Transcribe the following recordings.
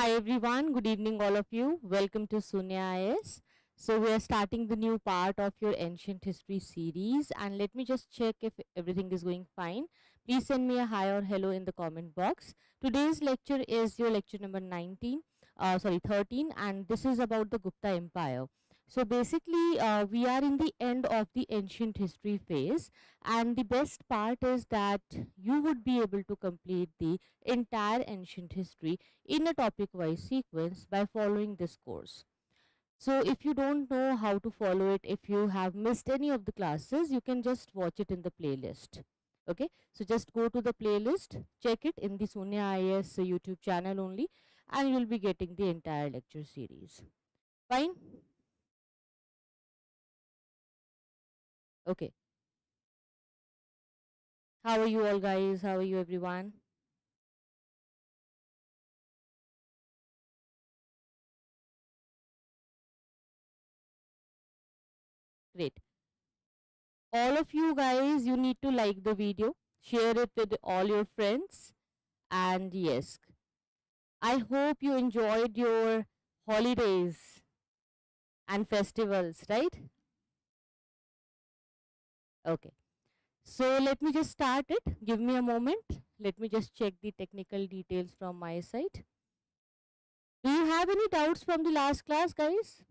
Hi everyone, good evening all of you. Welcome to Sunya IAS. So we are starting the new part of your ancient history series, and let me just check if everything is going fine. Please send me a hi or hello in the comment box. Today's lecture is your lecture number 13, and this is about the Gupta Empire. So basically we are in the end of the ancient history phase, and the best part is that you would be able to complete the entire ancient history in a topic wise sequence by following this course. So if you don't know how to follow it, if you have missed any of the classes, you can just watch it in the playlist. Okay, so just go to the playlist, check it in the Sunya IAS YouTube channel only, and you'll be getting the entire lecture series. Fine? Okay. How are you all, guys? How are you, everyone? Great. All of you guys, you need to like the video, share it with all your friends, and yes, I hope you enjoyed your holidays and festivals, right? Okay. So let me just start it. Give me a moment. Let me just check the technical details from my side. Do you have any doubts from the last class, guys?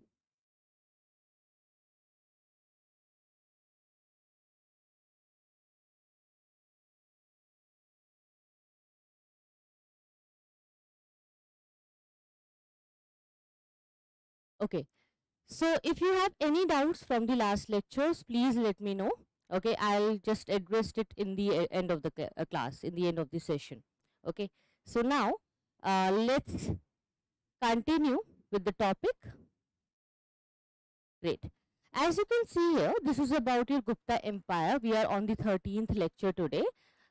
Okay. So if you have any doubts from the last lectures, please let me know. Okay, I'll just address it in the end of the class, in the end of the session. Okay, so now let's continue with the topic. Great. As you can see here, this is about your Gupta Empire. We are on the 13th lecture today.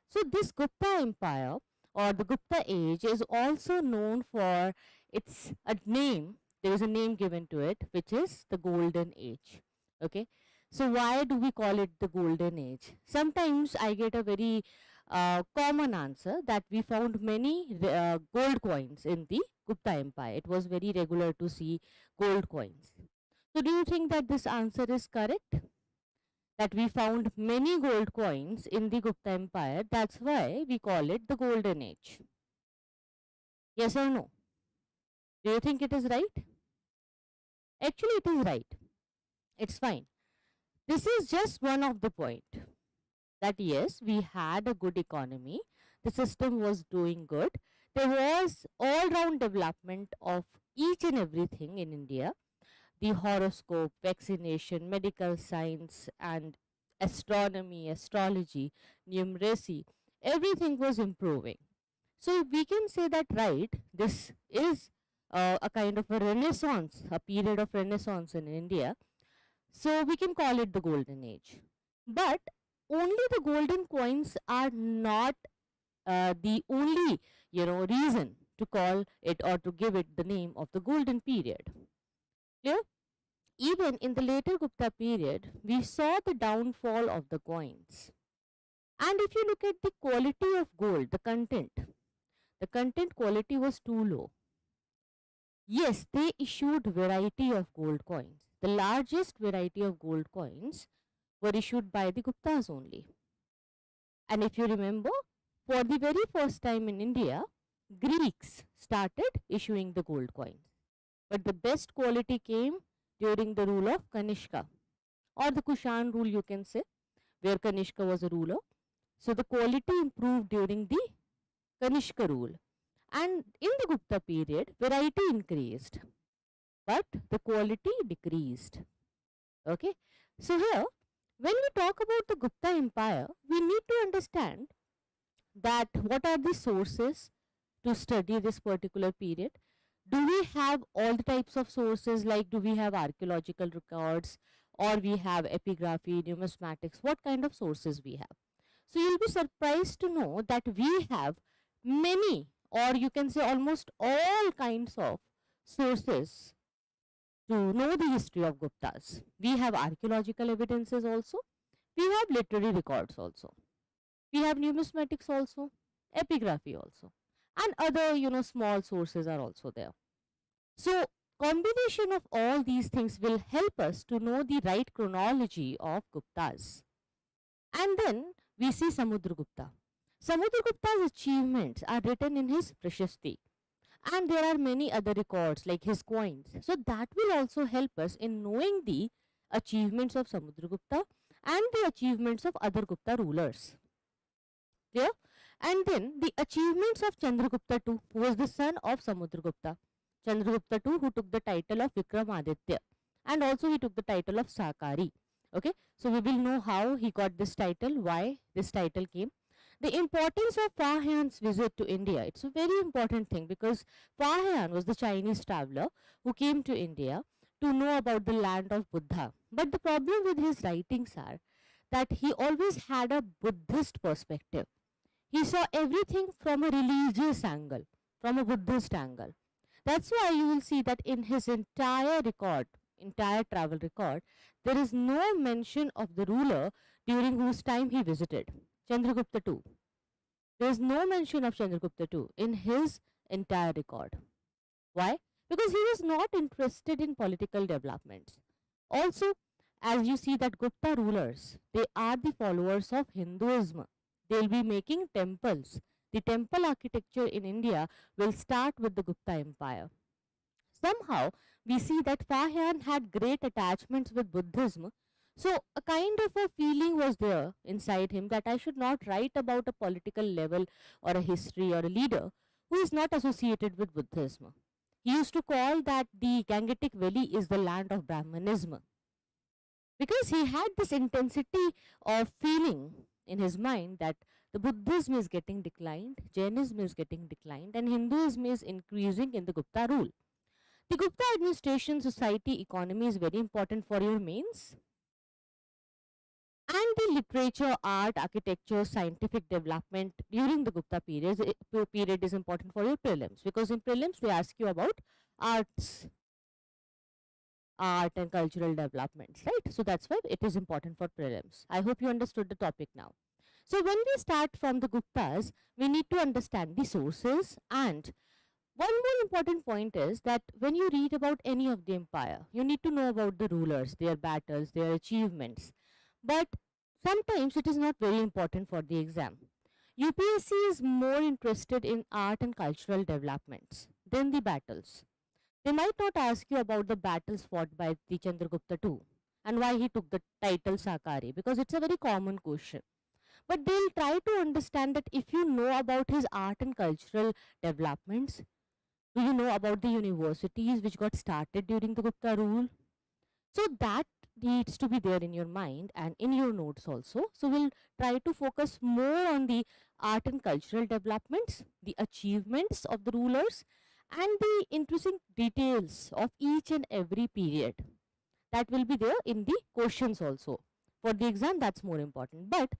So this Gupta Empire or the Gupta age is also known for its a name. There is a name given to it, which is the Golden Age. Okay. So why do we call it the Golden Age? Sometimes I get a very common answer that we found many gold coins in the Gupta Empire. It was very regular to see gold coins. So do you think that this answer is correct? That we found many gold coins in the Gupta Empire. That's why we call it the Golden Age. Yes or no? Do you think it is right? Actually, it is right. It's fine. This is just one of the point that yes, we had a good economy. The system was doing good. There was all-round development of each and everything in India. The horoscope, vaccination, medical science, and astronomy, astrology, numeracy, everything was improving. So we can say that, right, this is a kind of a renaissance, a period of renaissance in India. So we can call it the golden age. But only the golden coins are not the only, reason to call it or to give it the name of the golden period. Clear? Even in the later Gupta period, we saw the downfall of the coins. And if you look at the quality of gold, the content quality was too low. Yes, they issued variety of gold coins. The largest variety of gold coins were issued by the Guptas only. And if you remember, for the very first time in India, Greeks started issuing the gold coins. But the best quality came during the rule of Kanishka, or the Kushan rule, you can say, where Kanishka was a ruler. So the quality improved during the Kanishka rule. And in the Gupta period, variety increased, but the quality decreased. Okay. So here, when we talk about the Gupta Empire, we need to understand that what are the sources to study this particular period. Do we have all the types of sources, like do we have archaeological records or we have epigraphy, numismatics? What kind of sources we have? So you'll be surprised to know that we have many, or you can say almost all kinds of sources to know the history of Guptas. We have archaeological evidences also, we have literary records also, we have numismatics also, epigraphy also, and other, small sources are also there. So combination of all these things will help us to know the right chronology of Guptas. And then we see Samudragupta. Samudragupta's achievements are written in his Prashasti, and there are many other records like his coins. So that will also help us in knowing the achievements of Samudragupta and the achievements of other Gupta rulers. Clear? And then the achievements of Chandragupta II, who was the son of Samudragupta. Chandragupta II, who took the title of Vikramaditya, and also he took the title of Sakari. Okay, so we will know how he got this title, why this title came. The importance of Fahian's visit to India. It's a very important thing because Fahian was the Chinese traveler who came to India to know about the land of Buddha. But the problem with his writings are that he always had a Buddhist perspective. He saw everything from a religious angle, from a Buddhist angle. That's why you will see that in his entire record, entire travel record, there is no mention of the ruler during whose time he visited, Chandragupta II. There is no mention of Chandragupta II in his entire record. Why? Because he was not interested in political developments. Also, as you see that Gupta rulers, they are the followers of Hinduism. They will be making temples. The temple architecture in India will start with the Gupta Empire. Somehow, we see that Fahian had great attachments with Buddhism. So, a kind of a feeling was there inside him that I should not write about a political level or a history or a leader who is not associated with Buddhism. He used to call that the Gangetic Valley is the land of Brahmanism because he had this intensity of feeling in his mind that the Buddhism is getting declined, Jainism is getting declined, and Hinduism is increasing in the Gupta rule. The Gupta administration, society, economy is very important for your mains. And the literature, art, architecture, scientific development during the Gupta period is important for your prelims because in prelims they ask you about arts, art and cultural developments, right? So that's why it is important for prelims. I hope you understood the topic now. So when we start from the Guptas, we need to understand the sources, and one more important point is that when you read about any of the empire, you need to know about the rulers, their battles, their achievements. But sometimes it is not very important for the exam. UPSC is more interested in art and cultural developments than the battles. They might not ask you about the battles fought by the Chandragupta II and why he took the title Sakari because it's a very common question. But they'll try to understand that if you know about his art and cultural developments, do you know about the universities which got started during the Gupta rule? So that needs to be there in your mind and in your notes also. So we'll try to focus more on the art and cultural developments, the achievements of the rulers, and the interesting details of each and every period. That will be there in the questions also. For the exam, that's more important. But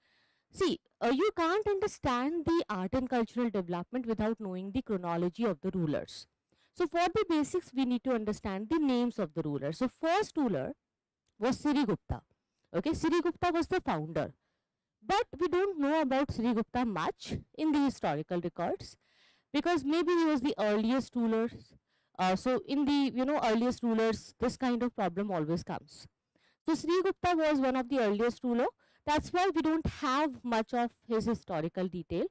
see, you can't understand the art and cultural development without knowing the chronology of the rulers. So for the basics, we need to understand the names of the rulers. So first ruler was Sirigupta. Okay, Sirigupta was the founder. But we don't know about Sirigupta much in the historical records because maybe he was the earliest rulers. So in the earliest rulers, this kind of problem always comes. So Sirigupta was one of the earliest ruler. That's why we don't have much of his historical detail.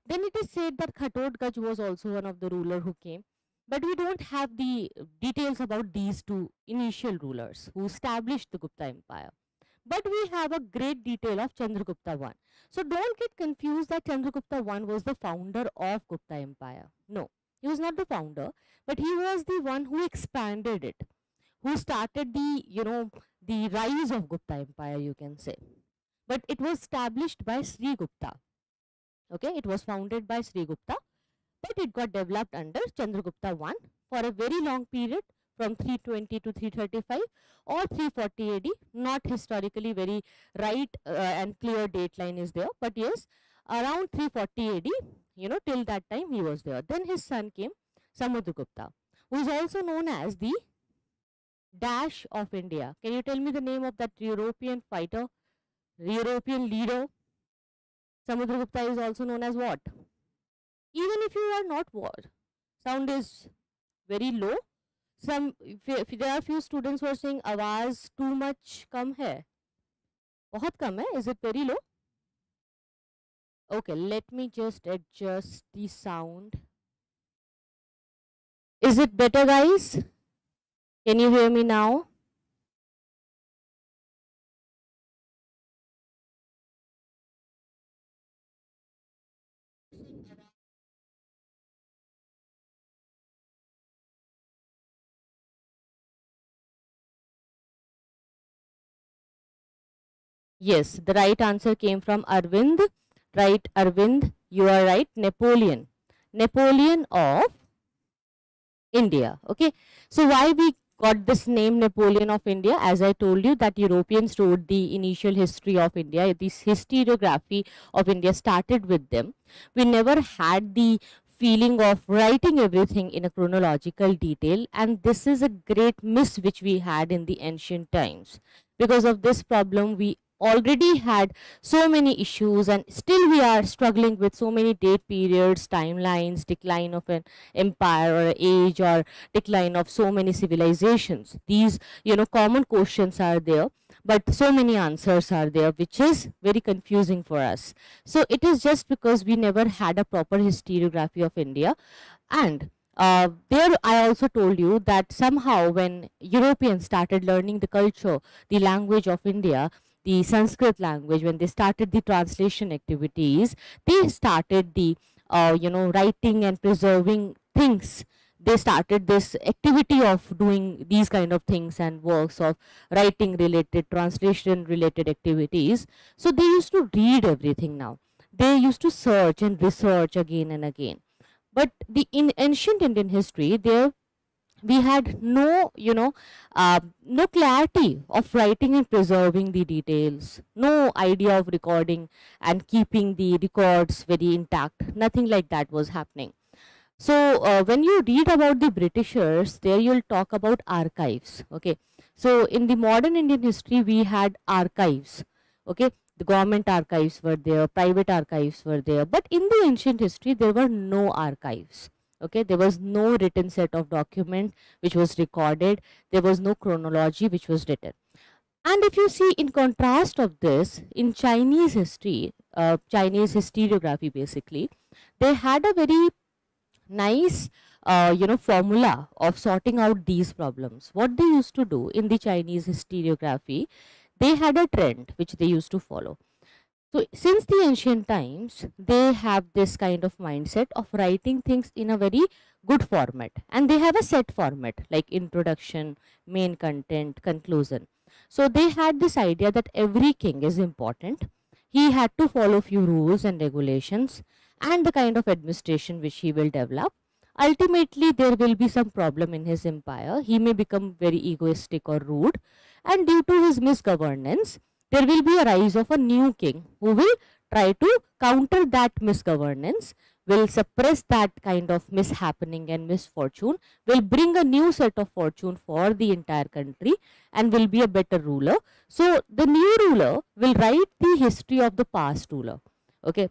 Then it is said that Ghatotgaj was also one of the ruler who came. But we don't have the details about these two initial rulers who established the Gupta Empire. But we have a great detail of Chandragupta I. So don't get confused that Chandragupta I was the founder of Gupta Empire. No, he was not the founder, but he was the one who expanded it, who started the rise of Gupta Empire, you can say. But it was established by Sri Gupta. Okay, it was founded by Sri Gupta, but it got developed under Chandragupta I for a very long period from 320 to 335 or 340 AD. Not historically very right and clear date line is there, but yes, around 340 AD, till that time he was there. Then his son came, Samudragupta, who is also known as the Dash of India. Can you tell me the name of that European fighter, European leader? Samudragupta is also known as what? Even if you are not sound is very low. Some if there are few students who are saying आवाज too much कम है, बहुत कम है, is it very low? Okay, let me just adjust the sound. Is it better, guys? Can you hear me now? Yes, the right answer came from Arvind. Right, Arvind, you are right. Napoleon. Napoleon of India. Okay. So why we got this name Napoleon of India? As I told you that Europeans wrote the initial history of India. This historiography of India started with them. We never had the feeling of writing everything in a chronological detail, and this is a great miss which we had in the ancient times. Because of this problem, we already had so many issues, and still we are struggling with so many date periods, timelines, decline of an empire or age, or decline of so many civilizations. These common questions are there, but so many answers are there, which is very confusing for us. So it is just because we never had a proper historiography of India. And there I also told you that somehow when Europeans started learning the culture, the language of India, the Sanskrit language, when they started the translation activities, they started the writing and preserving things. They started this activity of doing these kind of things and works of writing related, translation related activities. So they used to read everything now. They used to search and research again and again. But in ancient Indian history, there we had no clarity of writing and preserving the details, no idea of recording and keeping the records very intact. Nothing like that was happening. So when you read about the Britishers, there you'll talk about archives. Okay, so in the modern Indian history, we had archives. Okay, the government archives were there, private archives were there, but in the ancient history, there were no archives. Okay, there was no written set of document which was recorded. There was no chronology which was written. And if you see, in contrast of this, in Chinese history, Chinese historiography basically, they had a very nice formula of sorting out these problems. What they used to do in the Chinese historiography, they had a trend which they used to follow. So since the ancient times, they have this kind of mindset of writing things in a very good format, and they have a set format like introduction, main content, conclusion. So they had this idea that every king is important. He had to follow few rules and regulations and the kind of administration which he will develop. Ultimately, there will be some problem in his empire. He may become very egoistic or rude, and due to his misgovernance, there will be a rise of a new king who will try to counter that misgovernance, will suppress that kind of mishappening and misfortune, will bring a new set of fortune for the entire country, and will be a better ruler. So the new ruler will write the history of the past ruler. Okay,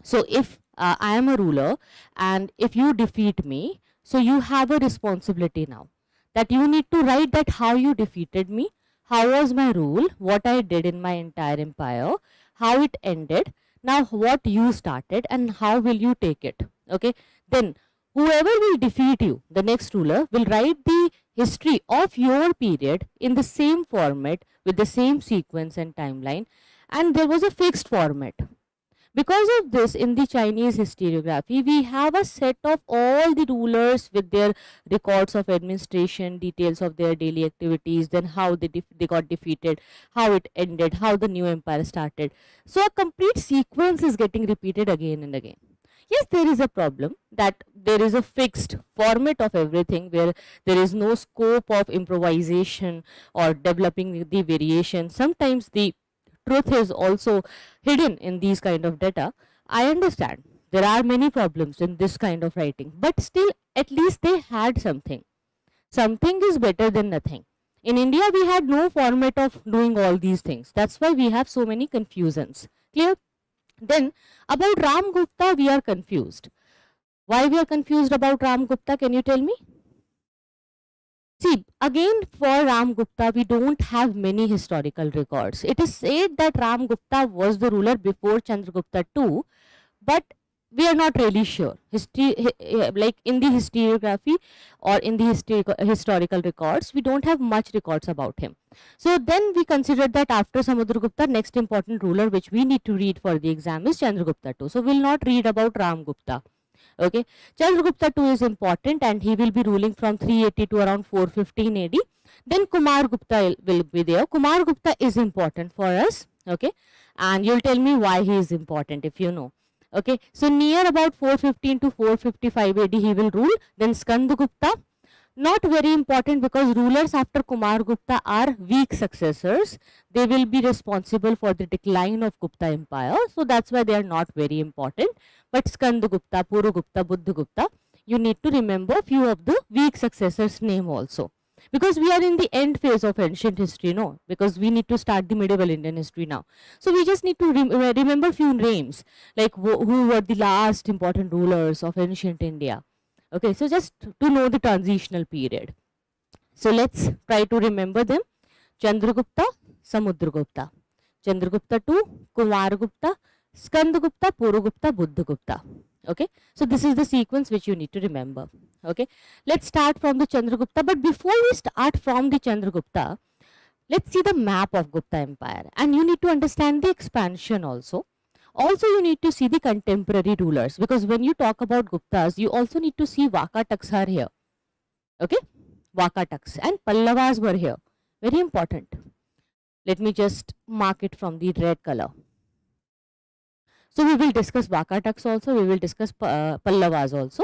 so if I am a ruler and if you defeat me, so you have a responsibility now, that you need to write that how you defeated me, how was my rule, what I did in my entire empire, how it ended, now what you started, and how will you take it. Okay, then whoever will defeat you, the next ruler, will write the history of your period in the same format with the same sequence and timeline, and there was a fixed format. Because of this, in the Chinese historiography, we have a set of all the rulers with their records of administration, details of their daily activities, then how they got defeated, how it ended, how the new empire started. So a complete sequence is getting repeated again and again. Yes, there is a problem that there is a fixed format of everything where there is no scope of improvisation or developing the variation. Sometimes the truth is also hidden in these kind of data. I understand there are many problems in this kind of writing, but still at least they had something. Something is better than nothing. In India, we had no format of doing all these things. That's why we have so many confusions. Clear? Then about Ram Gupta, we are confused. Why we are confused about Ram Gupta? Can you tell me? See, again for Ram Gupta, we don't have many historical records. It is said that Ram Gupta was the ruler before Chandragupta II, but we are not really sure. Like in the historiography or in the historical records, we don't have much records about him. So then we consider that after Samudragupta, next important ruler which we need to read for the exam is Chandragupta II. So we'll not read about Ram Gupta. Okay, Chandragupta II is important and he will be ruling from 380 to around 415 AD. Then Kumar Gupta will be there. Kumar Gupta is important for us. Okay, and you'll tell me why he is important if you know. Okay, so near about 415 to 455 AD he will rule. Then Skandagupta, not very important because rulers after Kumar Gupta are weak successors. They will be responsible for the decline of Gupta Empire. So that's why they are not very important. But Skandagupta, Purugupta, Buddhagupta, you need to remember few of the weak successors' name also. Because we are in the end phase of ancient history, no? Because we need to start the medieval Indian history now. So we just need to remember few names, like who were the last important rulers of ancient India. Okay, so just to know the transitional period. So let's try to remember them. Chandragupta, Samudragupta. Chandragupta II, Kumaragupta, Skandagupta, Purugupta, Buddhagupta. Okay, so this is the sequence which you need to remember. Okay, let's start from the Chandragupta. But before we start from the Chandragupta, let's see the map of Gupta Empire. And you need to understand the expansion also. Also, you need to see the contemporary rulers, because when you talk about Guptas, you also need to see Vakataks are here. Okay, Vakataks and Pallavas were here. Very important. Let me just mark it from the red color. So we will discuss Vakataks also. We will discuss Pallavas also.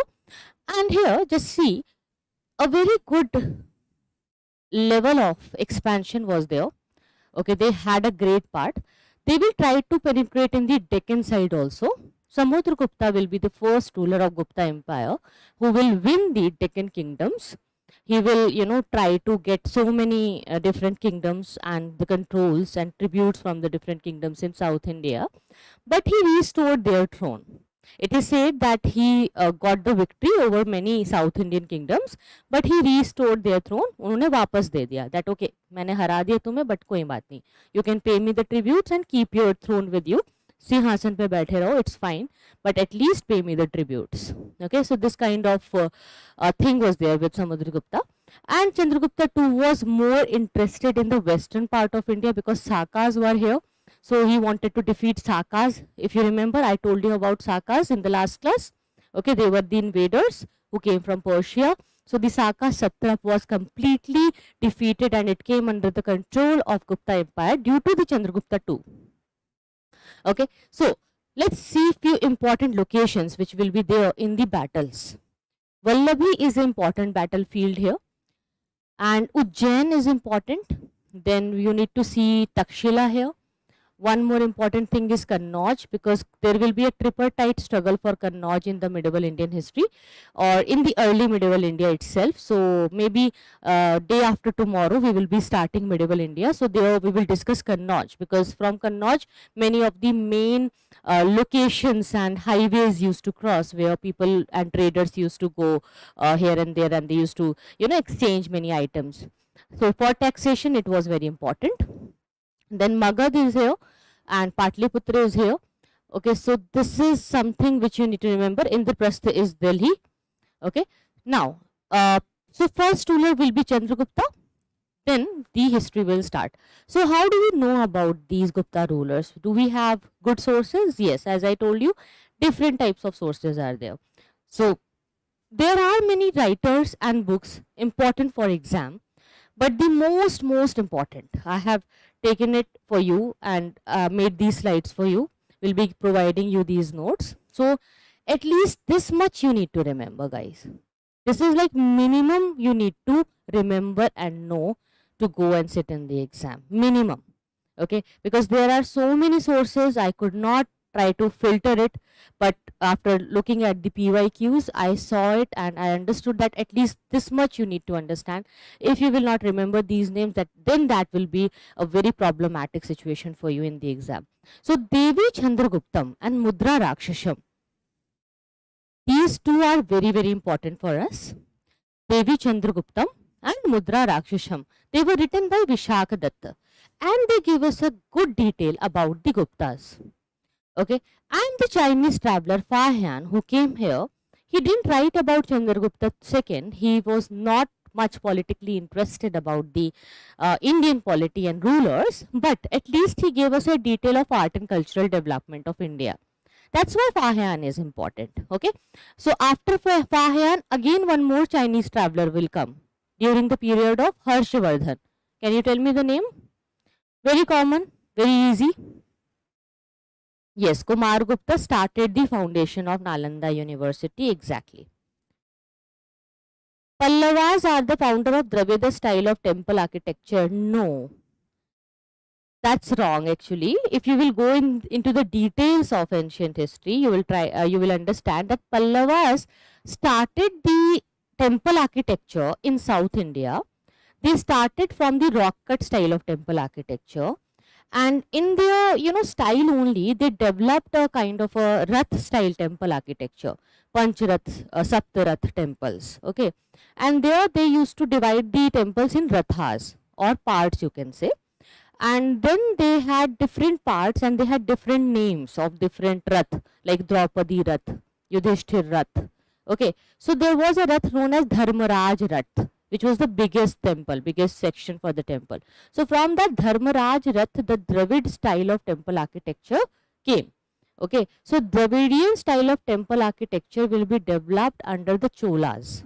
And here, just see a very good level of expansion was there. Okay, they had a great part. They will try to penetrate in the Deccan side also. Samudragupta will be the first ruler of Gupta Empire who will win the Deccan kingdoms. He will, try to get so many different kingdoms and the controls and tributes from the different kingdoms in South India. But he restored their throne. It is said that he got the victory over many South Indian kingdoms, but he restored their throne. उन्होंने वापस दे दिया. That okay, मैंने हरा दिया तुम्हें, but कोई बात नहीं. You can pay me the tributes and keep your throne with you. सिंहासन पे बैठे रहो, it's fine, but at least pay me the tributes. Okay, so this kind of thing was there with Samudragupta. And Chandragupta II was more interested in the western part of India because Sakas were here. So he wanted to defeat Sakas. If you remember, I told you about Sakas in the last class. Okay, they were the invaders who came from Persia. So the Saka Satrap was completely defeated and it came under the control of Gupta Empire due to the Chandragupta II. Okay, so let's see few important locations which will be there in the battles. Vallabhi is an important battlefield here, and Ujjain is important. Then you need to see Takshila here. One more important thing is Kannauj, because there will be a tripartite struggle for Kannauj in the medieval Indian history or in the early medieval India itself. So maybe day after tomorrow we will be starting medieval India. So there we will discuss Kannauj, because from Kannauj many of the main locations and highways used to cross, where people and traders used to go here and there, and they used to exchange many items. So for taxation it was very important. Then Magad is here and Patliputra is here. Okay, so this is something which you need to remember. Indraprastha is Delhi. Okay, now, so first ruler will be Chandragupta, then the history will start. So how do we know about these Gupta rulers? Do we have good sources? Yes, as I told you, different types of sources are there. So there are many writers and books important for exam, but the most important, I have taken it for you and made these slides for you. Will be providing you these notes. So at least this much you need to remember, guys. This is like minimum you need to remember and know to go and sit in the exam. Minimum. Okay, because there are so many sources, I could not try to filter it, but after looking at the PYQs, I saw it and I understood that at least this much you need to understand. If you will not remember these names, then that will be a very problematic situation for you in the exam. So Devi Chandraguptam and Mudra Rakshasham. These two are very, very important for us. Devi Chandraguptam and Mudra Rakshasham. They were written by Vishaka Datta, and they give us a good detail about the Guptas. Okay, and the Chinese traveler Fahian, who came here, he didn't write about Chandragupta II. He was not much politically interested about the Indian polity and rulers, but at least he gave us a detail of art and cultural development of India. That's why Fahian is important. Okay, so after Fahian, again one more Chinese traveler will come during the period of Harshvardhan. Can you tell me the name? Very common, very easy. Yes, Kumar Gupta started the foundation of Nalanda University, exactly. Pallavas are the founder of Dravida style of temple architecture. No, that's wrong actually. If you will go into the details of ancient history, you will understand that Pallavas started the temple architecture in South India. They started from the rock cut style of temple architecture, and in their style only they developed a kind of a rath style temple architecture, panchrath, saptarath temples. Okay, and there they used to divide the temples in rathas or parts, you can say, and then they had different parts and they had different names of different rath, like Draupadi Rath, Yudhishthir Rath. Okay, so there was a rath known as Dharmaraj Rath, which was the biggest temple, biggest section for the temple. So from that Dharmaraj Rath, the Dravid style of temple architecture came. Okay, so Dravidian style of temple architecture will be developed under the Cholas.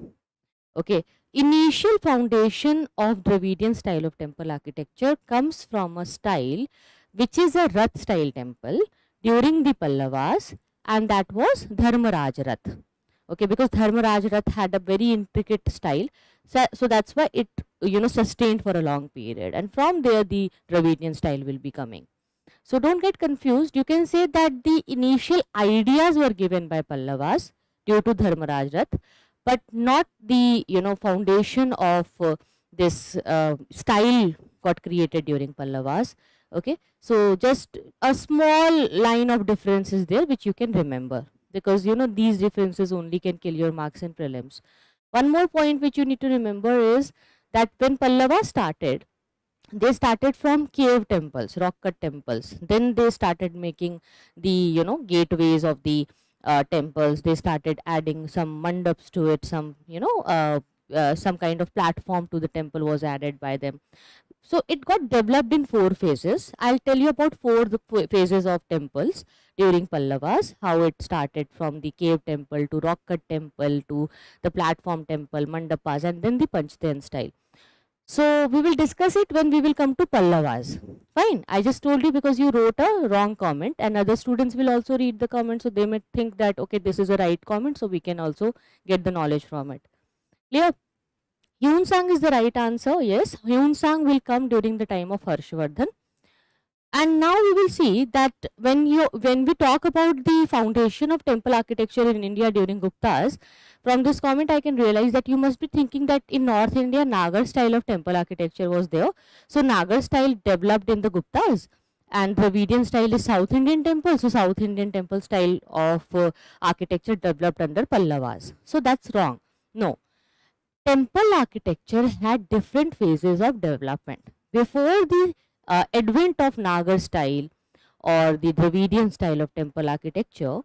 Okay, initial foundation of Dravidian style of temple architecture comes from a style which is a Rath style temple during the Pallavas, and that was Dharmaraj Rath. Okay, because Dharmaraj Rath had a very intricate style, so that's why it sustained for a long period, and from there the Dravidian style will be coming. So don't get confused. You can say that the initial ideas were given by Pallavas due to Dharmaraj Rath, but not the foundation of this style got created during Pallavas. Okay, so just a small line of difference is there which you can remember, because these differences only can kill your marks in prelims. One more point which you need to remember is that when Pallavas started, they started from cave temples, rock cut temples. Then they started making the gateways of the temples. They started adding some mandaps to it, some kind of platform to the temple was added by them. So it got developed in 4 phases. I'll tell you about phases of temples during Pallavas, how it started from the cave temple to rock cut temple to the platform temple, mandapas, and then the Panchtayan style. So we will discuss it when we will come to Pallavas. Fine. I just told you because you wrote a wrong comment, and other students will also read the comment, so they may think that okay, this is a right comment, so we can also get the knowledge from it. Clear? Hyunsang is the right answer. Yes, Hyunsang will come during the time of Harshvardhan. And now we will see that when we talk about the foundation of temple architecture in India during Guptas, from this comment I can realize that you must be thinking that in North India Nagar style of temple architecture was there. So Nagar style developed in the Guptas, and Dravidian style is South Indian temple. So South Indian temple style of architecture developed under Pallavas. So that's wrong. No. Temple architecture had different phases of development. Before the advent of Nagar style or the Dravidian style of temple architecture,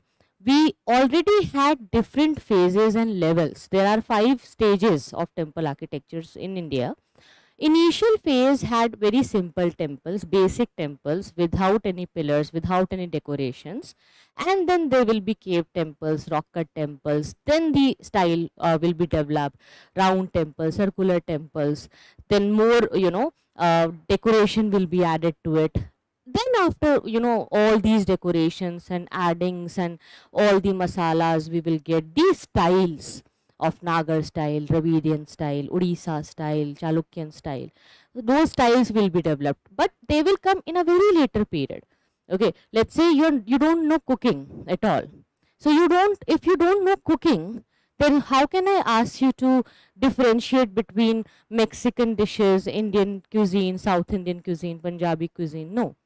we already had different phases and levels. There are 5 stages of temple architectures in India. Initial phase had very simple temples, basic temples without any pillars, without any decorations, and then there will be cave temples, rock cut temples. Then the style will be developed, round temples, circular temples. Then more decoration will be added to it. Then after all these decorations and addings and all the masalas, we will get these styles of Nagar style, Dravidian style, Odisha style, Chalukyan style. Those styles will be developed, but they will come in a very later period. Okay, let's say you don't know cooking at all. So if you don't know cooking, then how can I ask you to differentiate between Mexican dishes, Indian cuisine, South Indian cuisine, Punjabi cuisine? No.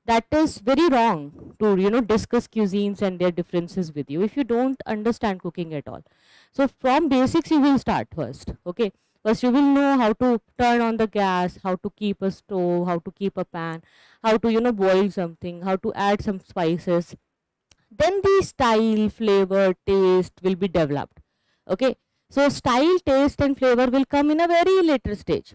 that is very wrong to discuss cuisines and their differences with you if you don't understand cooking at all. So from basics you will start first. Okay, first you will know how to turn on the gas, how to keep a stove, how to keep a pan, how to boil something, how to add some spices. Then the style, flavor, taste will be developed. Okay, so style, taste and flavor will come in a very later stage.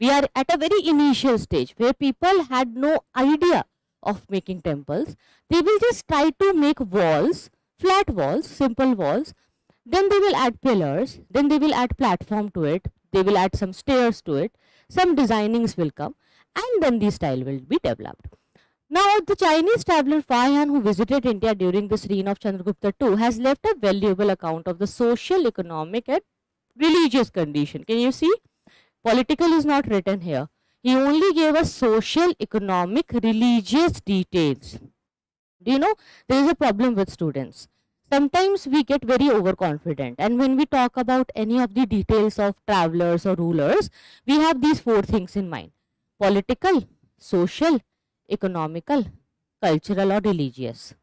We are at a very initial stage where people had no idea of making temples. They will just try to make walls, flat walls, simple walls. Then they will add pillars, then they will add platform to it, they will add some stairs to it, some designings will come, and then the style will be developed. Now, the Chinese traveler Fayan, who visited India during this reign of Chandragupta II, has left a valuable account of the social, economic, and religious condition. Can you see? Political is not written here. He only gave us social, economic, religious details. Do you know, there is a problem with students. Sometimes we get very overconfident, and when we talk about any of the details of travelers or rulers, we have these four things in mind: political, social, economical, cultural or religious.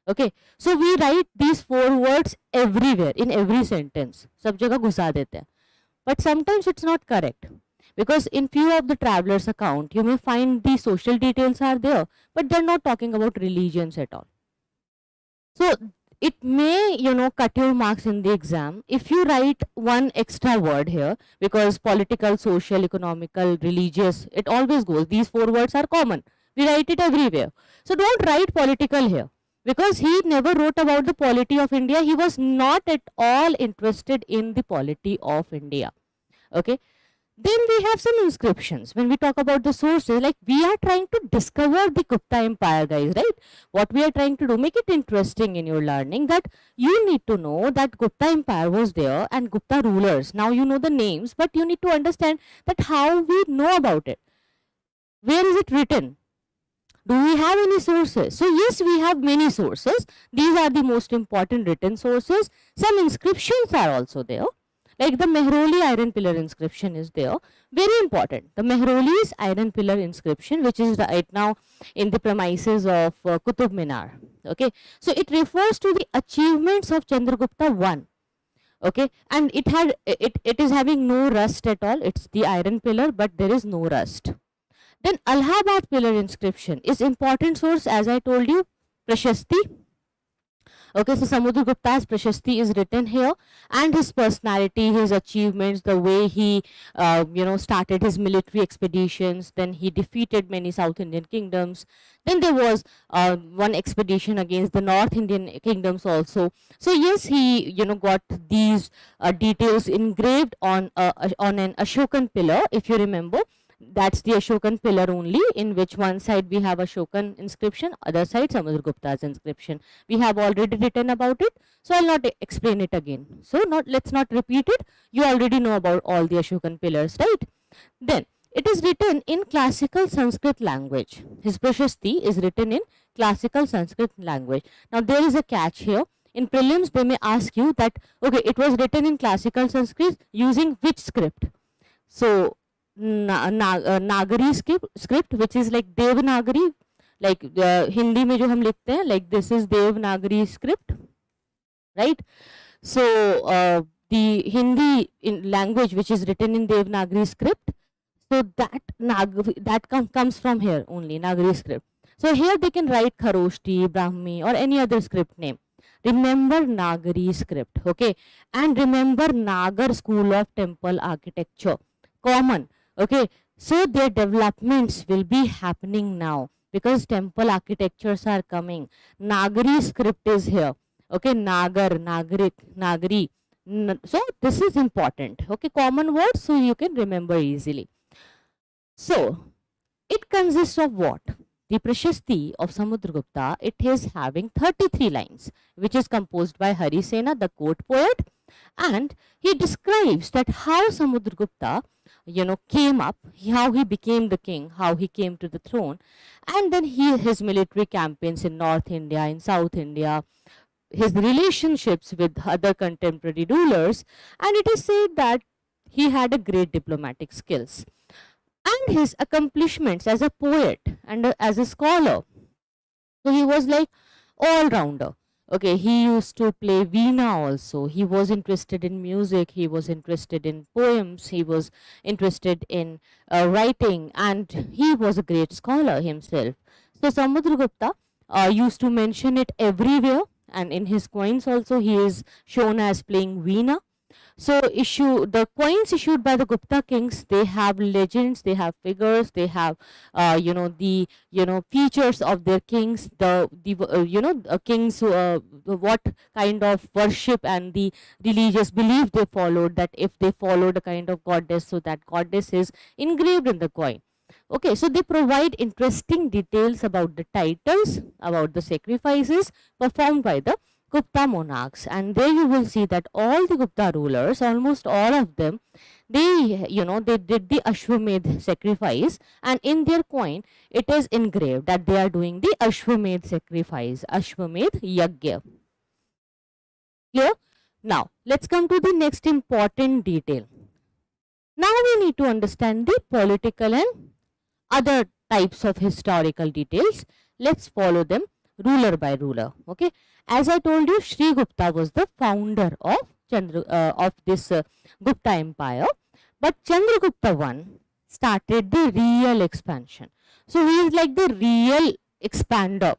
Okay, so we write these four words everywhere in every sentence. सब जगह घुसा देते हैं. But sometimes it's not correct, because in few of the travelers account you may find the social details are there, but they're not talking about religions at all. So it may cut your marks in the exam if you write one extra word here, because political, social, economical, religious, it always goes, these four words are common, we write it everywhere. So don't write political here, because he never wrote about the polity of India. He was not at all interested in the polity of India. Okay, then we have some inscriptions. When we talk about the sources, like we are trying to discover the Gupta Empire, guys, right? What we are trying to do, make it interesting in your learning, that you need to know that Gupta Empire was there and Gupta rulers. Now you know the names, but you need to understand that how we know about it. Where is it written? Do we have any sources? So yes, we have many sources. These are the most important written sources. Some inscriptions are also there. Like the Mehroli iron pillar inscription is there. Very important. The Mehroli's iron pillar inscription, which is right now in the premises of Qutub Minar. Okay. So it refers to the achievements of Chandragupta I. Okay. And it is having no rust at all. It's the iron pillar, but there is no rust. Then Allahabad pillar inscription is important source, as I told you, Prashasti. Okay, so Samudragupta's Prashasti is written here, and his personality, his achievements, the way he started his military expeditions, then he defeated many South Indian kingdoms. Then there was one expedition against the North Indian kingdoms also. So yes, he got these details engraved on an Ashokan pillar, if you remember. That's the Ashokan pillar only, in which one side we have Ashokan inscription, other side Samudragupta's inscription. We have already written about it, so I'll not explain it again. So let's not repeat it. You already know about all the Ashokan pillars, right? Then it is written in classical Sanskrit language. His Prashasti is written in classical Sanskrit language. Now there is a catch here. In prelims, they may ask you that, okay, it was written in classical Sanskrit using which script? So Nagari script, which is like Devanagari, like Hindi में जो हम लिखते हैं, like this is Devanagari script, right? So the Hindi language which is written in Devanagari script, so that comes from here only, Nagari script. So here they can write Kharoshti, Brahmi or any other script name. Remember Nagari script, okay? And remember Nagar school of temple architecture, common. Okay, so their developments will be happening now because temple architectures are coming. Nagari script is here. Okay, Nagar, Nagarik, Nagari. So this is important. Okay, common words so you can remember easily. So it consists of what? The Prashasti of Samudragupta, it is having 33 lines, which is composed by Harisena, the court poet, and he describes that how Samudragupta came up, how he became the king, how he came to the throne, and then his military campaigns in North India, in South India, his relationships with other contemporary rulers, and it is said that he had a great diplomatic skills. And his accomplishments as a poet and as a scholar, So he was like all rounder. Okay, he used to play veena also. He was interested in music, he was interested in poems, he was interested in writing, and he was a great scholar himself. So Samudragupta used to mention it everywhere, and in his coins also he is shown as playing veena. So the coins issued by the Gupta kings, they have legends, they have figures, they have the features of their kings, the kings what kind of worship and the religious belief they followed, that if they followed a kind of goddess, so that goddess is engraved in the coin. Okay, so they provide interesting details about the titles, about the sacrifices performed by the Gupta monarchs, and there you will see that all the Gupta rulers, almost all of them, they did the Ashwamedh sacrifice, and in their coin it is engraved that they are doing the Ashwamedh sacrifice, Ashwamedh Yagya. Clear? Now let's come to the next important detail. Now we need to understand the political and other types of historical details. Let's follow them ruler by ruler. Okay, as I told you, Sri Gupta was the founder of this Gupta empire, but Chandragupta I started the real expansion. So he is like the real expander.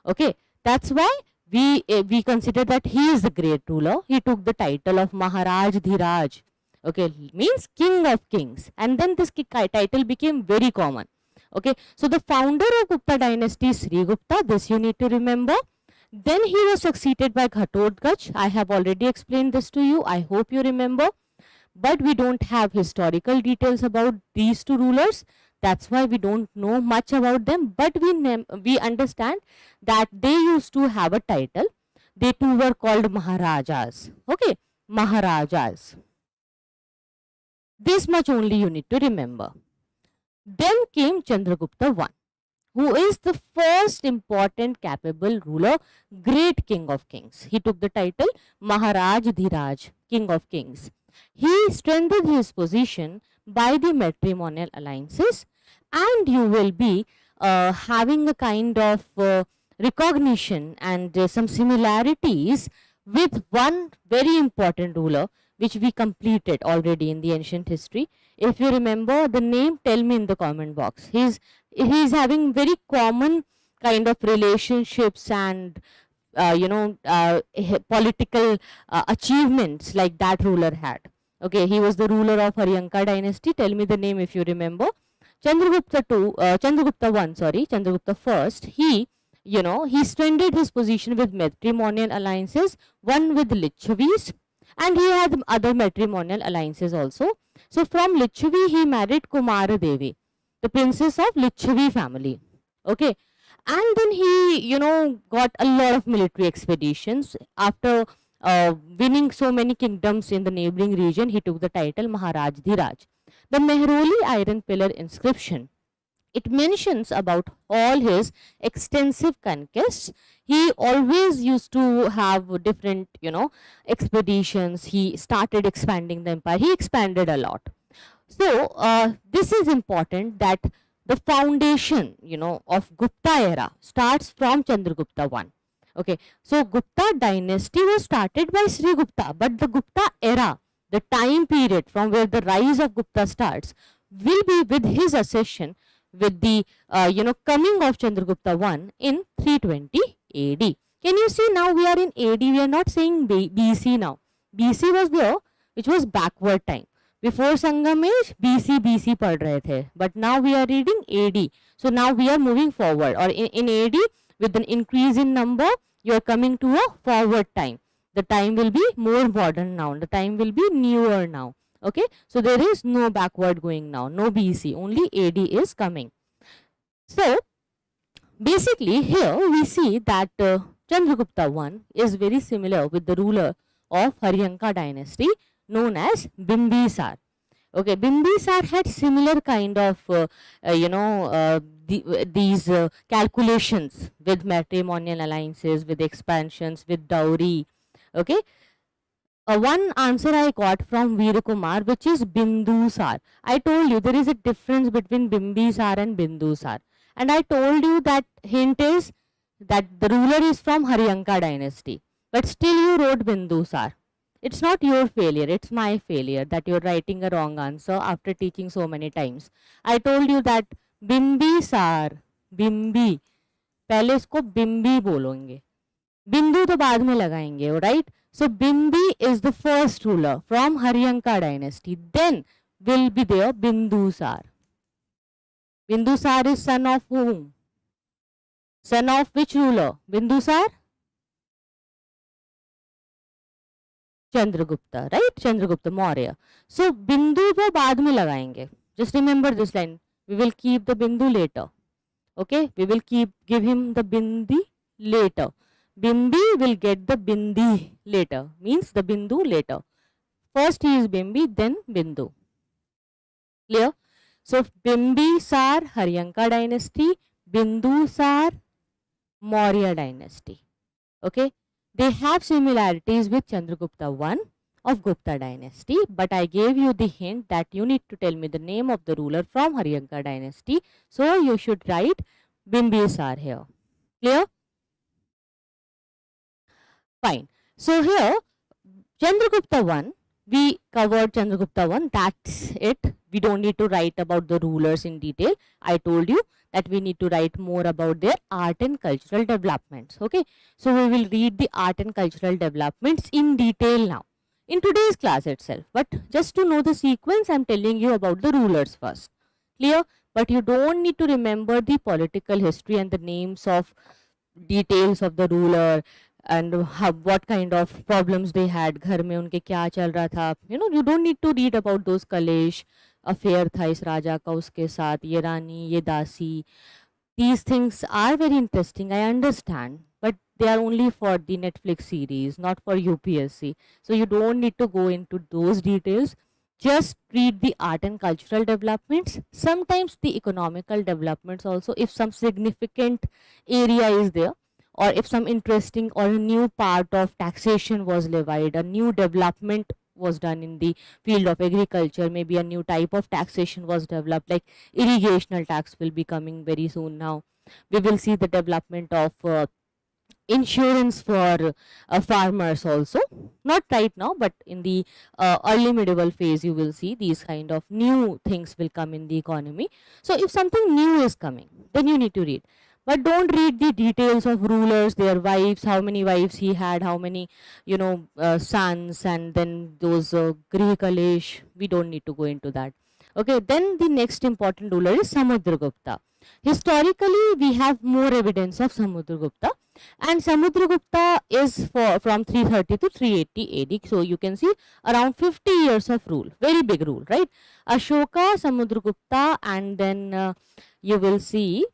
Okay, that's why we consider that he is the great ruler. He took the title of Maharaj Dhiraj. Okay, means king of kings, and then this title became very common. Okay, so the founder of Gupta dynasty is Sri Gupta, this you need to remember. Then he was succeeded by Ghatotkacha. I have already explained this to you, I hope you remember, but we don't have historical details about these two rulers, that's why we don't know much about them, but we understand that they used to have a title. They too were called Maharajas. Okay, Maharajas. This much only you need to remember. Then came Chandragupta I, who is the first important capable ruler, great king of kings. He took the title Maharaj Dhiraj, king of kings. He strengthened his position by the matrimonial alliances, and you will be having a kind of recognition and some similarities with one very important ruler which we completed already in the ancient history. If you remember the name, tell me in the comment box. He's having very common kind of relationships and political achievements like that ruler had. Okay, he was the ruler of Haryanka dynasty. Tell me the name if you remember. Chandragupta I. He strengthened his position with matrimonial alliances, one with Lichavis, and he had other matrimonial alliances also. So from Lichavi he married Kumara Devi, the princess of Lichavi family. Okay, and then he got a lot of military expeditions. After winning so many kingdoms in the neighboring region, he took the title Maharaj Dhiraj. The Mehroli iron pillar inscription, it mentions about all his extensive conquests. He always used to have different expeditions. He started expanding the empire. He expanded a lot. So this is important, that the foundation of Gupta era starts from Chandragupta I. Okay, so Gupta dynasty was started by Sri Gupta, but the Gupta era, the time period from where the rise of Gupta starts, will be with his accession, with the coming of Chandragupta I in 320 AD. Can you see, now we are in AD, we are not saying BC now. BC was there, which was backward time. Before Sangam age, BC पढ़ रहे थे, but now we are reading AD. So now we are moving forward, or in AD, with an increase in number, you are coming to a forward time. The time will be more modern now. The time will be newer now. Okay, so there is no backward going now, no BC, only AD is coming. So basically here we see that Chandragupta I is very similar with the ruler of Haryanka dynasty known as Bimbisar. Okay, Bimbisar had similar kind of these calculations with matrimonial alliances, with expansions, with dowry. Okay, one answer I got from Veerakumar, which is Bindusar. I told you there is a difference between Bimbisar and Bindusar, and I told you that hint is that the ruler is from Haryanka dynasty, but still you wrote Bindusar. It's not your failure, it's my failure that you're writing a wrong answer after teaching so many times. I told you that Bimbisar, Bimbi, पहले इसको बिम्बी बोलेंगे, बिंदु तो बाद में लगाएंगे, right? So Bimbi is the first ruler from Haryanka dynasty. Then will be there Bindusar. Bindusar is son of whom? Son of which ruler? Bindusar? Chandragupta, right? Chandragupta Maurya. So Bindu को बाद में लगाएंगे. Just remember this line. We will keep the Bindu later. Okay? We will give him the Bindi later. Bimbi will get the Bindi later. Means the Bindu later. First he is Bimbi, then Bindu. Clear? So Bimbisar, Haryanka dynasty. Bindusar, Maurya dynasty. Okay? They have similarities with Chandragupta I of Gupta dynasty, but I gave you the hint that you need to tell me the name of the ruler from Haryanka dynasty. So you should write Bimbisar here. Clear? Fine. So here, Chandragupta I, we covered Chandragupta I, that's it. We don't need to write about the rulers in detail. I told you that we need to write more about their art and cultural developments. Okay, so we will read the art and cultural developments in detail now in today's class itself. But just to know the sequence, I am telling you about the rulers first. Clear? But you don't need to remember the political history and the names of details of the ruler and what kind of problems they had, घर में उनके क्या चल रहा था. You know, you don't need to read about those कलेश affair था इस राजा का उसके साथ, ये रानी, ये दासी. These things are very interesting, I understand, but they are only for the Netflix series, not for UPSC. So you don't need to go into those details. Just read the art and cultural developments, sometimes the economical developments also, if some significant area is there, or if some interesting or a new part of taxation was levied, a new development was done in the field of agriculture, maybe a new type of taxation was developed, like irrigational tax will be coming very soon now. We will see the development of insurance for farmers also, not right now, but in the early medieval phase you will see these kind of new things will come in the economy. So if something new is coming, then you need to read. But don't read the details of rulers, their wives, how many wives he had, how many, sons, and then those Grih Kalesh. We don't need to go into that. Okay, then the next important ruler is Samudragupta. Historically, we have more evidence of Samudragupta, and Samudragupta is from 330 to 380 AD. So you can see around 50 years of rule, very big rule, right? Ashoka, Samudragupta, and then you will see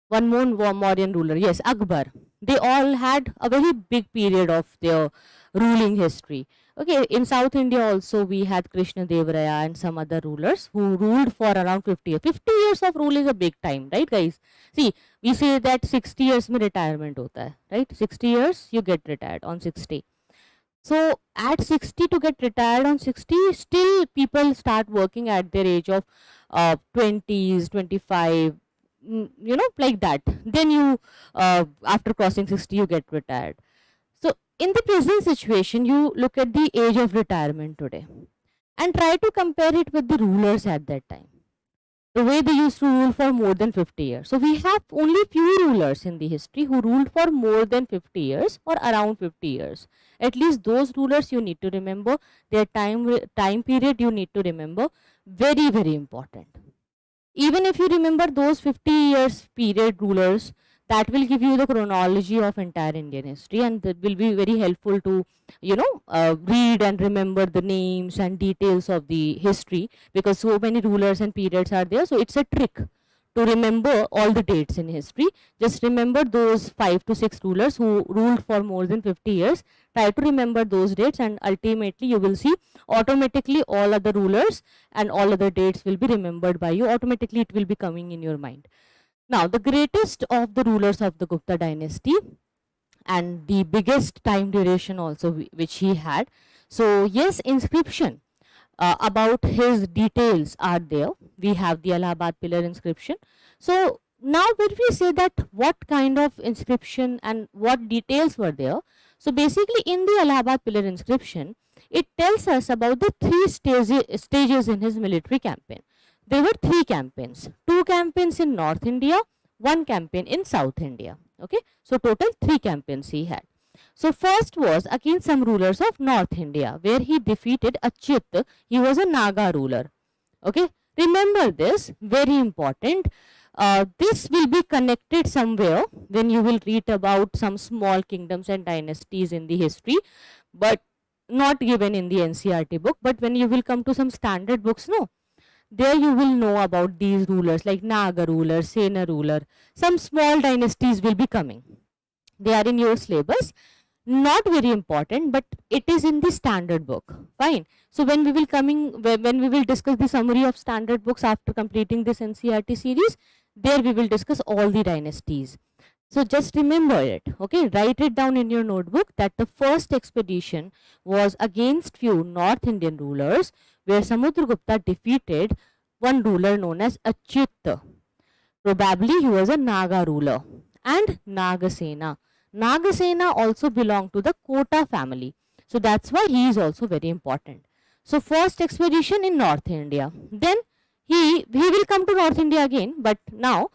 one more Mauryan ruler, yes, Akbar. They all had a very big period of their ruling history. Okay, in South India also we had Krishna Devaraya and some other rulers who ruled for around 50 years. 50 years of rule is a big time, right guys? See, we say that 60 years mein retirement hota hai, right? 60 years you get retired on 60. So at 60 to get retired on 60, still people start working at their age of 20s, 25, like that. Then you after crossing 60 you get retired. So in the present situation, you look at the age of retirement today and try to compare it with the rulers at that time, the way they used to rule for more than 50 years. So we have only few rulers in the history who ruled for more than 50 years or around 50 years. At least those rulers you need to remember, their time period you need to remember, very, very important. Even if you remember those 50 years period rulers, that will give you the chronology of entire Indian history, and that will be very helpful to read and remember the names and details of the history, because so many rulers and periods are there. So it's a trick to remember all the dates in history. Just remember those 5 to 6 rulers who ruled for more than 50 years. Try to remember those dates, and ultimately you will see automatically all other rulers and all other dates will be remembered by you. Automatically it will be coming in your mind. Now, the greatest of the rulers of the Gupta dynasty and the biggest time duration also which he had. So yes, inscription about his details are there. We have the Allahabad pillar inscription. So Now when we say that what kind of inscription and what details were there, so basically in the Allahabad pillar inscription, it tells us about the three stages in his military campaign. There were three campaigns, two campaigns in North India, one campaign in South India. Okay, so total three campaigns he had. So first was against some rulers of North India, where he defeated Achyut. He was a Naga ruler. Okay, remember this, very important. This will be connected somewhere when you will read about some small kingdoms and dynasties in the history, but not given in the NCERT book. But when you will come to some standard books, no, there you will know about these rulers like Naga ruler, Sena ruler. Some small dynasties will be coming. They are in your syllabus. Not very important, but it is in the standard book. Fine. So when we will discuss the summary of standard books after completing this NCERT series, there we will discuss all the dynasties. So just remember it, okay? Write it down in your notebook that the first expedition was against few North Indian rulers, where Samudragupta defeated one ruler known as Achyut. Probably he was a Naga ruler, and Nagasena. Nagasena also belonged to the Kota family. So that's why he is also very important. So first expedition in North India. Then he will come to North India again, but now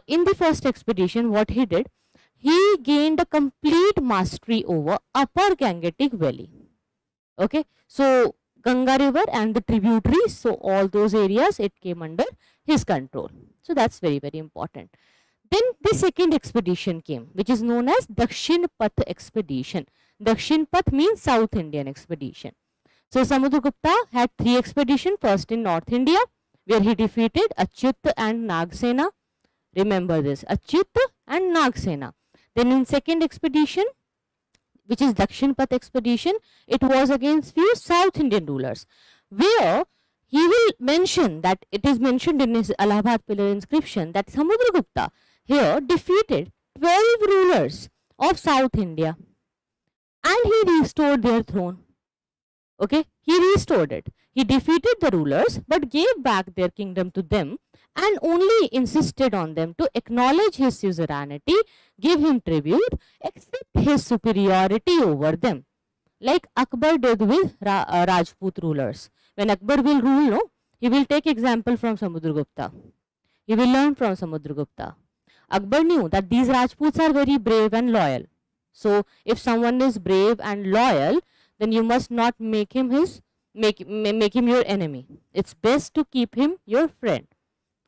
in the first expedition what he did, he gained a complete mastery over upper Gangetic Valley. Okay, so Ganga river and the tributaries, so all those areas it came under his control. So that's very, very important. Then the second expedition came, which is known as Dakshin Path expedition. Dakshin Path means South Indian expedition. So Samudragupta had three expeditions. First in North India, where he defeated Achyut and Nagsena. Remember this, Achyut and Nagsena. Then in second expedition, which is Dakshin Path expedition, it was against few South Indian rulers, where he will mention that it is mentioned in his Allahabad pillar inscription that Samudragupta here defeated 12 rulers of South India and he restored their throne. Okay, he restored it. He defeated the rulers but gave back their kingdom to them and only insisted on them to acknowledge his suzerainty, give him tribute, accept his superiority over them. Like Akbar did with Rajput rulers. When Akbar will rule, no, he will take example from Samudragupta. He will learn from Samudragupta. Akbar knew that these Rajputs are very brave and loyal. So if someone is brave and loyal, then you must not make him your enemy. It's best to keep him your friend.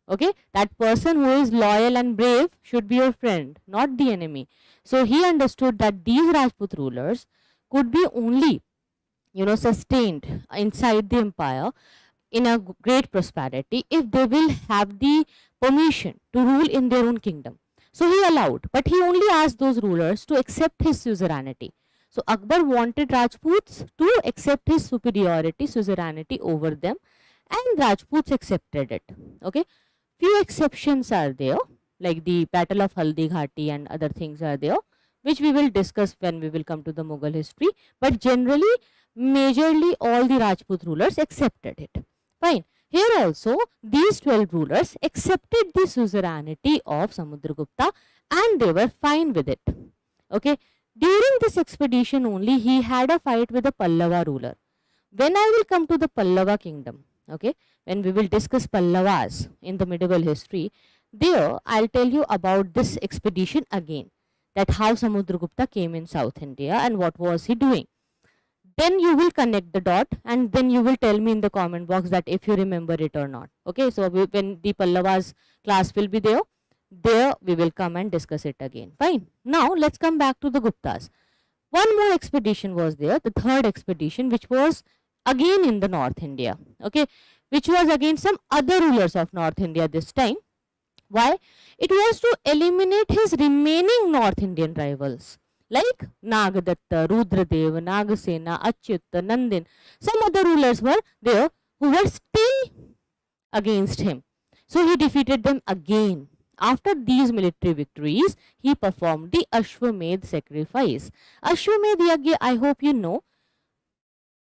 Okay, that person who is loyal and brave should be your friend, not the enemy. So he understood that these Rajput rulers could be only, sustained inside the empire in a great prosperity if they will have the permission to rule in their own kingdom. So he allowed, but he only asked those rulers to accept his suzerainty. So Akbar wanted Rajputs to accept his superiority, suzerainty over them, and Rajputs accepted it. Okay, few exceptions are there, like the Battle of Haldi Ghati and other things are there, which we will discuss when we will come to the Mughal history. But generally, majorly all the Rajput rulers accepted it. Fine. Here also, these 12 rulers accepted the suzerainty of Samudragupta and they were fine with it. Okay. During this expedition only, he had a fight with a Pallava ruler. When I will come to the Pallava kingdom, okay, when we will discuss Pallavas in the medieval history, there I'll tell you about this expedition again, that how Samudragupta came in South India and what was he doing. Then you will connect the dot and then you will tell me in the comment box that if you remember it or not. Okay, so when the Pallavas class will be there we will come and discuss it again. Fine. Now let's come back to the Guptas. One more expedition was there, the third expedition, which was again in the North India. Okay, which was against some other rulers of North India this time. Why? It was to eliminate his remaining North Indian rivals like Nagadatta, Rudradev, Nagasena, Achyut, Nandin. Some other rulers were there who were still against him. So he defeated them again. After these military victories, he performed the Ashwamedh sacrifice. Ashwamedh yagya, I hope you know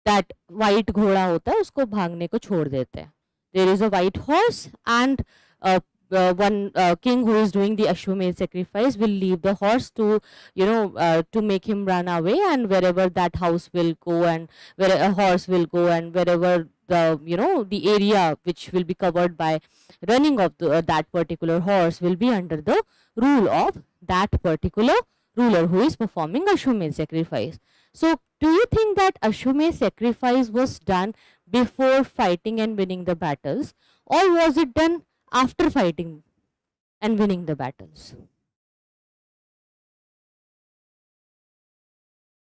that white घोड़ा होता है उसको भागने को छोड़ देते हैं. There is a white horse and one king who is doing the Ashwamedh sacrifice will leave the horse to, to make him run away, and wherever that house will go and where a horse will go, and wherever the, the area which will be covered by running of that particular horse will be under the rule of that particular ruler who is performing Ashwamedh sacrifice. So do you think that Ashwamedh sacrifice was done before fighting and winning the battles, or was it done after fighting and winning the battles?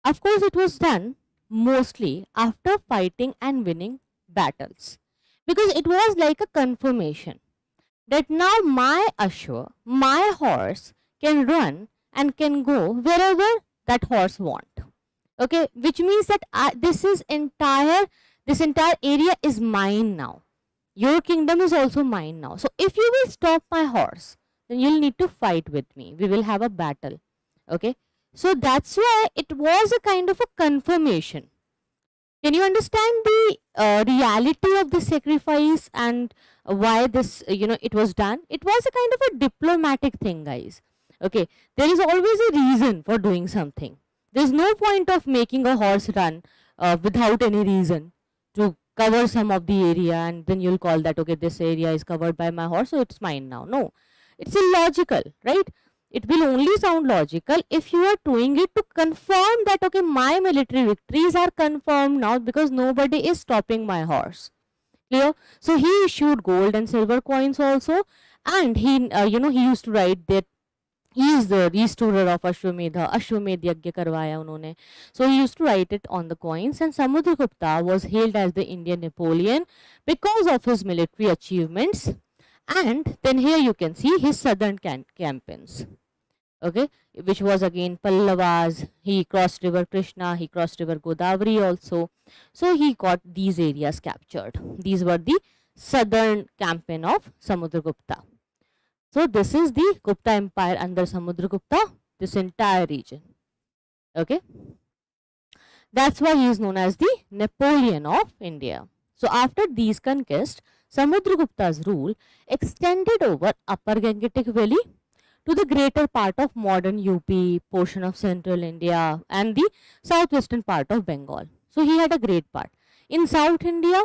Of course, it was done mostly after fighting and winning battles, because it was like a confirmation that now my Ashwa, my horse, can run and can go wherever that horse want. Okay, which means that this entire area is mine now. Your kingdom is also mine now. So if you will stop my horse, then you'll need to fight with me. We will have a battle. Okay, so that's why it was a kind of a confirmation. Can you understand the reality of the sacrifice and why this, it was done? It was a kind of a diplomatic thing, guys. Okay, there is always a reason for doing something. There's no point of making a horse run without any reason to cover some of the area, and then you'll call that, okay, this area is covered by my horse, so it's mine now. No, it's illogical, right? It will only sound logical if you are doing it to confirm that, okay, my military victories are confirmed now because nobody is stopping my horse. Clear? So he issued gold and silver coins also, and he, he used to write that he is the restorer of Ashwamedha. Ashwamedh Yagya karwaya unhone. So he used to write it on the coins, and Samudragupta was hailed as the Indian Napoleon because of his military achievements. And then here you can see his southern campaigns, okay, which was again Pallavas. He crossed river Krishna, he crossed river Godavari also. So he got these areas captured. These were the southern campaign of Samudragupta. So this is the Gupta Empire under Samudragupta, this entire region. Okay, that's why he is known as the Napoleon of India. So after these conquests, Samudragupta's rule extended over Upper Gangetic Valley to the greater part of modern UP, portion of central India, and the southwestern part of Bengal. So he had a great part. In South India,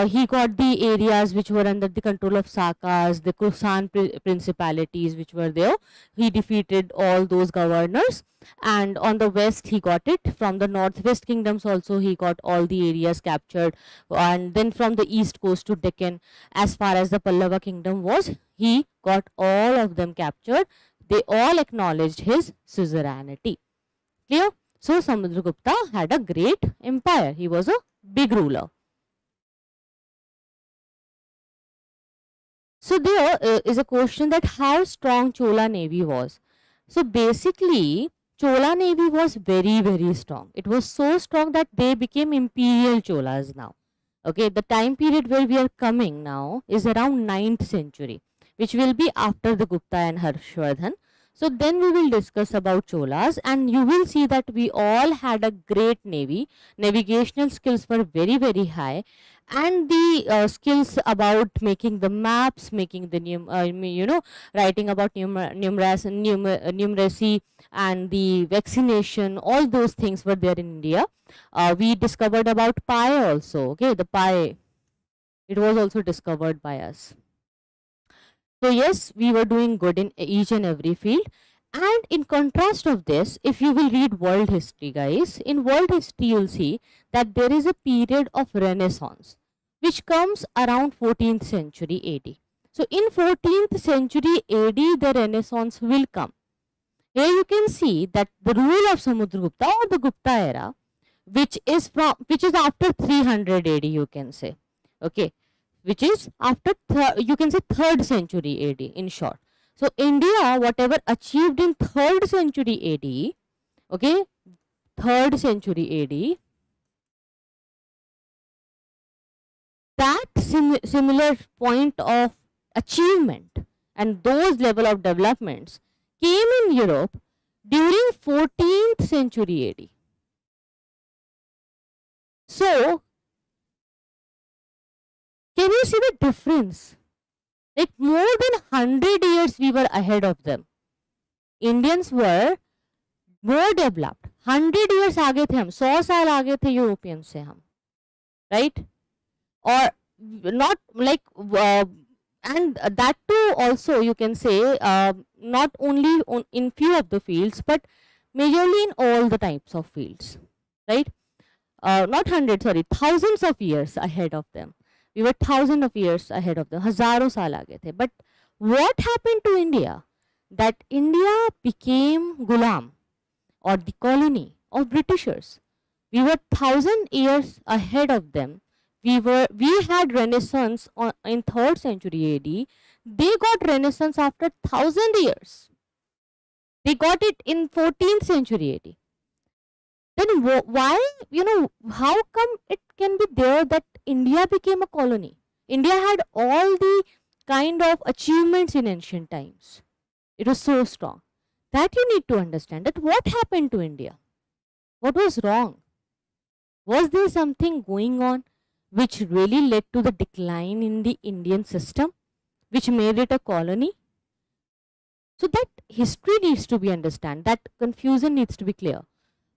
he got the areas which were under the control of Sakas, the Kusan principalities which were there. He defeated all those governors, and on the west he got it. From the northwest kingdoms also he got all the areas captured, and then from the east coast to Deccan, as far as the Pallava kingdom was, he got all of them captured. They all acknowledged his suzerainty. Clear? So Samudragupta had a great empire. He was a big ruler. So there is a question that how strong Chola Navy was. So basically, Chola Navy was very, very strong. It was so strong that they became imperial Cholas now. Okay, the time period where we are coming now is around 9th century, which will be after the Gupta and Harshvardhan. So then we will discuss about Cholas, and you will see that we all had a great navy. Navigational skills were very, very high, and the skills about making the maps, making the writing about numeracy and the vaccination, all those things were there in India. We discovered about pi also. Okay, the pi, it was also discovered by us. So yes, we were doing good in each and every field. And in contrast of this, if you will read world history, guys, in world history you'll see that there is a period of Renaissance which comes around 14th century AD. So in 14th century AD, the Renaissance will come. Here you can see that the rule of Samudragupta or the Gupta era, which is after 300 AD, you can say, okay, which is after you can say 3rd century AD in short. So India, whatever achieved in 3rd century AD, okay, 3rd century AD, that similar point of achievement and those level of developments came in Europe during 14th century AD. So can you see the difference? Like more than 100 years we were ahead of them. Indians were more developed. 100 years आगे थे हम, 100 साल आगे थे European से हम, right? Or not like and that too also you can say not only in few of the fields but majorly in all the types of fields, right? Not 100, sorry, thousands of years ahead of them. We were thousands of years ahead of them, हजारों साल आगे थे. But what happened to India? That India became gulam or the colony of Britishers. We were 1,000 years ahead of them. We had Renaissance in 3rd century AD. They got Renaissance after 1,000 years. They got it in 14th century AD. Then why, how come it can be there that India became a colony? India had all the kind of achievements in ancient times. It was so strong. That you need to understand that what happened to India? What was wrong? Was there something going on which really led to the decline in the Indian system, which made it a colony? So that history needs to be understood. That confusion needs to be clear.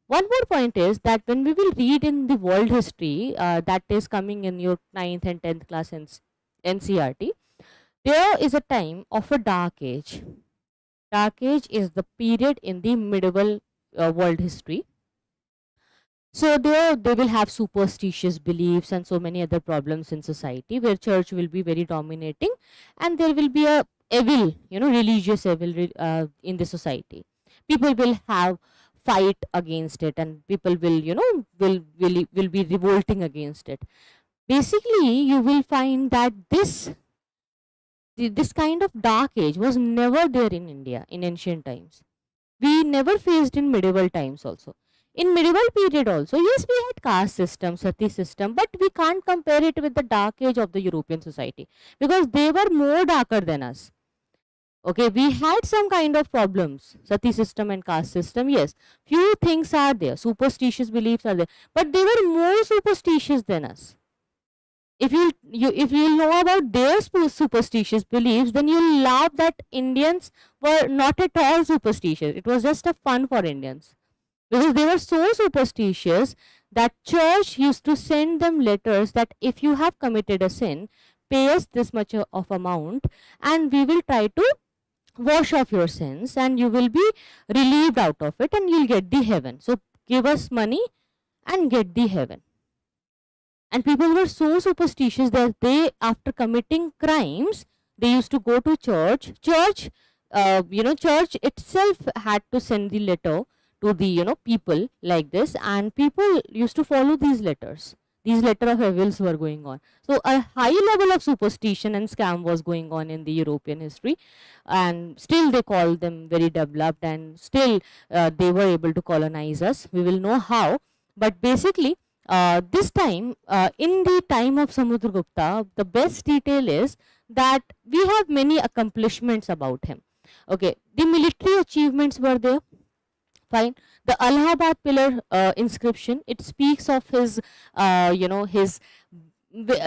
One more point is that when we will read in the world history that is coming in your 9th and 10th class in NCERT, there is a time of a dark age. Dark age is the period in the medieval world history. So there they will have superstitious beliefs and so many other problems in society where church will be very dominating and there will be a evil, religious evil in the society. People will have fight against it and people will, will be revolting against it. Basically, you will find that this kind of dark age was never there in India in ancient times. We never faced in medieval times also. In medieval period also, yes, we had caste system, sati system, but we can't compare it with the dark age of the European society because they were more darker than us. Okay, we had some kind of problems, sati system and caste system, yes. Few things are there, superstitious beliefs are there, but they were more superstitious than us. If you know about their superstitious beliefs, then you'll laugh that Indians were not at all superstitious. It was just a fun for Indians. Because they were so superstitious that church used to send them letters that if you have committed a sin, pay us this much of amount and we will try to wash off your sins and you will be relieved out of it and you'll get the heaven. So give us money and get the heaven. And people were so superstitious that they, after committing crimes, they used to go to church. Church itself had to send the letter to the people like this, and people used to follow these letters. These letter of evils were going on. So a high level of superstition and scam was going on in the European history, and still they call them very developed, and still they were able to colonize us. We will know how, but basically this time in the time of Samudragupta, the best detail is that we have many accomplishments about him. Okay, the military achievements were there. Fine. The Allahabad pillar inscription, it speaks of his,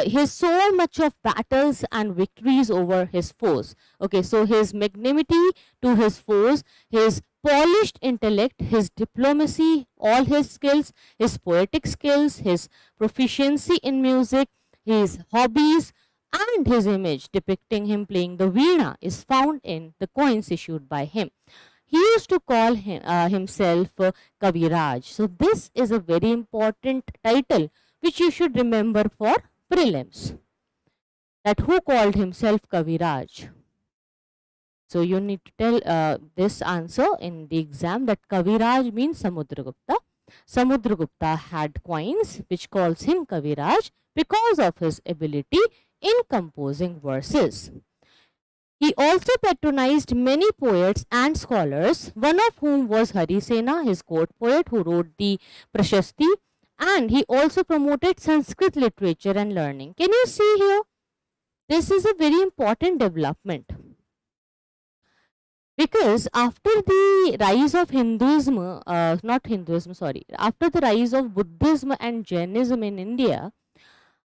his so much of battles and victories over his foes. Okay, so his magnanimity to his foes, his polished intellect, his diplomacy, all his skills, his poetic skills, his proficiency in music, his hobbies, and his image depicting him playing the veena is found in the coins issued by him. He used to call himself Kaviraj. So this is a very important title which you should remember for prelims. That who called himself Kaviraj. So you need to tell this answer in the exam that Kaviraj means Samudragupta. Samudragupta had coins which calls him Kaviraj because of his ability in composing verses. He also patronized many poets and scholars, one of whom was Harisena, his court poet who wrote the Prashasti, and he also promoted Sanskrit literature and learning. Can you see here? This is a very important development. Because after the rise of after the rise of Buddhism and Jainism in India,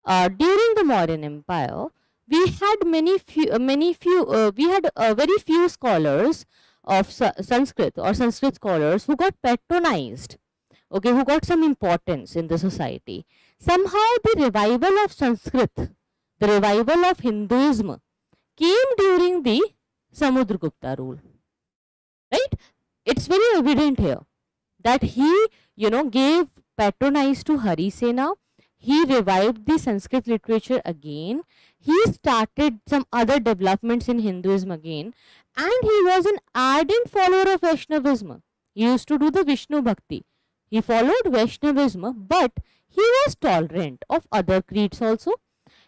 during the modern empire, we had very few scholars of Sanskrit or Sanskrit scholars who got patronized, okay, who got some importance in the society. Somehow the revival of Sanskrit, the revival of Hinduism came during the Samudragupta rule, right? It's very evident here that he, gave patronize to Harisena. He revived the Sanskrit literature again. He started some other developments in Hinduism again, and he was an ardent follower of Vaishnavism. He used to do the Vishnu Bhakti. He followed Vaishnavism, but he was tolerant of other creeds also.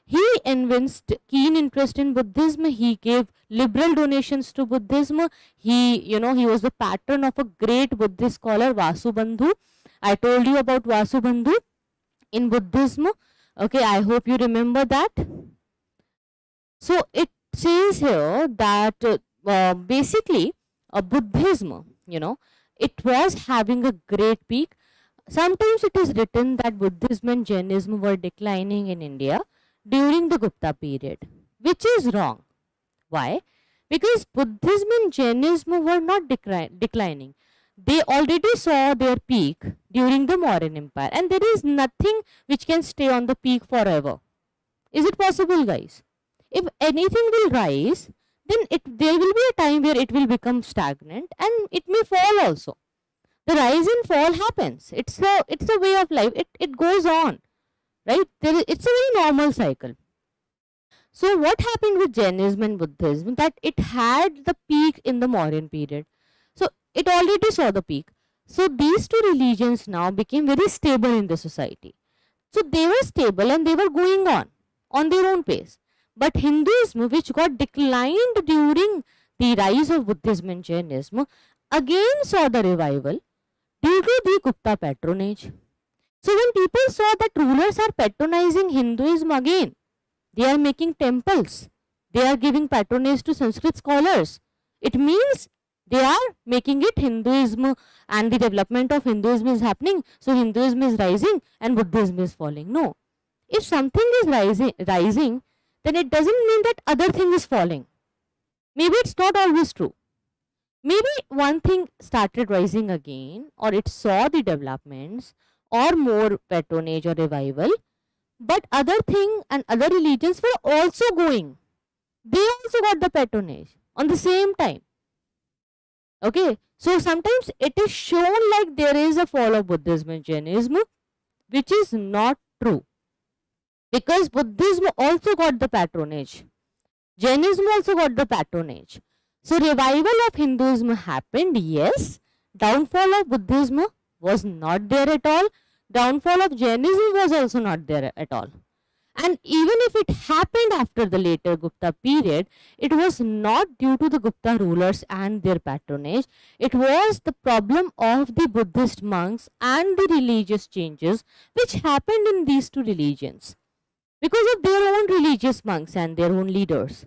He evinced keen interest in Buddhism. He gave liberal donations to Buddhism. He was the patron of a great Buddhist scholar, Vasubandhu. I told you about Vasubandhu in Buddhism. Okay, I hope you remember that. So it says here that basically Buddhism, it was having a great peak. Sometimes it is written that Buddhism and Jainism were declining in India during the Gupta period, which is wrong. Why? Because Buddhism and Jainism were not declining. They already saw their peak during the Mauryan Empire, and there is nothing which can stay on the peak forever. Is it possible, guys? If anything will rise, then there will be a time where it will become stagnant and it may fall also. The rise and fall happens. It's a way of life. It goes on. Right? It's a very normal cycle. So what happened with Jainism and Buddhism? That it had the peak in the Mauryan period. So it already saw the peak. So these two religions now became very stable in the society. So they were stable and they were going on their own pace. But Hinduism, which got declined during the rise of Buddhism and Jainism, again saw the revival due to the Gupta patronage. So when people saw that rulers are patronizing Hinduism again, they are making temples, they are giving patronage to Sanskrit scholars, it means they are making it Hinduism, and the development of Hinduism is happening. So Hinduism is rising and Buddhism is falling. No. If something is rising, then it doesn't mean that other thing is falling. Maybe it's not always true. Maybe one thing started rising again, or it saw the developments, or more patronage or revival, but other thing and other religions were also going. They also got the patronage on the same time. Okay, so sometimes it is shown like there is a fall of Buddhism and Jainism, which is not true. Because Buddhism also got the patronage. Jainism also got the patronage. So revival of Hinduism happened, yes. Downfall of Buddhism was not there at all. Downfall of Jainism was also not there at all. And even if it happened after the later Gupta period, it was not due to the Gupta rulers and their patronage. It was the problem of the Buddhist monks and the religious changes which happened in these two religions because of their own religious monks and their own leaders.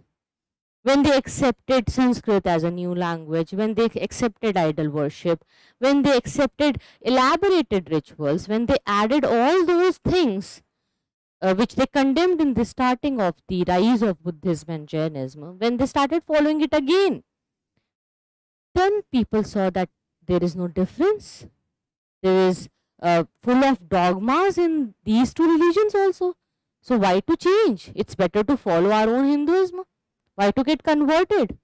When they accepted Sanskrit as a new language, when they accepted idol worship, when they accepted elaborated rituals, when they added all those things which they condemned in the starting of the rise of Buddhism and Jainism, when they started following it again, then people saw that there is no difference. There is full of dogmas in these two religions also. So why to change? It's better to follow our own Hinduism. Why to get converted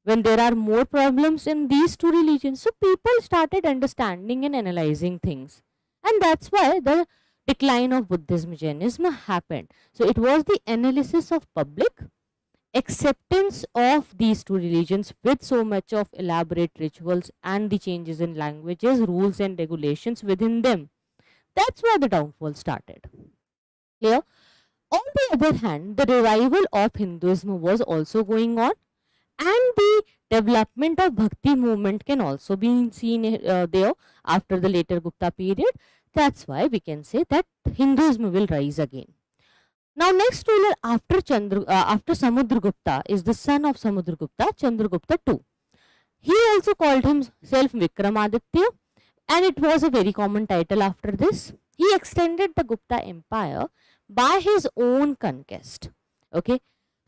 when there are more problems in these two religions? So people started understanding and analyzing things. And that's why the decline of Buddhism Jainism happened. So it was the analysis of public acceptance of these two religions with so much of elaborate rituals and the changes in languages, rules and regulations within them. That's why the downfall started. Clear? On the other hand, the revival of Hinduism was also going on, and the development of Bhakti movement can also be seen there after the later Gupta period. That's why we can say that Hinduism will rise again. Now, next ruler after Samudragupta is the son of Samudragupta, Chandragupta II. He also called himself Vikramaditya, and it was a very common title after this. He extended the Gupta Empire by his own conquest. Okay,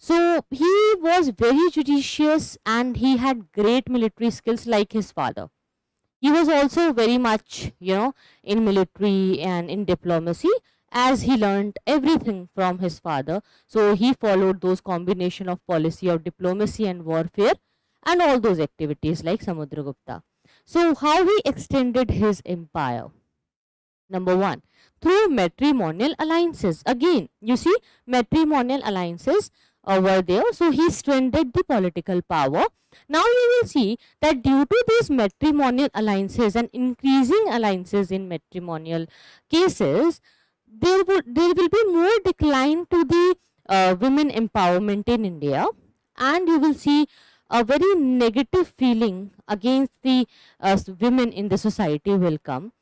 So he was very judicious and he had great military skills like his father. He was also very much, in military and in diplomacy, as he learned everything from his father. So he followed those combination of policy of diplomacy and warfare and all those activities like Samudragupta. So how he extended his empire? Number one, through matrimonial alliances. Again, you see, matrimonial alliances were there. So he strengthened the political power. Now you will see that due to these matrimonial alliances and increasing alliances in matrimonial cases, there will be more decline to the women empowerment in India, and you will see a very negative feeling against the women in the society will come.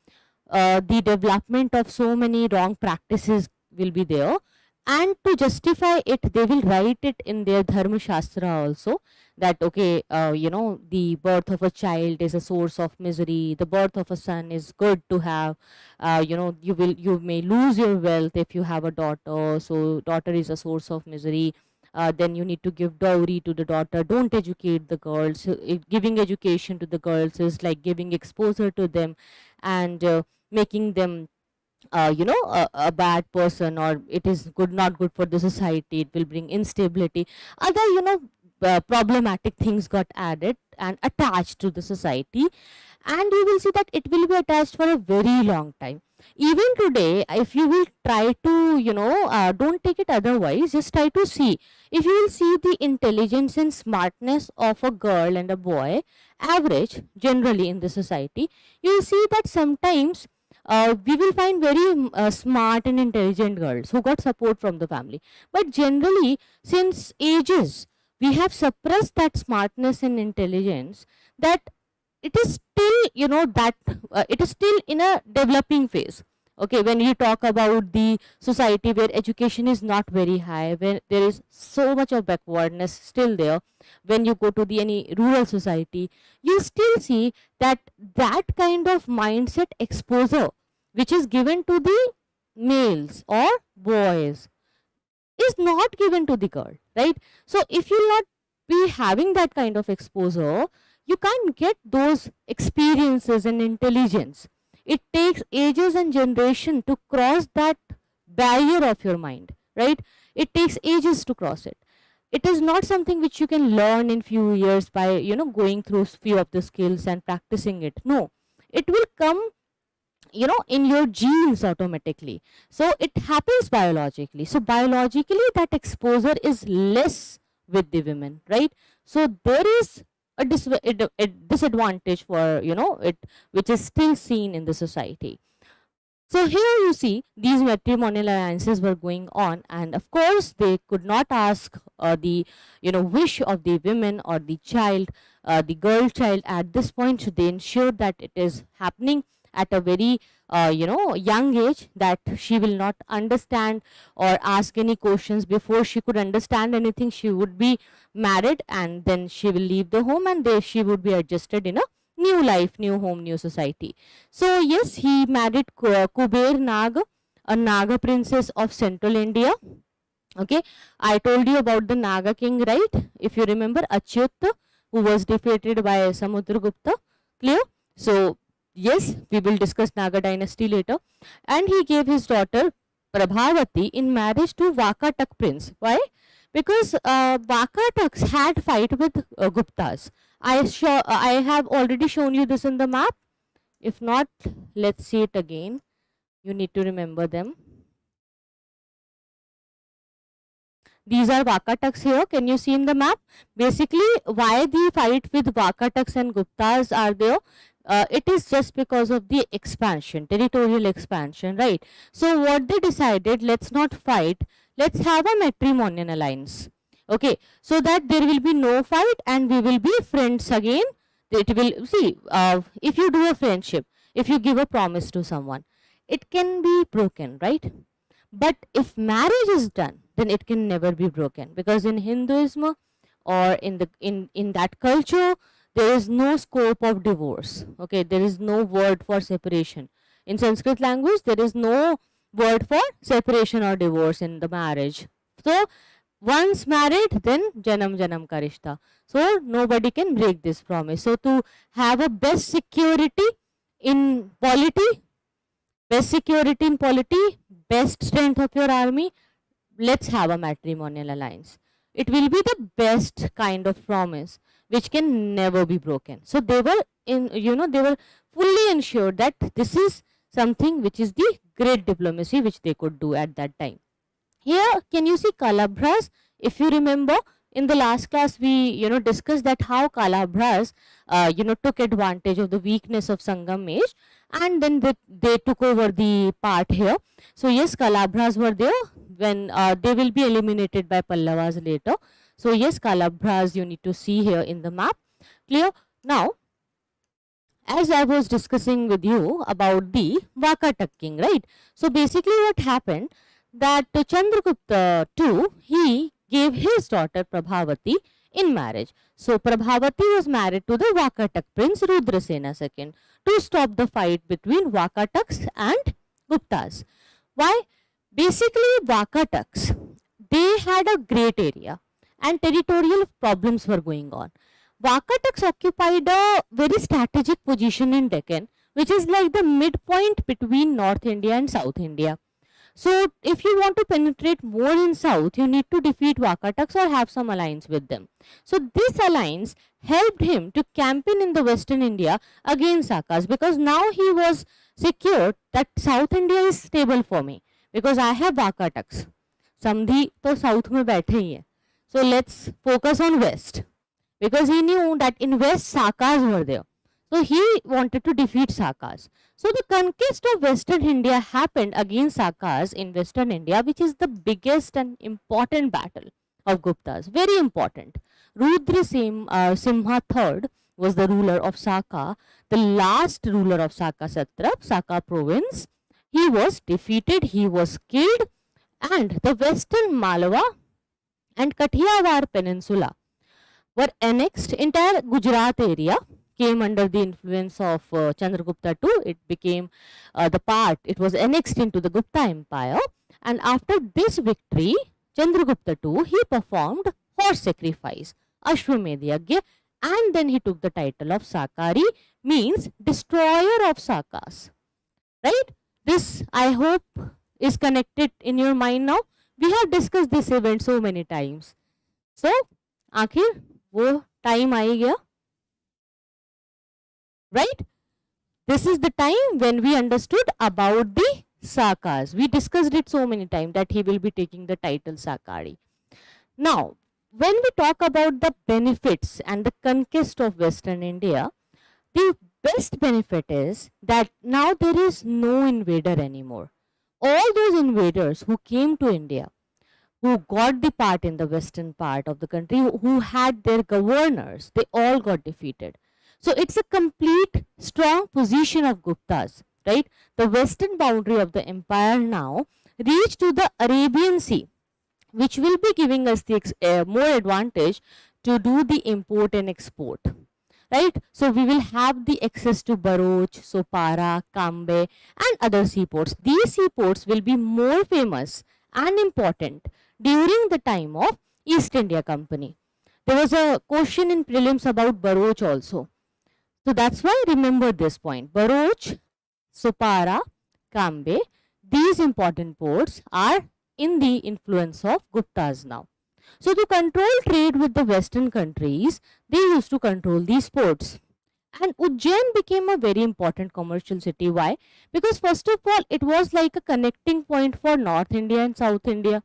The development of so many wrong practices will be there, and to justify it they will write it in their dharma shastra also, that okay, the birth of a child is a source of misery, the birth of a son is good to have, you may lose your wealth if you have a daughter, so daughter is a source of misery. Then you need to give dowry to the daughter, don't educate the girls. Giving education to the girls is like giving exposure to them, and making them a bad person, or it is not good for the society, it will bring instability, other problematic things got added and attached to the society, and you will see that it will be attached for a very long time. Even today, if you will try to don't take it otherwise, just try to see, if you will see the intelligence and smartness of a girl and a boy average generally in the society, you will see that sometimes we will find very smart and intelligent girls who got support from the family. But generally, since ages, we have suppressed that smartness and intelligence, that it is still, that it is still in a developing phase. Okay, when you talk about the society where education is not very high, where there is so much of backwardness still there, when you go to the any rural society, you still see that that kind of mindset exposure which is given to the males or boys is not given to the girl, right? So if you not be having that kind of exposure, you can't get those experiences and intelligence. It takes ages and generation to cross that barrier of your mind, right? It takes ages to cross it. It is not something which you can learn in few years by going through few of the skills and practicing it. No, it will come in your genes automatically. So it happens biologically. So biologically that exposure is less with the women, right? So there is a disadvantage for it, which is still seen in the society. So here you see these matrimonial alliances were going on, and of course they could not ask the wish of the women or the child, the girl child at this point. So they ensured that it is happening at a very young age, that she will not understand or ask any questions. Before she could understand anything, she would be married, and then she will leave the home, and she would be adjusted in a new life, new home, new society. So yes, he married Kuber Nag, a Naga princess of central India. Okay, I told you about the Naga king, right? If you remember, Achyut, who was defeated by Samudragupta. Clear? So yes, we will discuss Naga dynasty later. And he gave his daughter Prabhavati in marriage to Vakatak prince. Why? Because Vakataks had fight with Guptas. I have already shown you this in the map. If not, let's see it again. You need to remember them. These are Vakataks here. Can you see in the map? Basically, why the fight with Vakataks and Guptas are there? It is just because of the expansion, territorial expansion, right? So what they decided, let's not fight, let's have a matrimonial alliance. Okay, so that there will be no fight and we will be friends again. It will, see, if you do a friendship, if you give a promise to someone, it can be broken, right? But if marriage is done, then it can never be broken, because in Hinduism or in that culture, there is no scope of divorce. Okay, there is no word for separation. In Sanskrit language, there is no word for separation or divorce in the marriage. So once married, then janam janam ka rishta. So nobody can break this promise. So to have a best security in polity, best strength of your army, let's have a matrimonial alliance. It will be the best kind of promise which can never be broken. So they were they were fully ensured that this is something which is the great diplomacy which they could do at that time. Here, can you see Kalabhras? If you remember, in the last class we discussed that how Kalabhras took advantage of the weakness of Sangam age, and then they took over the part here. So yes, Kalabhras were there when they will be eliminated by Pallavas later. So yes, Kalabhras you need to see here in the map. Clear? Now, as I was discussing with you about the Vakatak king, right? So basically what happened, that Chandragupta II, he gave his daughter Prabhavati in marriage. So Prabhavati was married to the Vakatak prince Rudrasena II to stop the fight between Vakataks and Guptas. Why? Basically Vakataks, they had a great area and territorial problems were going on. Vakataks occupied a very strategic position in Deccan, which is like the midpoint between North India and South India. So if you want to penetrate more in south, you need to defeat Vakataks or have some alliance with them. So this alliance helped him to campaign in the western India against Sakas, because now he was secure that South India is stable for me because I have Vakataks. Samdhi to south mein baithe hi hai. So let's focus on west, because he knew that in west Sakas were there. So he wanted to defeat Sakas. So the conquest of Western India happened against Sakas in Western India, which is the biggest and important battle of Guptas. Very important. Rudra Simha III was the ruler of Saka, the last ruler of Saka Satrap, Saka province. He was defeated, he was killed, and the Western Malwa and Kathiawar Peninsula were annexed. Entire Gujarat area came under the influence of Chandragupta II. It became it was annexed into the Gupta Empire. And after this victory, Chandragupta II, he performed horse sacrifice, Ashwamedh Yagya, and then he took the title of Sakari, means destroyer of Sakas. Right? This, I hope, is connected in your mind now. We have discussed this event so many times. So, आखिर वो time आ गया. Right? This is the time when we understood about the Sakas. We discussed it so many times that he will be taking the title Sakari. Now, when we talk about the benefits and the conquest of Western India, the best benefit is that now there is no invader anymore. All those invaders who came to India, who got the part in the western part of the country, who had their governors, they all got defeated. So it's a complete strong position of Guptas, right? The western boundary of the empire now reached to the Arabian Sea, which will be giving us the more advantage to do the import and export, right? So we will have the access to Bharuch, Sopara, Kambe and other seaports. These seaports will be more famous and important during the time of East India Company. There was a question in prelims about Bharuch also. So that's why remember this point. Bharuch, Sopara, Kambe, these important ports are in the influence of Guptas now. So to control trade with the western countries, they used to control these ports. And Ujjain became a very important commercial city. Why? Because first of all, it was like a connecting point for North India and South India.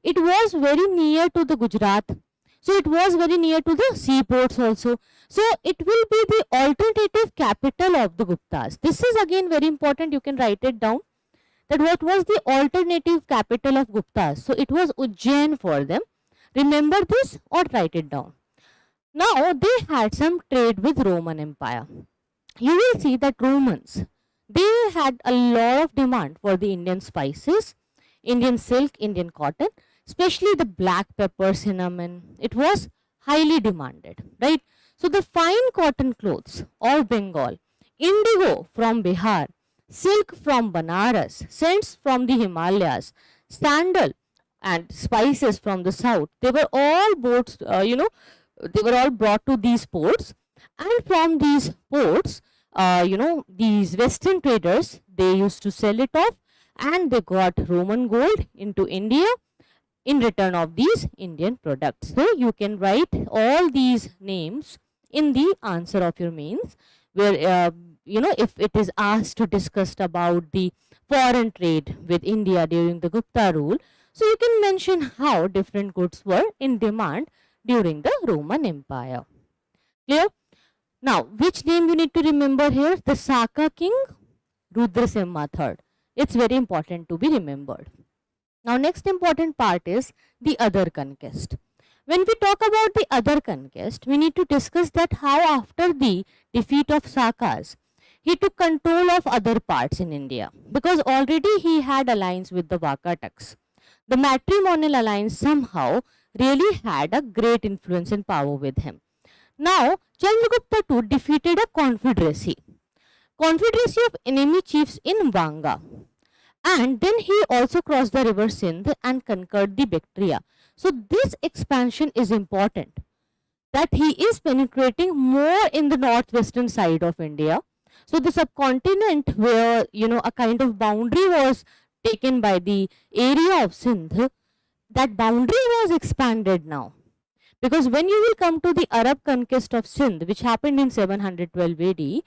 It was very near to the Gujarat. So it was very near to the seaports also. So it will be the alternative capital of the Guptas. This is again very important. You can write it down. That what was the alternative capital of Guptas? So it was Ujjain for them. Remember this or write it down. Now they had some trade with Roman Empire. You will see that Romans, they had a lot of demand for the Indian spices, Indian silk, Indian cotton, especially the black pepper, cinnamon. It was highly demanded, right? So the fine cotton clothes of Bengal, indigo from Bihar, silk from Banaras, scents from the Himalayas, sandal and spices from the south, they were all boats, they were all brought to these ports, and from these ports, these western traders, they used to sell it off, and they got Roman gold into India in return of these Indian products. So you can write all these names in the answer of your mains, where if it is asked to discuss about the foreign trade with India during the Gupta rule, so you can mention how different goods were in demand during the Roman Empire. Clear? Now, which name you need to remember here? The Saka king, Rudrasimha III. It's very important to be remembered. Now, next important part is the other conquest. When we talk about the other conquest, we need to discuss that how after the defeat of Sakas, he took control of other parts in India, because already he had alliance with the Vakataks. The matrimonial alliance somehow really had a great influence and power with him. Now, Chandragupta II defeated a confederacy of enemy chiefs in Vanga, and then he also crossed the river Sindh and conquered the Bactria. So this expansion is important, that he is penetrating more in the northwestern side of India. So the subcontinent where a kind of boundary was taken by the area of Sindh, that boundary was expanded now. Because when you will come to the Arab conquest of Sindh, which happened in 712 AD, then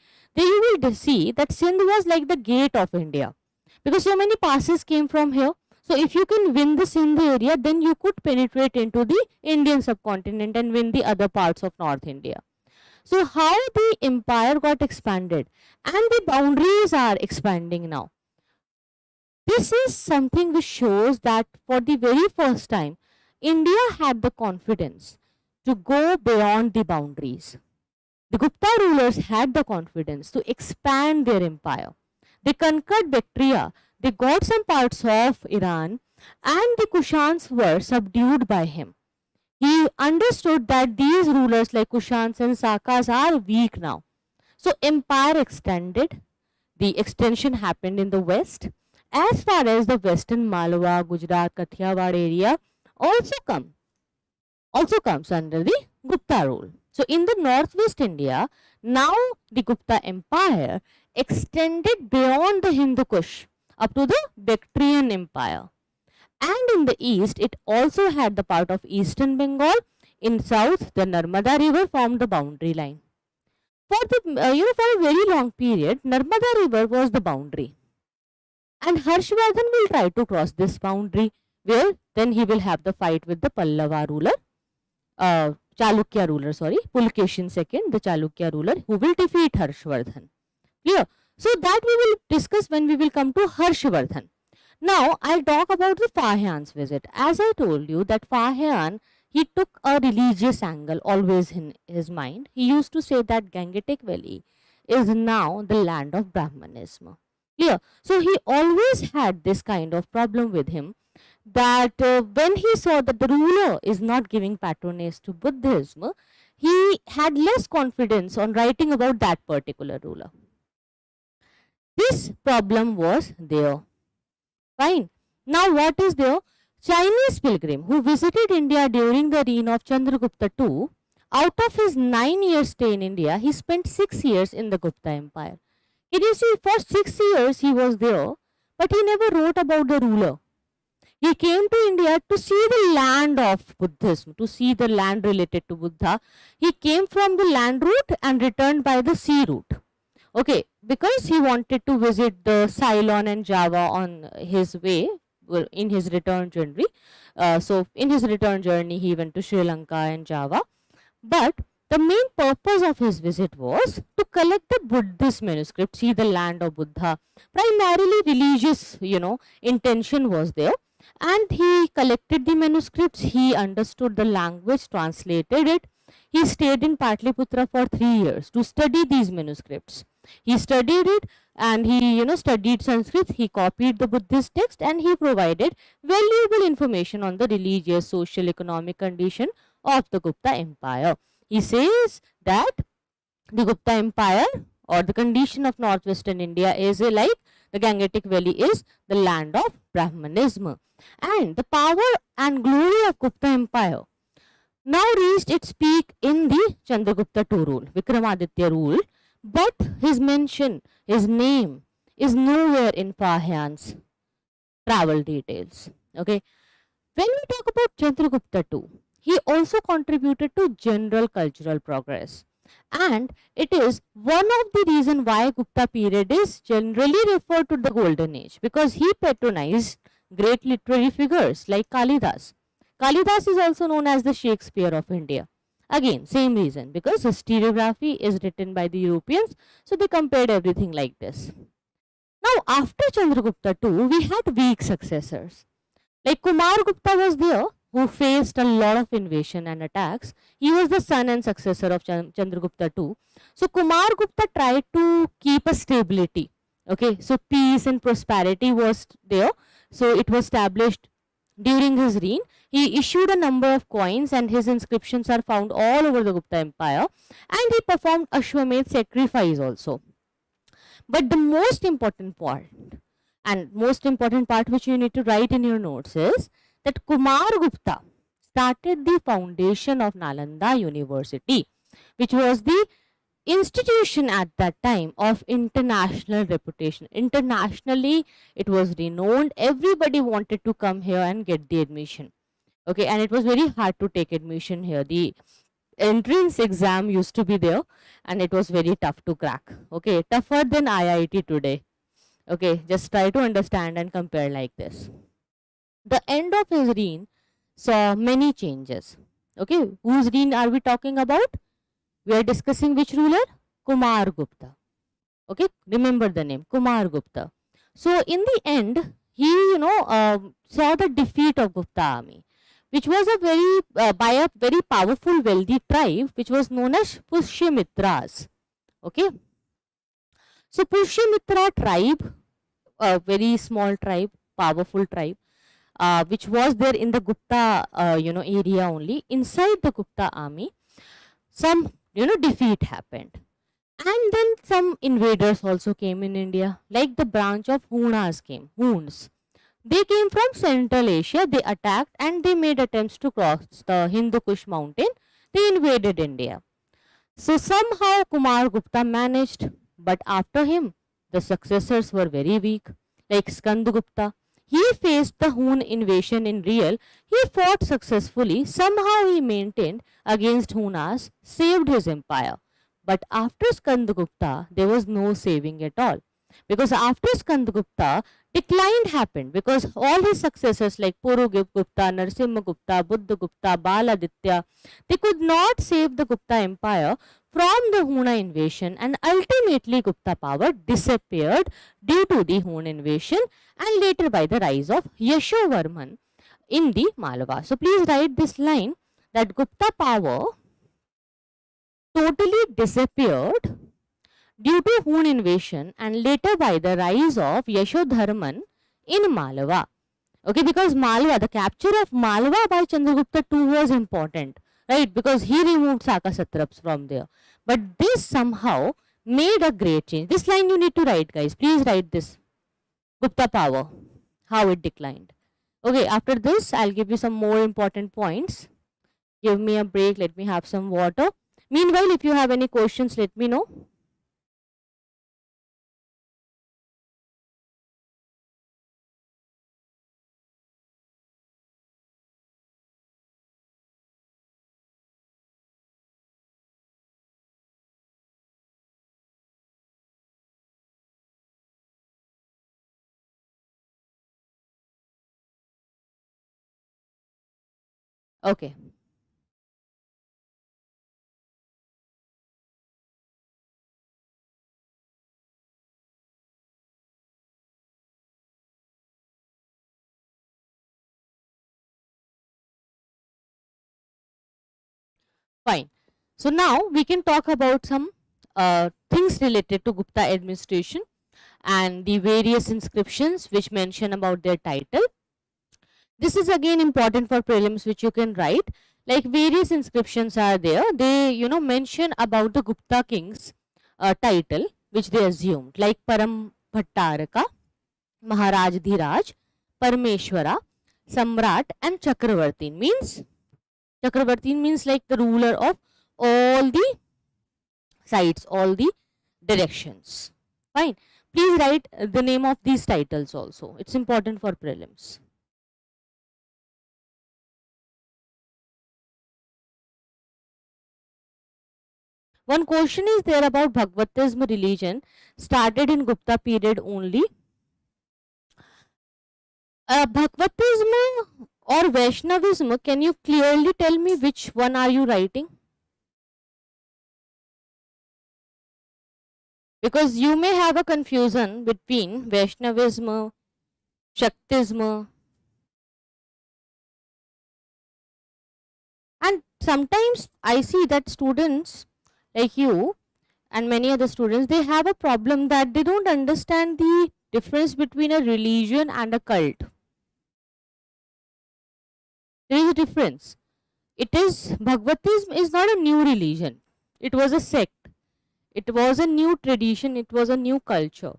you will see that Sindh was like the gate of India, because so many passes came from here. So if you can win the Sindh area, then you could penetrate into the Indian subcontinent and win the other parts of North India. So how the empire got expanded and the boundaries are expanding now. This is something which shows that for the very first time, India had the confidence to go beyond the boundaries. The Gupta rulers had the confidence to expand their empire. They conquered Bactria, they got some parts of Iran, and the Kushans were subdued by him. He understood that these rulers like Kushans and Sakas are weak now. So empire extended. The extension happened in the west, as far as the western Malwa, Gujarat, Kathiawar area also comes under the Gupta rule. So in the northwest India, now the Gupta empire extended beyond the Hindu Kush up to the Bactrian Empire. And in the east, it also had the part of eastern Bengal. In south, the Narmada river formed the boundary line. For a very long period, Narmada river was the boundary. And Harshvardhan will try to cross this boundary, where then he will have the fight with the Pallava ruler, Chalukya ruler, Pulakeshin II, the Chalukya ruler, who will defeat Harshvardhan. Clear? So that we will discuss when we will come to Harshvardhan. Now, I'll talk about the Fahyan's visit. As I told you that Fahyan, he took a religious angle always in his mind. He used to say that Gangetic Valley is now the land of Brahmanism. Clear? So he always had this kind of problem with him, that when he saw that the ruler is not giving patronage to Buddhism, he had less confidence on writing about that particular ruler. This problem was there. Fine. Now what is there? Chinese pilgrim who visited India during the reign of Chandragupta II, out of his 9-year stay in India, he spent 6 years in the Gupta Empire. Can you see, for 6 years he was there, but he never wrote about the ruler. He came to India to see the land of Buddhism, to see the land related to Buddha. He came from the land route and returned by the sea route. Okay, because he wanted to visit the Ceylon and Java on his way, in his return journey. So in his return journey, he went to Sri Lanka and Java. But the main purpose of his visit was to collect the Buddhist manuscript, see the land of Buddha. Primarily religious, intention was there. And he collected the manuscripts, he understood the language, translated it. He stayed in Patliputra for 3 years to study these manuscripts. He studied it and he, studied Sanskrit, he copied the Buddhist text and he provided valuable information on the religious, social, economic condition of the Gupta Empire. He says that the Gupta Empire or the condition of northwestern India is like The Gangetic Valley is the land of Brahmanism. And the power and glory of Gupta Empire now reached its peak in the Chandragupta II rule, Vikramaditya rule, but his mention, his name is nowhere in Fahian's travel details. Okay, when we talk about Chandragupta II, he also contributed to general cultural progress, and it is one of the reason why Gupta period is generally referred to the golden age, because he patronized great literary figures like Kalidas. Kalidas is also known as the Shakespeare of India. Again, same reason, because historiography is written by the Europeans, so they compared everything like this. Now, after Chandragupta II, we had weak successors. Like Kumar Gupta was there, who faced a lot of invasion and attacks. He was the son and successor of Chandragupta II. So Kumar Gupta tried to keep a stability. Okay, so peace and prosperity was there. So it was established during his reign. He issued a number of coins, and his inscriptions are found all over the Gupta Empire. And he performed Ashwamedh sacrifice also. But the most important part, and most important part which you need to write in your notes, is that Kumar Gupta started the foundation of Nalanda University, which was the institution at that time of international reputation. Internationally, it was renowned. Everybody wanted to come here and get the admission. Okay, and it was very hard to take admission here. The entrance exam used to be there, and it was very tough to crack. Okay, tougher than IIT today. Okay, just try to understand and compare like this. The end of his reign saw many changes. Okay, whose reign are we talking about? We are discussing which ruler? Kumar Gupta. Okay, remember the name, Kumar Gupta. So in the end, he saw the defeat of Gupta army, which was a by a very powerful wealthy tribe which was known as Pushyamitras. Okay, so Pushyamitra tribe, a very small tribe, powerful tribe, which was there in the Gupta area only. Inside the Gupta army, some defeat happened, and then some invaders also came in India, like the branch of Hunas came. Huns, they came from Central Asia. They attacked and they made attempts to cross the Hindu Kush mountain. They invaded India. So somehow Kumar Gupta managed, but after him the successors were very weak, like Skandagupta. He faced the Hun invasion in real. He fought successfully. Somehow he maintained against Hunas, saved his empire. But after Skandagupta, there was no saving at all. Because after Skandagupta, decline happened, because all his successors like Purugupta, Narsimhagupta, Buddhagupta, Baladitya, they could not save the Gupta empire from the Huna invasion, and ultimately Gupta power disappeared due to the Hun invasion and later by the rise of Yashovarman in the Malwa. So please write this line, that Gupta power totally disappeared due to Hun invasion and later by the rise of Yashodharman in Malwa. Okay, because Malwa, the capture of Malwa by Chandragupta II was important, right? Because he removed Saka satraps from there. But this somehow made a great change. This line you need to write, guys. Please write this. Gupta power, how it declined. Okay, after this, I'll give you some more important points. Give me a break. Let me have some water. Meanwhile, if you have any questions, let me know. Okay. Fine. So now we can talk about some things related to Gupta administration and the various inscriptions which mention about their title. This is again important for prelims, which you can write. Like various inscriptions are there. They mention about the Gupta kings title which they assumed, like Param Bhattaraka, Maharaj Dhiraj, Parmeshwara, Samrat and Chakravarti. Chakravarti means like the ruler of all the sides, all the directions. Fine. Please write the name of these titles also. It's important for prelims. One question is there about Bhagavatism religion started in Gupta period only. Bhagavatism or Vaishnavism, can you clearly tell me which one are you writing? Because you may have a confusion between Vaishnavism, Shaktism, and sometimes I see that students like you and many other students, they have a problem that they don't understand the difference between a religion and a cult. There is a difference. It is, Bhagavatism is not a new religion. It was a sect. It was a new tradition. It was a new culture.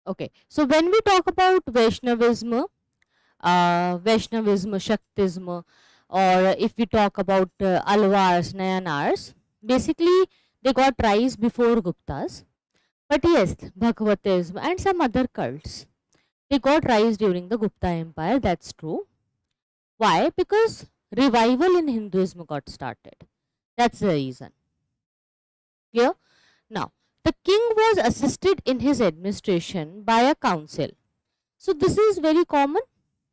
Okay. So when we talk about Vaishnavism, Shaktism, or if we talk about Alvars, Nayanars, basically they got rise before Guptas. But yes, Bhagavatism and some other cults, they got rise during the Gupta Empire, that's true. Why? Because revival in Hinduism got started. That's the reason. Clear? Now, the king was assisted in his administration by a council. So this is very common.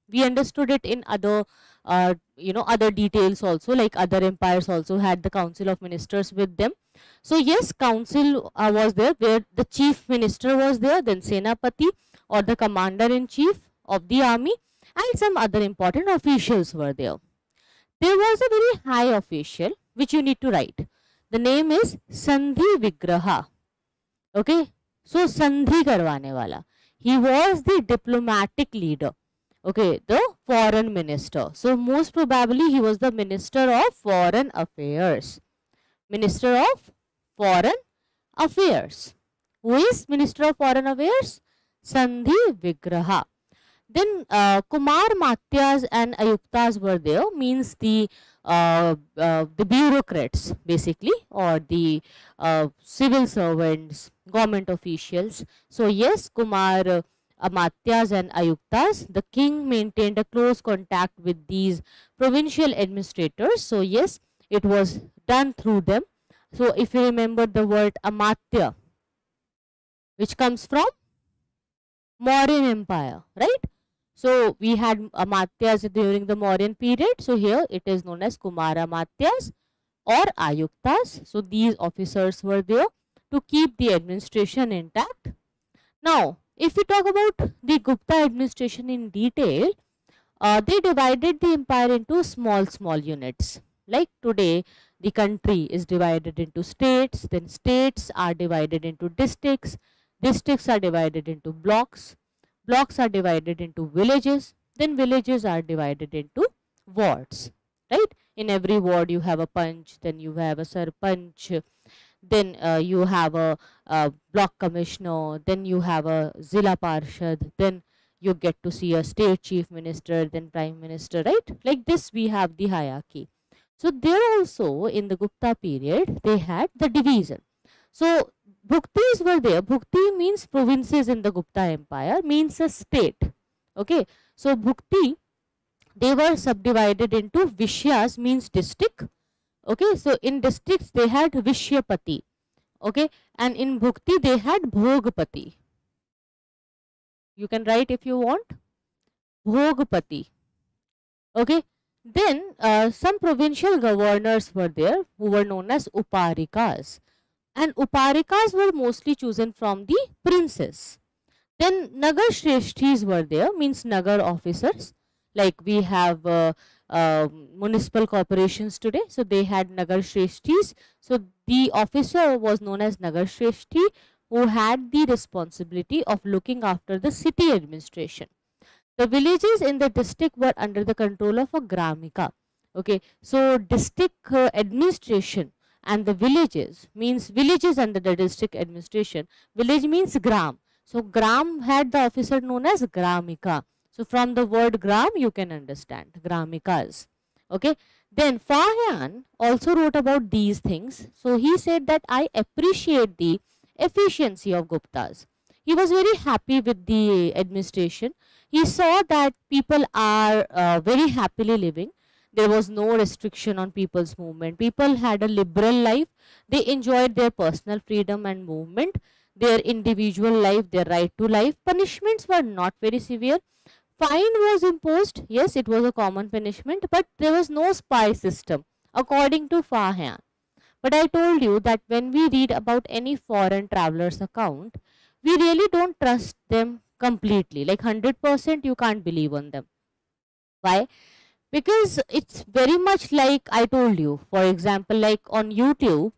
We understood it in other other details also, like other empires also had the council of ministers with them. So yes, council was there where the chief minister was there, then Senapati or the commander in chief of the army, and some other important officials were there. There was a very high official which you need to write. The name is Sandhi Vigraha. Okay, so Sandhi karwane wala. He was the diplomatic leader. Okay, the foreign minister. So most probably he was the minister of foreign affairs. Minister of foreign affairs. Who is minister of foreign affairs? Sandhi Vigraha. Then Kumar Matyas and Ayuktas were there, means the bureaucrats basically, or the civil servants, government officials. So yes, Kumar Amatyas and Ayuktas, the king maintained a close contact with these provincial administrators. So yes, it was done through them. So if you remember the word Amatya, which comes from Mauryan Empire, right? So we had Amatyas during the Mauryan period. So here it is known as Kumar Amatyas or Ayuktas. So these officers were there to keep the administration intact. Now, if we talk about the Gupta administration in detail, they divided the empire into small units. Like today, the country is divided into states, then states are divided into districts, districts are divided into blocks, blocks are divided into villages, then villages are divided into wards, right? In every ward you have a panch, then you have a sarpanch, then you have a block commissioner, then you have a Zilla Parshad, then you get to see a state chief minister, then prime minister, right? Like this we have the hierarchy. So there also in the Gupta period they had the division. So Bhuktis were there. Bhukti means provinces in the Gupta Empire, means a state. Okay, so Bhukti, they were subdivided into Vishyas, means district. Okay, so in districts they had Vishyapati. Okay, and in Bhukti they had Bhogpati. You can write if you want, Bhogpati. Okay, then some provincial governors were there who were known as Uparikas, and Uparikas were mostly chosen from the princes. Then Nagar Shreshthis were there, means Nagar officers, like we have municipal corporations today. So they had Nagar Shreshthis. So the officer was known as Nagar Shreshthi, who had the responsibility of looking after the city administration. The villages in the district were under the control of a gramika. Okay, so district administration and the villages means villages under the district administration. Village means gram. So gram had the officer known as gramika. So from the word gram you can understand gramikas. Okay, then Fahian also wrote about these things. So he said that I appreciate the efficiency of Guptas. He was very happy with the administration. He saw that people are very happily living. There was no restriction on people's movement. People had a liberal life. They enjoyed their personal freedom and movement, their individual life, their right to life. Punishments were not very severe. Fine was imposed. Yes, it was a common punishment, but there was no spy system, according to Fahian. But I told you that when we read about any foreign traveler's account, we really don't trust them completely. Like 100% you can't believe on them. Why? Because it's very much like I told you. For example, like on YouTube,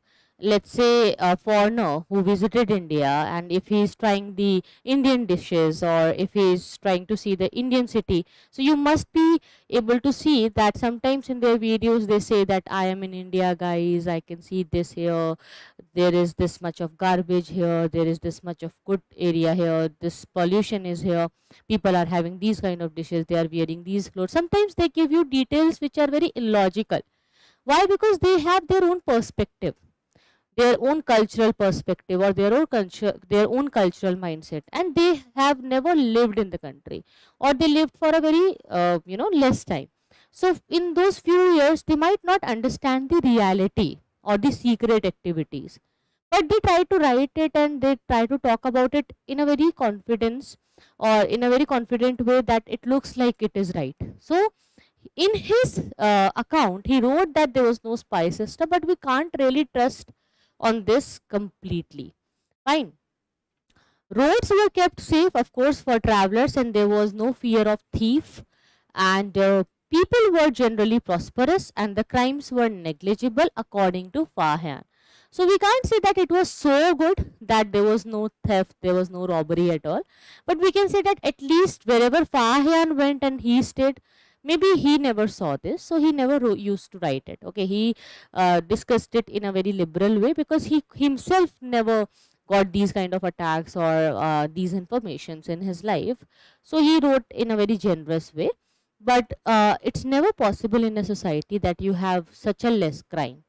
let's say a foreigner who visited India, and if he's trying the Indian dishes or if he's trying to see the Indian city, so you must be able to see that sometimes in their videos they say that I am in India, guys, I can see this here, there is this much of garbage here, there is this much of good area here, this pollution is here, people are having these kind of dishes, they are wearing these clothes. Sometimes they give you details which are very illogical. Why? Because they have their own perspective, their own cultural perspective, or their own culture, their own cultural mindset, and they have never lived in the country, or they lived for a very less time. So in those few years they might not understand the reality or the secret activities, but they try to write it and they try to talk about it in a very confidence or in a very confident way that it looks like it is right. So in his account he wrote that there was no spy system, but we can't really trust on this completely. Fine. Roads were kept safe, of course, for travelers, and there was no fear of thief, and people were generally prosperous, and the crimes were negligible according to Fahan. So we can't say that it was so good that there was no theft, there was no robbery at all, but we can say that at least wherever Fahan went and he stayed, maybe he never saw this, so he never used to write it. Okay, he discussed it in a very liberal way because he himself never got these kind of attacks or these informations in his life, so he wrote in a very generous way. But it's never possible in a society that you have such a less crime.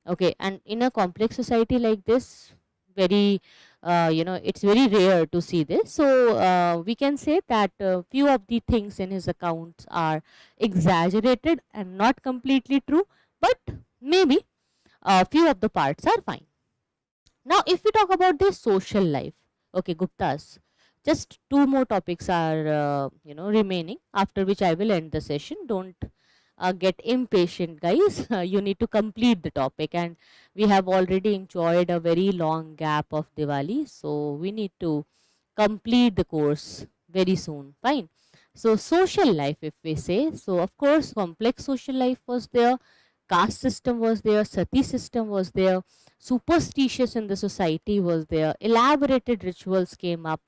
Okay, and in a complex society like this, very it's very rare to see this. So we can say that few of the things in his accounts are exaggerated and not completely true, but maybe a few of the parts are fine. Now if we talk about the social life, okay, Guptas, just two more topics are remaining, after which I will end the session. Don't get impatient, guys. You need to complete the topic, and we have already enjoyed a very long gap of Diwali, so we need to complete the course very soon. Fine. So social life, if we say, so of course complex social life was there, caste system was there, sati system was there, superstitious in the society was there, elaborated rituals came up.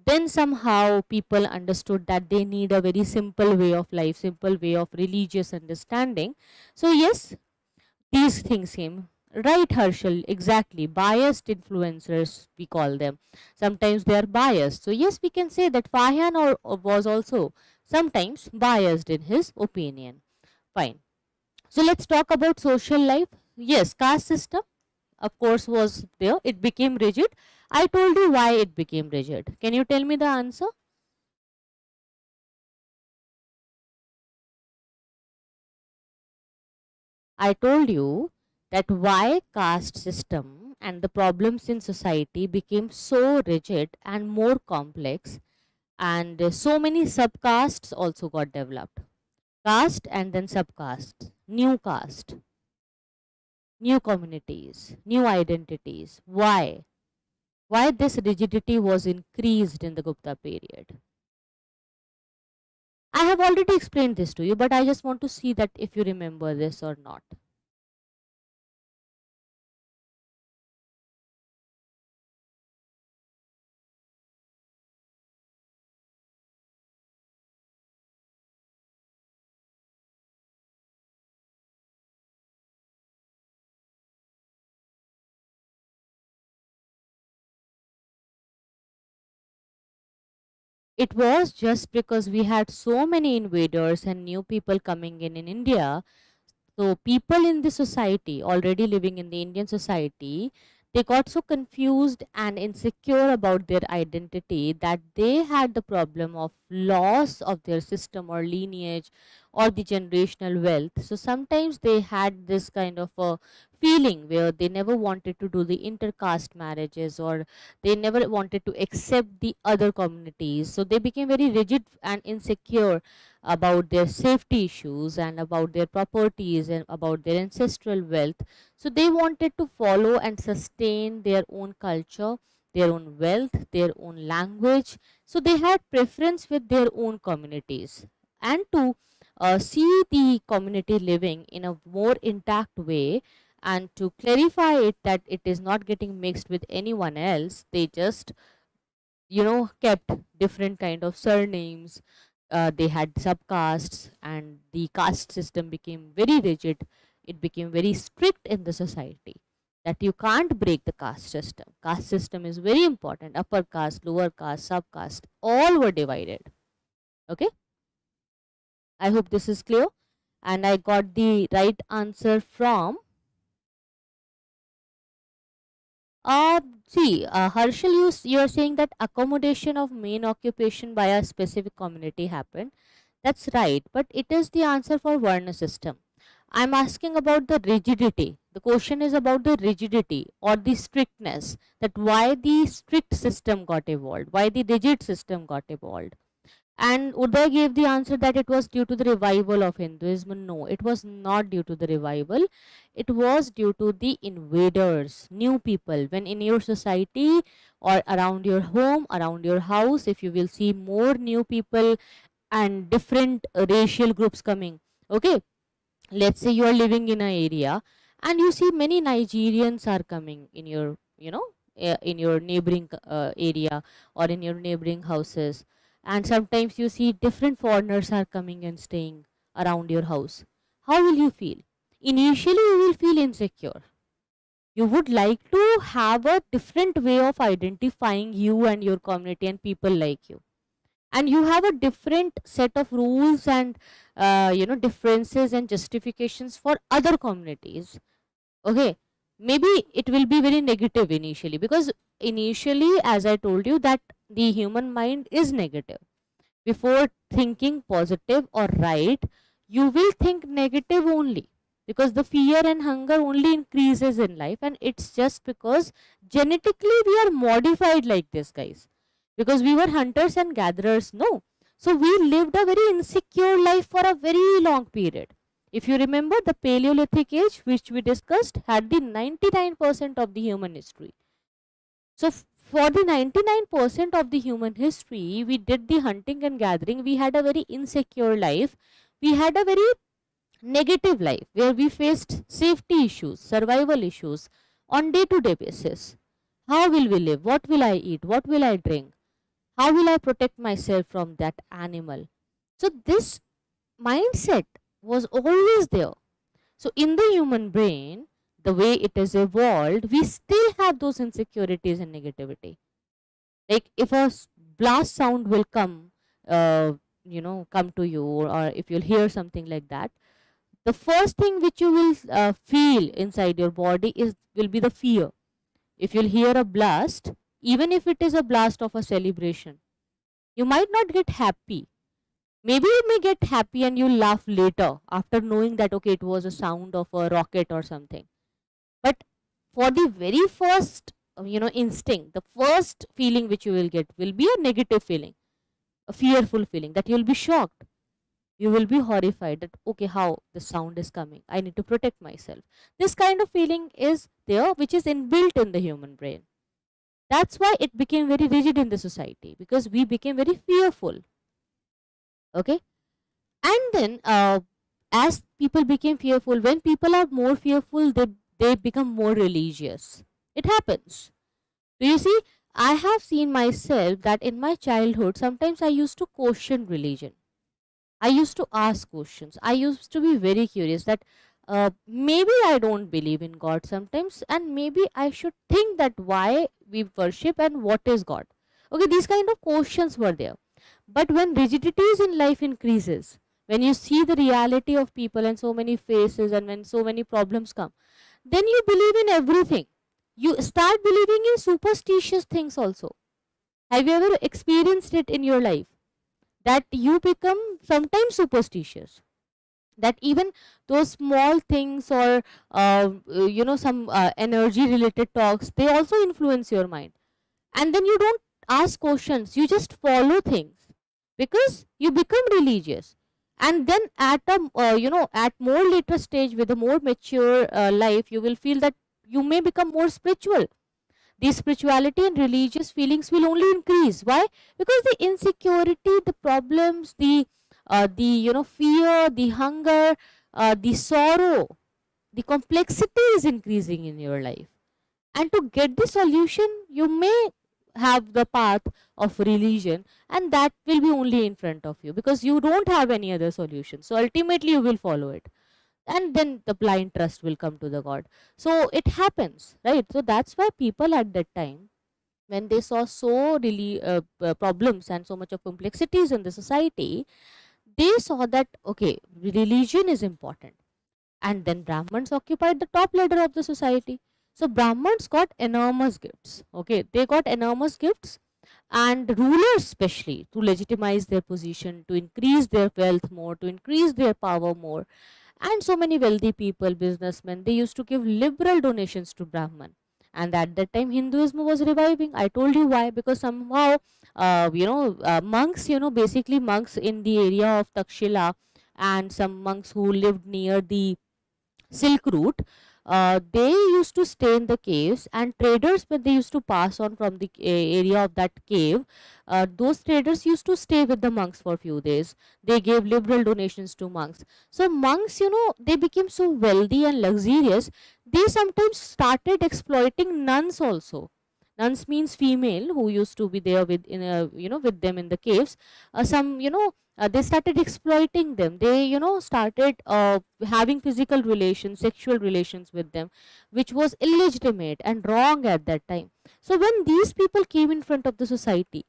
Then somehow people understood that they need a very simple way of life, simple way of religious understanding. So yes, these things came. Right, Harshal, exactly. Biased influencers, we call them. Sometimes they are biased. So yes, we can say that Fahian was also sometimes biased in his opinion. Fine. So let's talk about social life. Yes, caste system, of course, was there. It became rigid. I told you why it became rigid. Can you tell me the answer? I told you that why caste system and the problems in society became so rigid and more complex, and so many subcastes also got developed. Caste and then subcaste, new caste, new communities, new identities. Why? Why this rigidity was increased in the Gupta period? I have already explained this to you, but I just want to see that if you remember this or not. It was just because we had so many invaders and new people coming in India. So people in the society already living in the Indian society, they got so confused and insecure about their identity that they had the problem of loss of their system or lineage or the generational wealth. So sometimes they had this kind of a feeling where they never wanted to do the intercaste marriages, or they never wanted to accept the other communities. So they became very rigid and insecure about their safety issues and about their properties and about their ancestral wealth. So they wanted to follow and sustain their own culture, their own wealth, their own language. So they had preference with their own communities, and to see the community living in a more intact way, and to clarify it that it is not getting mixed with anyone else, they just kept different kind of surnames. They had subcastes, and the caste system became very rigid. It became very strict in the society, that you can't break the caste system. Caste system is very important. Upper caste, lower caste, subcaste, all were divided. Okay, I hope this is clear, and I got the right answer from Harshal, you are saying that accommodation of main occupation by a specific community happened. That's right, but it is the answer for Varna system. I'm asking about the rigidity. The question is about the rigidity or the strictness, that why the strict system got evolved, why the rigid system got evolved. And Uday gave the answer that it was due to the revival of Hinduism. No, it was not due to the revival. It was due to the invaders, new people. When in your society or around your home, around your house, if you will see more new people and different racial groups coming, okay, let's say you are living in an area and you see many Nigerians are coming in your, in your neighboring area or in your neighboring houses, and sometimes you see different foreigners are coming and staying around your house. How will you feel? Initially you will feel insecure. You would like to have a different way of identifying you and your community and people like you, and you have a different set of rules and differences and justifications for other communities. Okay, maybe it will be very negative initially, because initially, as I told you, that the human mind is negative. Before thinking positive or right, you will think negative only, because the fear and hunger only increases in life, and it's just because genetically we are modified like this, guys, because we were hunters and gatherers. No, so we lived a very insecure life for a very long period. If you remember, the Paleolithic age, which we discussed, had the 99% of the human history. So for the 99% of the human history, we did the hunting and gathering. We had a very insecure life. We had a very negative life where we faced safety issues, survival issues on day-to-day basis. How will we live? What will I eat? What will I drink? How will I protect myself from that animal? So this mindset was always there. So in the human brain, the way it is evolved, we still have those insecurities and negativity. Like if a blast sound will come, come to you, or if you'll hear something like that, the first thing which you will feel inside your body will be the fear. If you'll hear a blast, even if it is a blast of a celebration, you might not get happy. Maybe you may get happy and you laugh later after knowing that okay, it was a sound of a rocket or something. But for the very first instinct, the first feeling which you will get will be a negative feeling, a fearful feeling, that you will be shocked. You will be horrified that okay, how the sound is coming, I need to protect myself. This kind of feeling is there, which is inbuilt in the human brain. That's why it became very rigid in the society, because we became very fearful. Okay, and then as people became fearful, when people are more fearful, they become more religious. It happens. Do you see, I have seen myself that in my childhood sometimes I used to question religion. I used to ask questions. I used to be very curious that maybe I don't believe in God sometimes, and maybe I should think that why we worship and what is God. Okay, these kind of questions were there. But when rigidities in life increases, when you see the reality of people and so many faces, and when so many problems come, then you believe in everything. You start believing in superstitious things also. Have you ever experienced it in your life that you become sometimes superstitious, that even those small things, or some energy related talks, they also influence your mind, and then you don't ask questions, you just follow things because you become religious. And then at a at more later stage, with a more mature life, you will feel that you may become more spiritual. The spirituality and religious feelings will only increase. Why? Because the insecurity, the problems, the fear, the hunger, the sorrow, the complexity is increasing in your life. And to get the solution, you may have the path of religion, and that will be only in front of you because you don't have any other solution. So ultimately you will follow it, and then the blind trust will come to the god. So it happens, right? So that's why people at that time, when they saw so really problems and so much of complexities in the society, they saw that okay, religion is important. And then Brahmins occupied the top ladder of the society. So Brahmins got enormous gifts. Okay, they got enormous gifts, and rulers especially, to legitimize their position, to increase their wealth more, to increase their power more. And so many wealthy people, businessmen, they used to give liberal donations to Brahman. And at that time Hinduism was reviving. I told you why, because somehow monks, basically monks in the area of Takshila, and some monks who lived near the Silk Route, they used to stay in the caves, and traders, when they used to pass on from the area of that cave, those traders used to stay with the monks for a few days. They gave liberal donations to monks. So monks, they became so wealthy and luxurious, they sometimes started exploiting nuns also. Nuns means female who used to be there with in a, with them in the caves. Some they started exploiting them. They started having physical relations, sexual relations with them, which was illegitimate and wrong at that time. So when these people came in front of the society,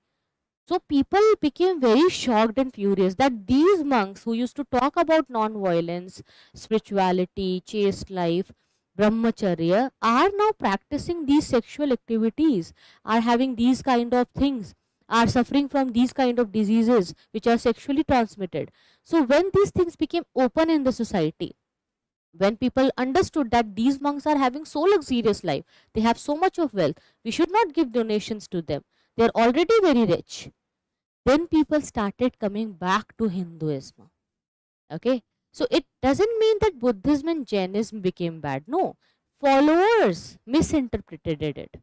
so people became very shocked and furious that these monks who used to talk about non-violence, spirituality, chaste life, brahmacharya, are now practicing these sexual activities, are having these kind of things, are suffering from these kind of diseases which are sexually transmitted. So when these things became open in the society, when people understood that these monks are having so luxurious life, they have so much of wealth, we should not give donations to them, they are already very rich, then people started coming back to Hinduism. Okay, so it doesn't mean that Buddhism and Jainism became bad. No, followers misinterpreted it.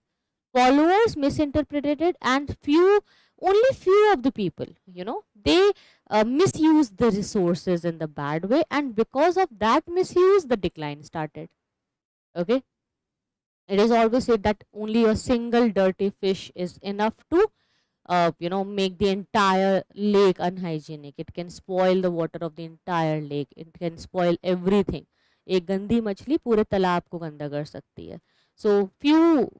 Followers misinterpreted it, and only few of the people, they misused the resources in the bad way, and because of that misuse, the decline started. Okay, it is always said that only a single dirty fish is enough to make the entire lake unhygienic. It can spoil the water of the entire lake, it can spoil everything. एक गंदी मछली पूरे तालाब को गंदा कर सकती है. So few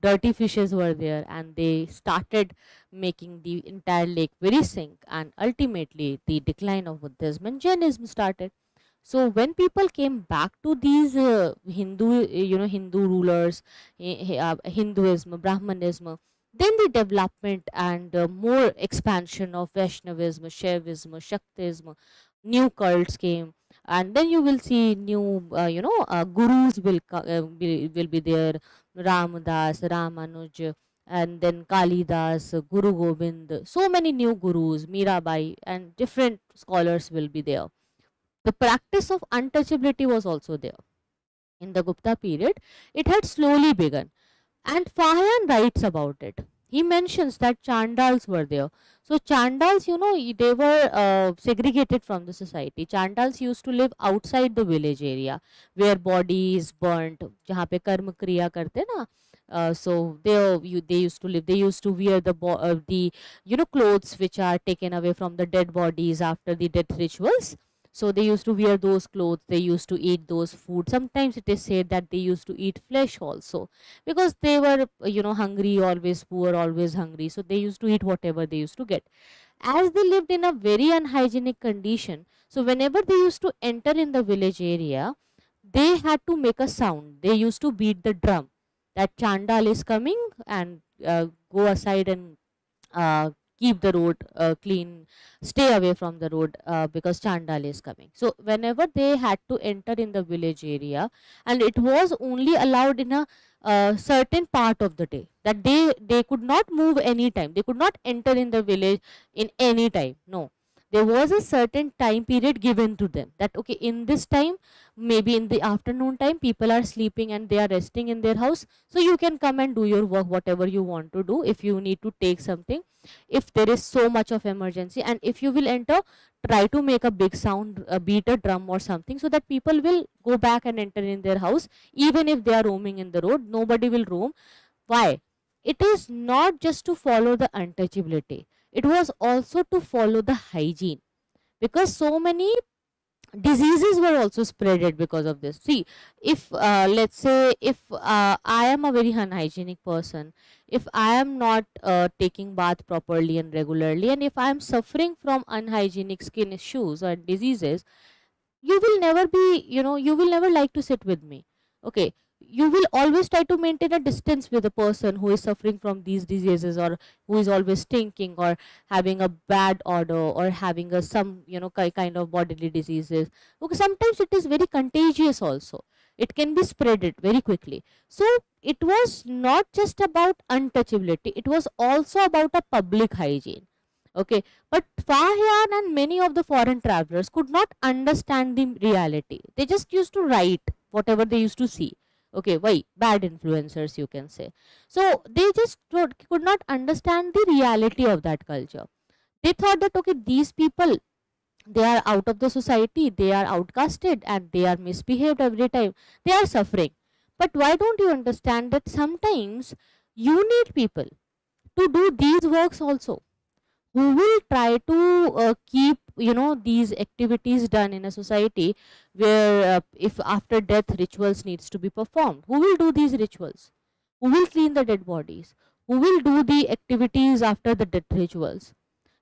dirty fishes were there, and they started making the entire lake very sink, and ultimately the decline of Buddhism and Jainism started. So when people came back to these Hindu rulers, Hinduism, Brahmanism, then the development and more expansion of Vaishnavism, Shaivism, Shaktism, new cults came, and then you will see new gurus will be there. Ramdas, Ramanuj, and then Kalidas, Guru Gobind, so many new gurus, Mirabai, and different scholars will be there. The practice of untouchability was also there. In the Gupta period, it had slowly begun, and Fahayan writes about it. He mentions that Chandals were there. So Chandals, they were segregated from the society. Chandals used to live outside the village area where body is burnt, जहाँ पे कर्म क्रिया करते ना. So they used to live. They used to wear the clothes which are taken away from the dead bodies after the death rituals. So they used to wear those clothes, they used to eat those food. Sometimes it is said that they used to eat flesh also, because they were hungry, always poor, always hungry, so they used to eat whatever they used to get. As they lived in a very unhygienic condition, so whenever they used to enter in the village area, they had to make a sound. They used to beat the drum that Chandal is coming, and go aside and uh, keep the road clean, stay away from the road, because Chandal is coming. So whenever they had to enter in the village area, and it was only allowed in a certain part of the day, that they could not move any time, they could not enter in the village in any time. No, there was a certain time period given to them, that okay, in this time, maybe in the afternoon time, people are sleeping and they are resting in their house, so you can come and do your work, whatever you want to do. If you need to take something, if there is so much of emergency, and if you will enter, try to make a big sound, beat a drum or something, so that people will go back and enter in their house. Even if they are roaming in the road, nobody will roam. Why? It is not just to follow the untouchability, it was also to follow the hygiene, because so many diseases were also spreaded because of this. See, if let's say, if I am a very unhygienic person, if I am not taking bath properly and regularly, and if I am suffering from unhygienic skin issues or diseases, you will never be, you will never like to sit with me. Okay, you will always try to maintain a distance with a person who is suffering from these diseases, or who is always stinking, or having a bad odor, or having a some kind of bodily diseases. Okay, sometimes it is very contagious also, it can be spreaded very quickly. So it was not just about untouchability, it was also about a public hygiene. Okay, but Fahian and many of the foreign travelers could not understand the reality. They just used to write whatever they used to see. Okay, why? Bad influencers, you can say. So they just could not understand the reality of that culture. They thought that, okay, these people, they are out of the society, they are outcasted, and they are misbehaved every time. They are suffering. But why don't you understand that sometimes you need people to do these works also, who will try to keep these activities done in a society, where if after death rituals needs to be performed, who will do these rituals, who will clean the dead bodies, who will do the activities after the death rituals?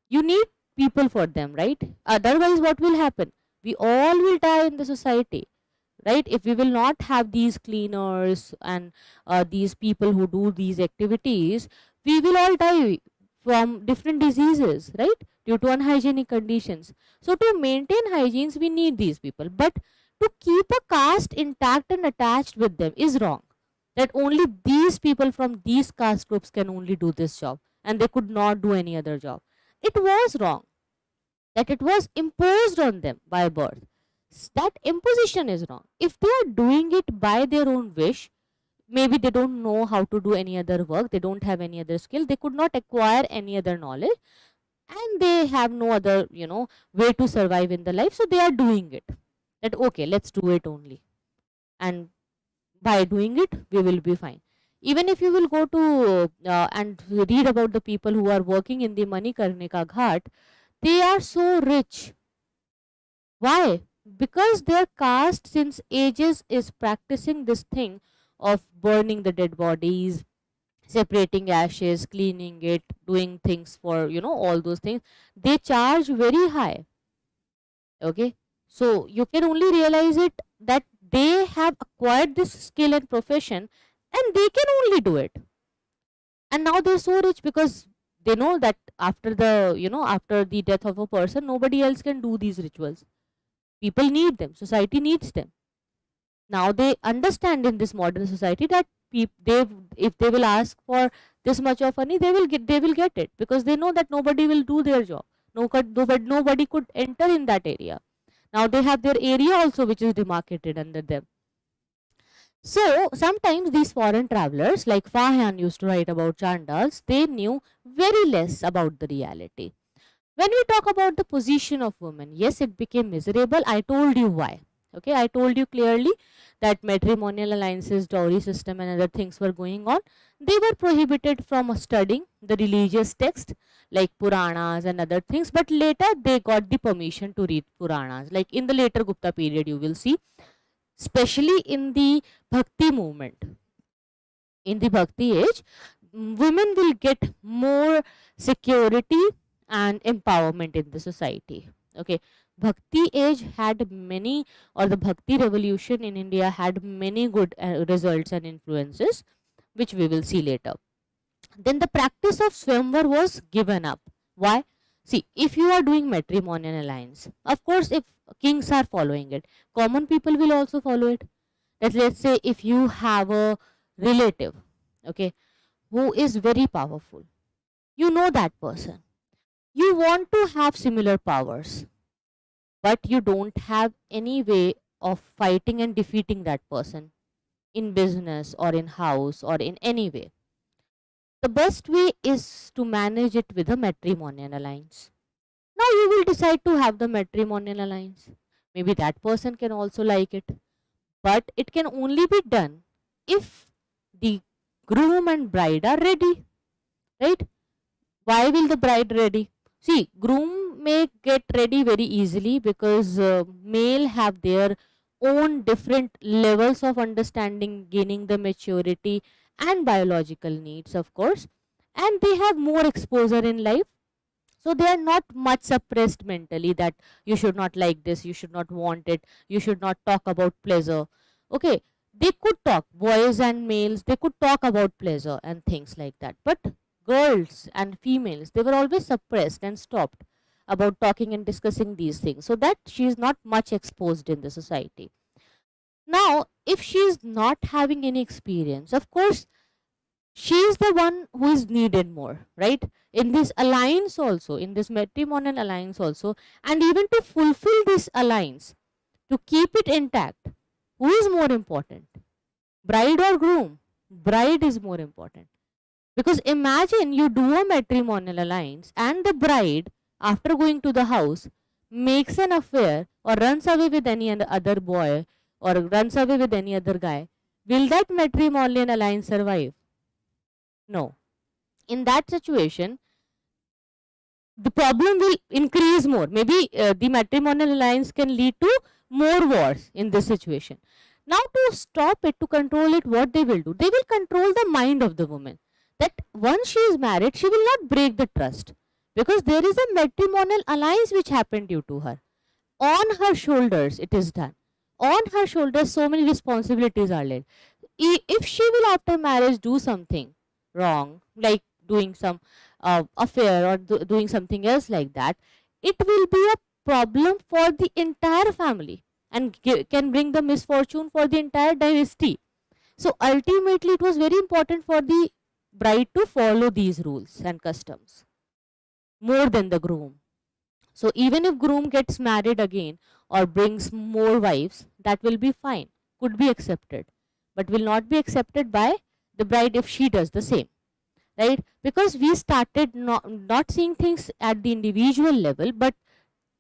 You need people for them, right? Otherwise what will happen? We all will die in the society, right? If we will not have these cleaners and these people who do these activities, we will all die from different diseases, right, due to unhygienic conditions. So to maintain hygienes, we need these people, but to keep a caste intact and attached with them is wrong. That only these people from these caste groups can only do this job, and they could not do any other job. It was wrong, that it was imposed on them by birth. That imposition is wrong. If they are doing it by their own wish, maybe they don't know how to do any other work, they don't have any other skill, they could not acquire any other knowledge, and they have no other way to survive in the life, so they are doing it, that okay, let's do it only, and by doing it we will be fine. Even if you will go to and read about the people who are working in the Manikarnika Ghat, they are so rich. Why? Because their caste since ages is practicing this thing of burning the dead bodies, separating ashes, cleaning it, doing things for all those things. They charge very high. Okay, so you can only realize it that they have acquired this skill and profession, and they can only do it. And now they're so rich because they know that after the after the death of a person, nobody else can do these rituals. People need them, society needs them. Now they understand in this modern society that they, if they will ask for this much of money, they will get it, because they know that nobody will do their job. Nobody could enter in that area. Now they have their area also, which is demarcated under them. So sometimes these foreign travelers, like Fahan used to write about Chandals, they knew very less about the reality. When we talk about the position of women, yes, it became miserable. I told you why. Okay, I told you clearly that matrimonial alliances, dowry system and other things were going on. They were prohibited from studying the religious text like Puranas and other things, but later they got the permission to read Puranas. Like in the later Gupta period, you will see, especially in the Bhakti movement. In the Bhakti age, women will get more security and empowerment in the society. Okay, Bhakti age had many, or the Bhakti revolution in India had many good results and influences, which we will see later. Then the practice of Swamvar was given up. Why? See, if you are doing matrimonial alliance, of course, if kings are following it, common people will also follow it. That, let's say if you have a relative, okay, who is very powerful, you know that person, you want to have similar powers, but you don't have any way of fighting and defeating that person in business or in house or in any way. The best way is to manage it with a matrimonial alliance. Now you will decide to have the matrimonial alliance. Maybe that person can also like it, but it can only be done if the groom and bride are ready, right? Why will the bride ready? See, groom may get ready very easily because male have their own different levels of understanding, gaining the maturity and biological needs, of course, and they have more exposure in life, so they are not much suppressed mentally that you should not like this, you should not want it, you should not talk about pleasure. Okay, they could talk, boys and males, they could talk about pleasure and things like that, but girls and females, they were always suppressed and stopped about talking and discussing these things, so that she is not much exposed in the society. Now if she is not having any experience, of course she is the one who is needed more, right? In this alliance also, in this matrimonial alliance also, and even to fulfill this alliance, to keep it intact, who is more important, bride or groom? Bride is more important, because imagine you do a matrimonial alliance and the bride, after going to the house, makes an affair or runs away with any other boy or runs away with any other guy. Will that matrimonial alliance survive? No. In that situation, the problem will increase more. Maybe the matrimonial alliance can lead to more wars in this situation. Now to stop it, to control it, what they will do? They will control the mind of the woman. That once she is married, she will not break the trust, because there is a matrimonial alliance which happened due to her. On her shoulders it is done. On her shoulders so many responsibilities are laid. If she will after marriage do something wrong, like doing some affair or doing something else like that, it will be a problem for the entire family and can bring the misfortune for the entire dynasty. So ultimately it was very important for the bride to follow these rules and customs more than the groom. So even if groom gets married again or brings more wives, that will be fine, could be accepted, but will not be accepted by the bride if she does the same, right? Because we started not seeing things at the individual level, but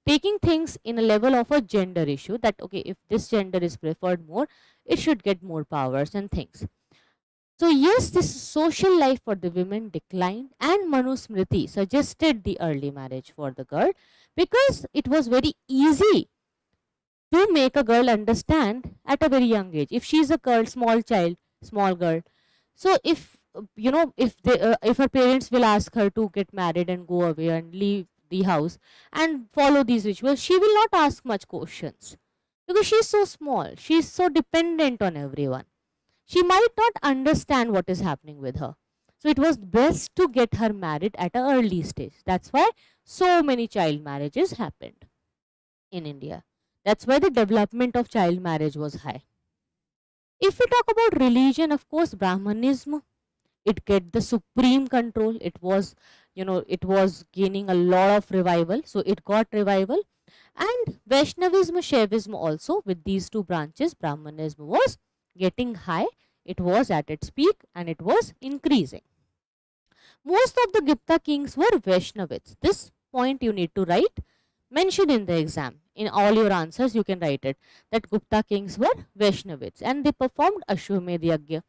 taking things in a level of a gender issue, that okay, if this gender is preferred more, it should get more powers and things. So yes, this social life for the women declined, and Manusmriti suggested the early marriage for the girl, because it was very easy to make a girl understand at a very young age. If she is a girl, small child, small girl, so if if her parents will ask her to get married and go away and leave the house and follow these rituals, she will not ask much questions, because she is so small, she is so dependent on everyone, she might not understand what is happening with her. So it was best to get her married at an early stage. That's why so many child marriages happened in India. That's why the development of child marriage was high. If we talk about religion, of course, Brahmanism, it get the supreme control. It was, it was gaining a lot of revival. So it got revival. And Vaishnavism, Shaivism also, with these two branches, Brahmanism was getting high. It was at its peak and it was increasing. Most of the Gupta kings were Vaishnavites. This point you need to write. Mention in the exam. In all your answers, you can write it that Gupta kings were Vaishnavites and they performed Ashwamedh Yagya.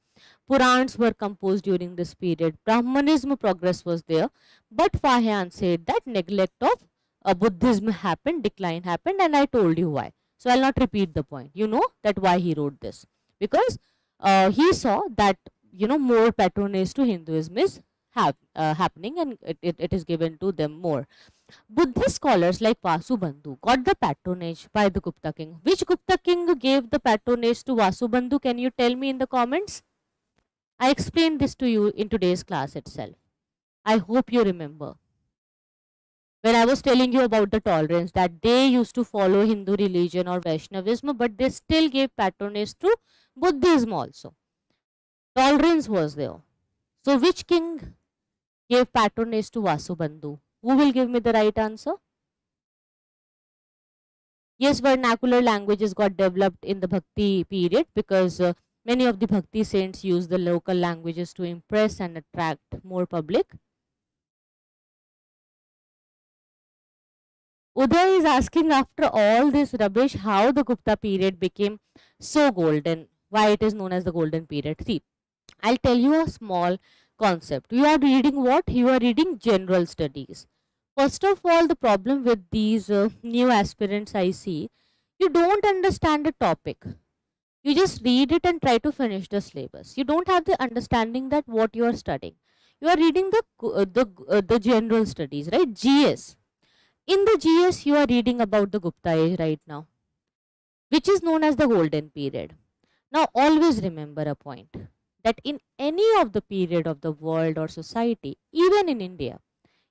Purans were composed during this period. Brahmanism progress was there, but Fahyan said that neglect of Buddhism happened, decline happened, and I told you why. So I'll not repeat the point. You know that why he wrote this, because he saw that more patronage to Hinduism is happening, and it is given to them more. Buddhist scholars like Vasubandhu got the patronage by the Gupta king. Which Gupta king gave the patronage to Vasubandhu? Can you tell me in the comments? I explained this to you in today's class itself. I hope you remember. When I was telling you about the tolerance, that they used to follow Hindu religion or Vaishnavism, but they still gave patronage to Buddhism also. Tolerance was there. So which king gave patronage to Vasubandhu? Who will give me the right answer? Yes, vernacular languages got developed in the Bhakti period because many of the Bhakti saints used the local languages to impress and attract more public. Uday is asking, after all this rubbish, how the Gupta period became so golden, why it is known as the golden period. See, I'll tell you a small concept. You are reading what? You are reading general studies. First of all, the problem with these new aspirants I see, you don't understand the topic. You just read it and try to finish the syllabus. You don't have the understanding that what you are studying. You are reading the general studies, right? GS. In the GS, you are reading about the Gupta age right now, which is known as the golden period. Now, always remember a point, that in any of the period of the world or society, even in India,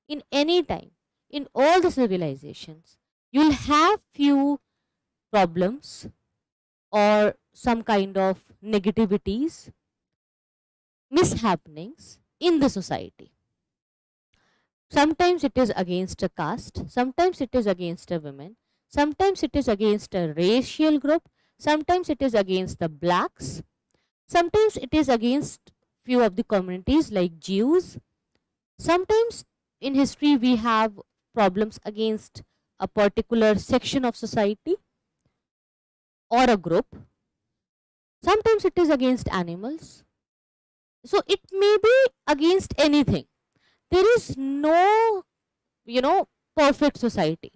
in any time, in all the civilizations, you'll have few problems or some kind of negativities, mishappenings in the society. Sometimes it is against a caste, sometimes it is against a woman, sometimes it is against a racial group, sometimes it is against the blacks, sometimes it is against few of the communities like Jews. Sometimes in history we have problems against a particular section of society or a group. Sometimes it is against animals. So it may be against anything. There is no, perfect society.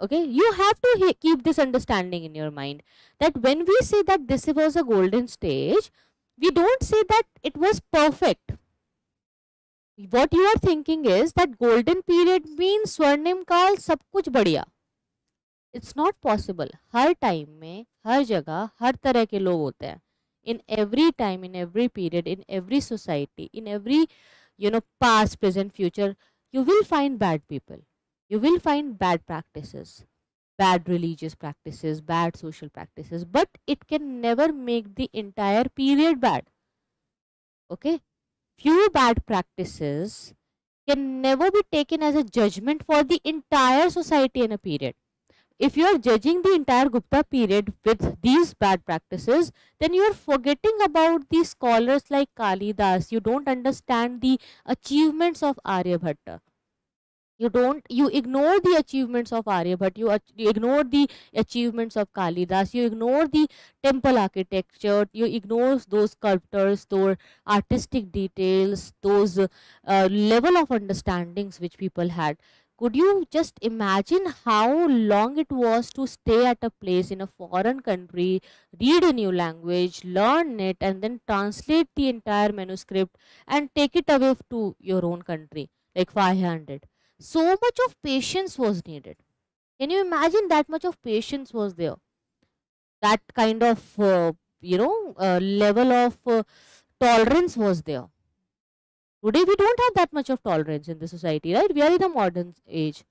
Okay, you have to keep this understanding in your mind, that when we say that this was a golden stage, we don't say that it was perfect. What you are thinking is that golden period means स्वर्णिम काल सब कुछ बढ़िया. It's not possible. Her time में, हर जगह, हर तरह के लोग होते हैं. In every time, in every period, in every society, in every past, present, future, you will find bad people. You will find bad practices, bad religious practices, bad social practices, but it can never make the entire period bad. Okay? Few bad practices can never be taken as a judgment for the entire society in a period. If you are judging the entire Gupta period with these bad practices, then you are forgetting about the scholars like Kalidas. You don't understand the achievements of Aryabhatta. You ignore the achievements of Aryabhatta, you ignore the achievements of Kalidas, you ignore the temple architecture, you ignore those sculptors, those artistic details, those level of understandings which people had. Could you just imagine how long it was to stay at a place in a foreign country, read a new language, learn it, and then translate the entire manuscript and take it away to your own country, like 500? So much of patience was needed. Can you imagine that much of patience was there? That kind of, level of tolerance was there. Today we don't have that much of tolerance in the society, right? We are in a modern age,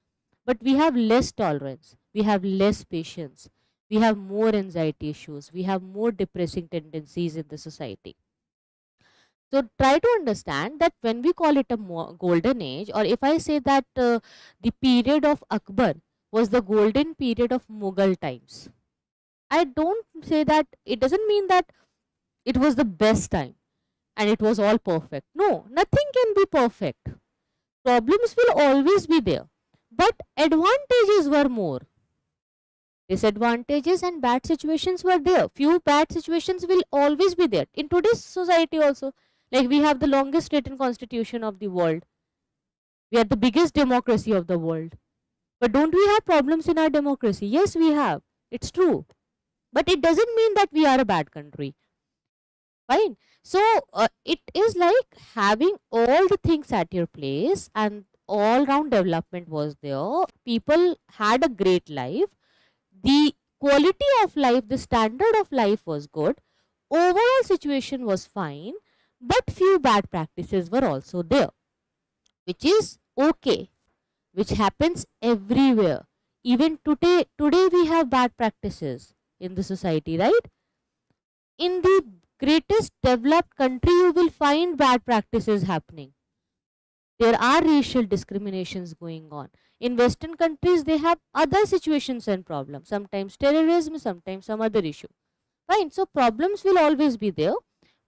but we have less tolerance. We have less patience. We have more anxiety issues. We have more depressing tendencies in the society. So try to understand that when we call it a golden age, or if I say that the period of Akbar was the golden period of Mughal times, I don't say that, it doesn't mean that it was the best time and it was all perfect. No, nothing can be perfect. Problems will always be there. but advantages were more. Disadvantages and bad situations were there. Few bad situations will always be there in today's society also. Like, we have the longest written constitution of the world. We are the biggest democracy of the world. But don't we have problems in our democracy? Yes, we have. It's true. But it doesn't mean that we are a bad country. Fine. So it is like having all the things at your place, and all round development was there. People had a great life. The quality of life, the standard of life was good. Overall situation was fine. But few bad practices were also there, which is okay, which happens everywhere. Even today we have bad practices in the society, right? In the greatest developed country, you will find bad practices happening. There are racial discriminations going on. In Western countries, they have other situations and problems. Sometimes terrorism, sometimes some other issue. Fine. So problems will always be there.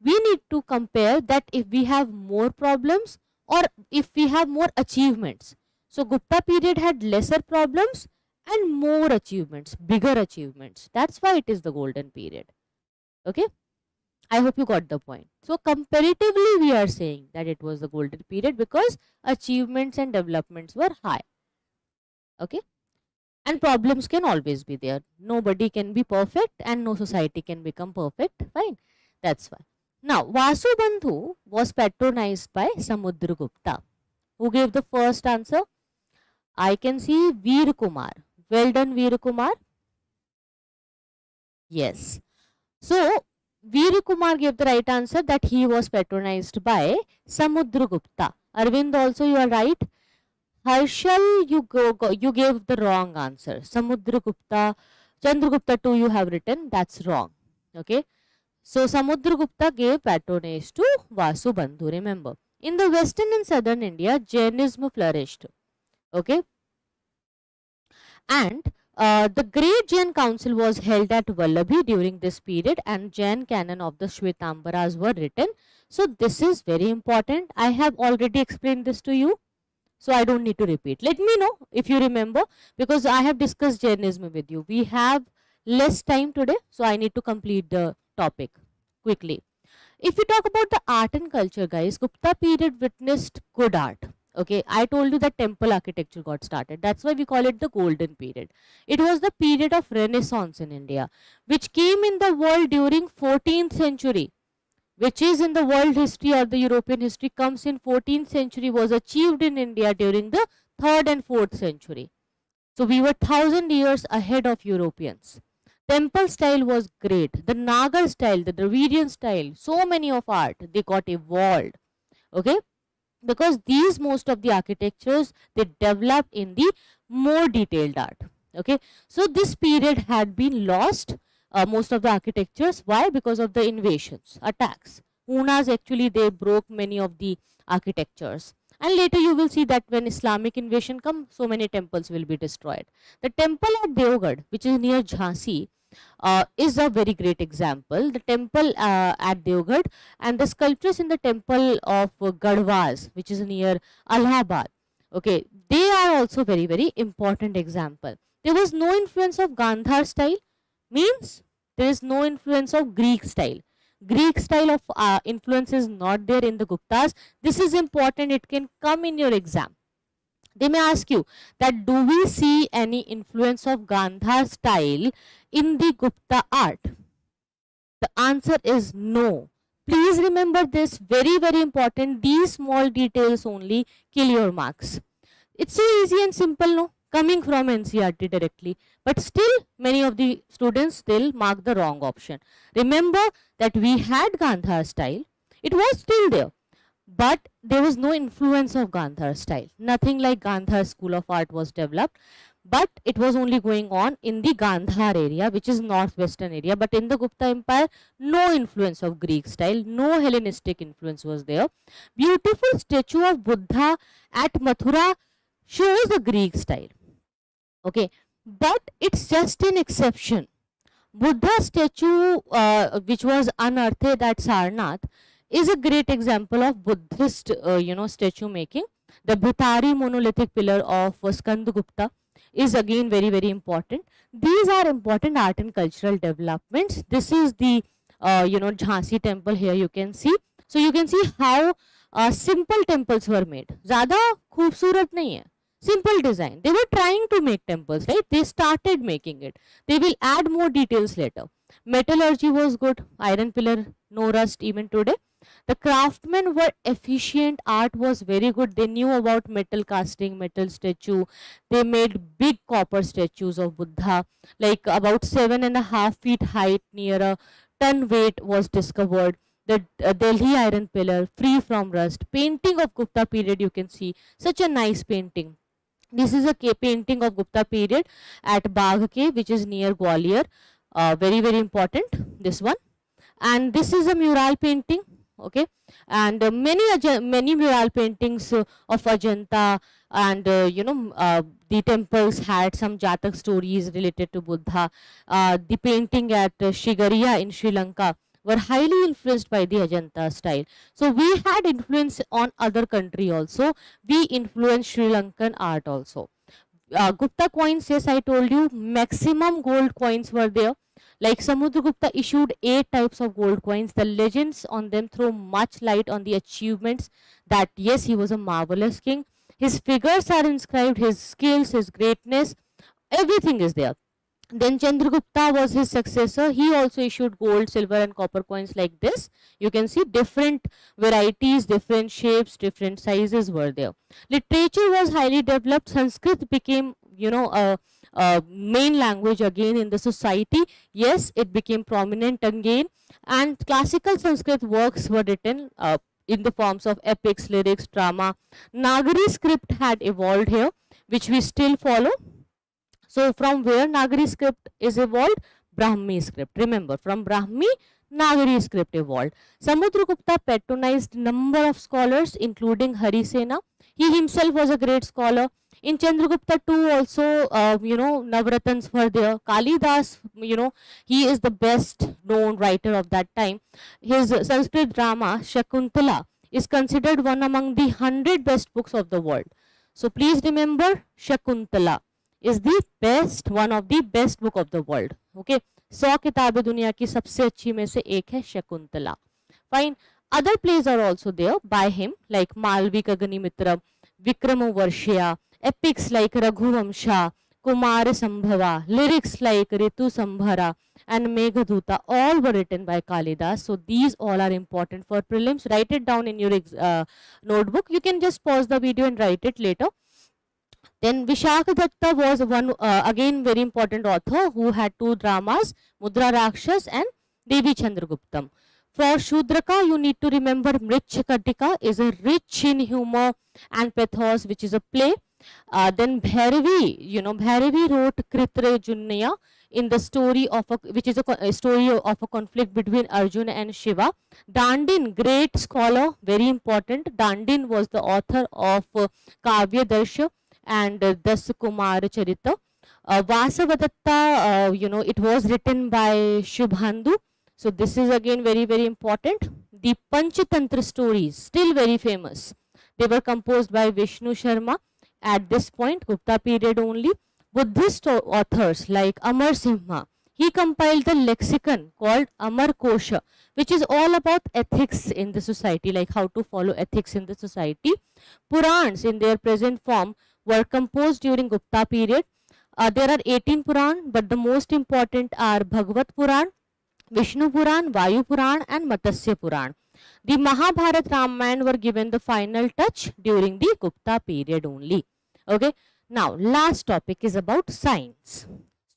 We need to compare that if we have more problems or if we have more achievements. So Gupta period had lesser problems and more achievements, bigger achievements. That's why it is the golden period. Okay. I hope you got the point. So comparatively, we are saying that it was the golden period because achievements and developments were high. Okay. And problems can always be there. Nobody can be perfect and no society can become perfect. Fine. That's why. Now, Vasubandhu was patronized by Samudragupta. Who gave the first answer? I can see Veer Kumar. Well done, Veer Kumar. Yes. So, Veer Kumar gave the right answer, that he was patronized by Samudragupta. Arvind, also you are right. Harshal, you gave the wrong answer. Samudragupta, Chandragupta II you have written, that's wrong. Okay. So Samudragupta gave patronage to Vasubandhu. Remember, in the western and southern India, Jainism flourished. Okay. And the Great Jain Council was held at Vallabhi during this period, and Jain canon of the Shwetambaras were written. So this is very important. I have already explained this to you, so I don't need to repeat. Let me know if you remember, because I have discussed Jainism with you. We have less time today, so I need to complete the topic quickly. If we talk about the art and culture, guys, Gupta period witnessed good art. Okay, I told you that temple architecture got started. That's why we call it the golden period. It was the period of Renaissance in India, which came in the world during 14th century, which is in the world history or the European history, comes in 14th century, was achieved in India during the 3rd and 4th century. So we were 1000 years ahead of Europeans. Temple style was great. The Nagar style, the Dravidian style, so many of art, they got evolved. Okay. Because these most of the architectures, they developed in the more detailed art. Okay, so this period had been lost, most of the architectures. Why? Because of the invasions, attacks. Hunas, actually they broke many of the architectures, and later you will see that when Islamic invasion come, so many temples will be destroyed. The temple at Deoghar, which is near Jhansi, is a very great example. The temple at Deoghar and the sculptures in the temple of Garhwaz, which is near Allahabad, okay, they are also very, very important example. There was no influence of Gandhar style, means there is no influence of Greek style. Greek style of influence is not there in the Guptas. This is important, it can come in your exam. They may ask you that do we see any influence of Gandhar style in the Gupta art? The answer is no. Please remember this, very, very important. These small details only kill your marks. It's so easy and simple, no? Coming from NCERT directly. But still, many of the students still mark the wrong option. Remember that we had Gandhar style. It was still there. But there was no influence of Gandhar style. Nothing like Gandhar school of art was developed. But it was only going on in the Gandhar area, which is northwestern area. But in the Gupta Empire, no influence of Greek style, no Hellenistic influence was there. Beautiful statue of Buddha at Mathura shows the Greek style. Okay, but it's just an exception. Buddha statue, which was unearthed at Sarnath, is a great example of Buddhist, statue making. The Bhitari monolithic pillar of Skandagupta is again very important. These are important art and cultural developments. This is the Jhansi temple here you can see. So you can see how simple temples were made. ज़्यादा खूबसूरत नहीं है. Simple design. They were trying to make temples, right? They started making it. They will add more details later. Metallurgy was good. Iron pillar, no rust even today. The craftsmen were efficient. Art was very good. They knew about metal casting, metal statue. They made big copper statues of Buddha, like about 7.5 feet height, near a ton weight was discovered. The Delhi iron pillar, free from rust. Painting of Gupta period, you can see such a nice painting. This is a painting of Gupta period at Bagh Cave, which is near Gwalior. Very important, this one. And this is a mural painting, okay, and many mural paintings of Ajanta, and the temples had some Jatak stories related to Buddha. The painting at Shigariya in Sri Lanka were highly influenced by the Ajanta style. So we had influence on other country also. We influenced Sri Lankan art also. Gupta coins, yes, I told you, maximum gold coins were there. Like Samudragupta issued 8 types of gold coins. The legends on them throw much light on the achievements that yes, he was a marvelous king. His figures are inscribed, his skills, his greatness, everything is there. Then Chandragupta was his successor. He also issued gold, silver and copper coins like this. You can see different varieties, different shapes, different sizes were there. Literature was highly developed. Sanskrit became, a main language again in the society. Yes, it became prominent again, and classical Sanskrit works were written in the forms of epics, lyrics, drama. Nagari script had evolved here, which we still follow. So from where Nagari script is evolved? Brahmi script. Remember, from Brahmi, Nagari script evolved. Samudragupta patronized number of scholars, including Harisena. He himself was a great scholar. In Chandragupta too also, Navratans were there. Kalidas, he is the best known writer of that time. His Sanskrit drama, Shakuntala, is considered one among the 100 best books of the world. So please remember, Shakuntala is the best, one of the best book of the world. Okay, 100 किताबें दुनिया की सबसे अच्छी में से एक है Shakuntala. Fine. Other plays are also there by him, like Malvi Kaganimitra, Vikramavarshya, epics like Raghuvamsha, Kumar Sambhava, lyrics like Ritu Sambhara and Meghaduta, all were written by Kalidas. So these all are important for prelims. Write it down in your notebook. You can just pause the video and write it later. Then Vishakadatta was one again very important author who had 2 dramas, Mudra Rakshas and Devi Chandraguptam. For Shudraka, you need to remember Mrichkatika is a rich in humor and pathos, which is a play. Then Bhairavi, Bhairavi wrote Kritre Junnaya in the story of which is a story of a conflict between Arjuna and Shiva. Dandin, great scholar, very important. Dandin was the author of Kavya Darsha and Das Kumar Charita. Vasavadatta, it was written by Shubhandu. So this is again very important. The Panchatantra stories, still very famous. They were composed by Vishnu Sharma at this point, Gupta period only. Buddhist authors like Amar Simha, he compiled the lexicon called Amar Kosha, which is all about ethics in the society, like how to follow ethics in the society. Purans in their present form were composed during Gupta period. There are 18 Puran, but the most important are Bhagavad Puran, Vishnu Puran, Vayu Puran and Matsya Puran. The Mahabharat Ramayana were given the final touch during the Gupta period only. Okay. Now, last topic is about science.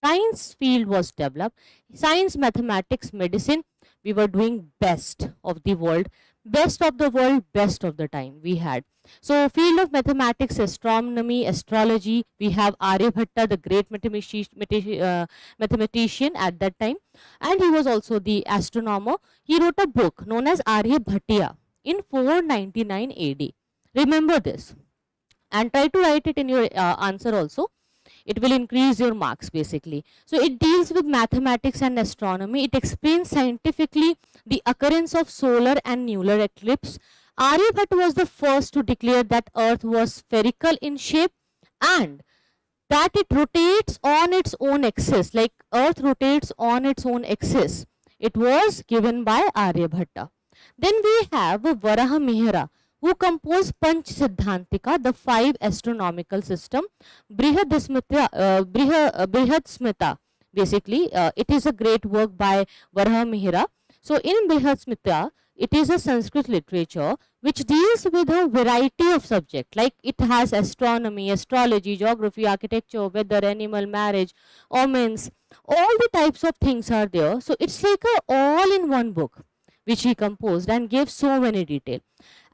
Science field was developed. Science, mathematics, medicine, we were doing best of the world. Best of the world, best of the time we had. So, field of mathematics, astronomy, astrology, we have Aryabhatta, the great mathematician at that time. And he was also the astronomer. He wrote a book known as Aryabhatiya in 499 AD. Remember this. And try to write it in your answer also. It will increase your marks basically. So it deals with mathematics and astronomy. It explains scientifically the occurrence of solar and lunar eclipse, Aryabhatta was the first to declare that Earth was spherical in shape and that it rotates on its own axis, like Earth rotates on its own axis. It was given by Aryabhatta. Then we have Varaha Mihra, who composed Panch Siddhantika, the 5 astronomical system. Brihad Smita, basically, it is a great work by Varaha Mihra. So in Brihad Smita, it is a Sanskrit literature which deals with a variety of subjects, like it has astronomy, astrology, geography, architecture, weather, animal, marriage, omens, all the types of things are there. So it's like a all in one book which he composed and gave so many details.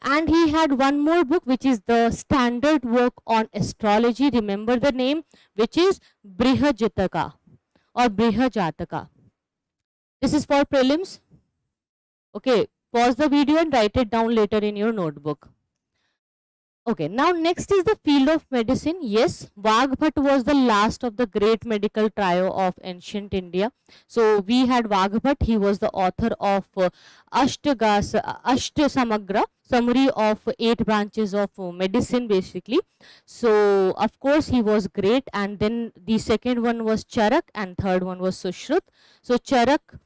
And he had one more book which is the standard work on astrology. Remember the name, which is Brihajataka or Brihajataka. This is for prelims. Okay, pause the video and write it down later in your notebook. Okay, now next is the field of medicine. Yes, Vagbhat was the last of the great medical trio of ancient India. So we had Vagbhat. He was the author of Samagra, summary of 8 branches of medicine basically. So of course he was great, and then the second one was Charak and third one was Sushrut. So Charak,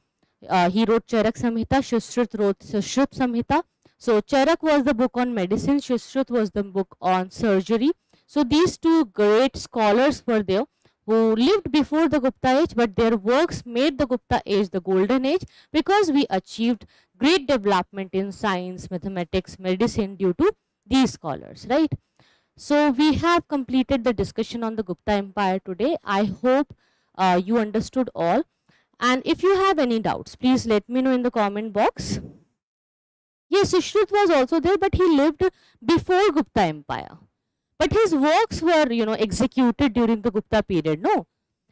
he wrote Charak Samhita, Sushrut wrote Sushrut Samhita. So Charak was the book on medicine, Sushrut was the book on surgery. So these two great scholars were there who lived before the Gupta age, but their works made the Gupta age the golden age because we achieved great development in science, mathematics, medicine due to these scholars, right? So we have completed the discussion on the Gupta Empire today. I hope you understood all. And if you have any doubts, please let me know in the comment box. Yes, Sushrut was also there, but he lived before Gupta Empire. But his works were, executed during the Gupta period. No,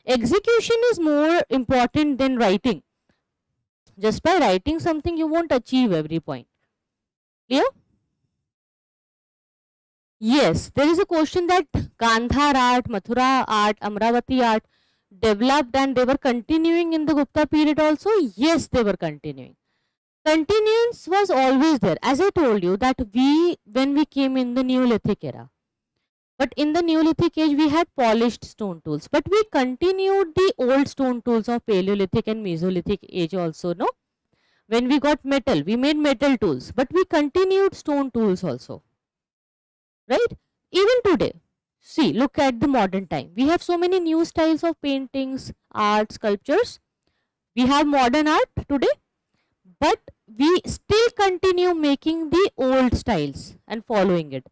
execution is more important than writing. Just by writing something, you won't achieve every point. Clear? Yes, there is a question that Gandhar art, Mathura art, Amravati art developed and they were continuing in the Gupta period also. Yes, they were continuing. Continuance was always there. As I told you that when we came in the Neolithic era, but in the Neolithic age we had polished stone tools, but we continued the old stone tools of Paleolithic and Mesolithic age also, no? When we got metal, we made metal tools, but we continued stone tools also, right? Even today, see, look at the modern time. We have so many new styles of paintings, art, sculptures. We have modern art today, but we still continue making the old styles and following it,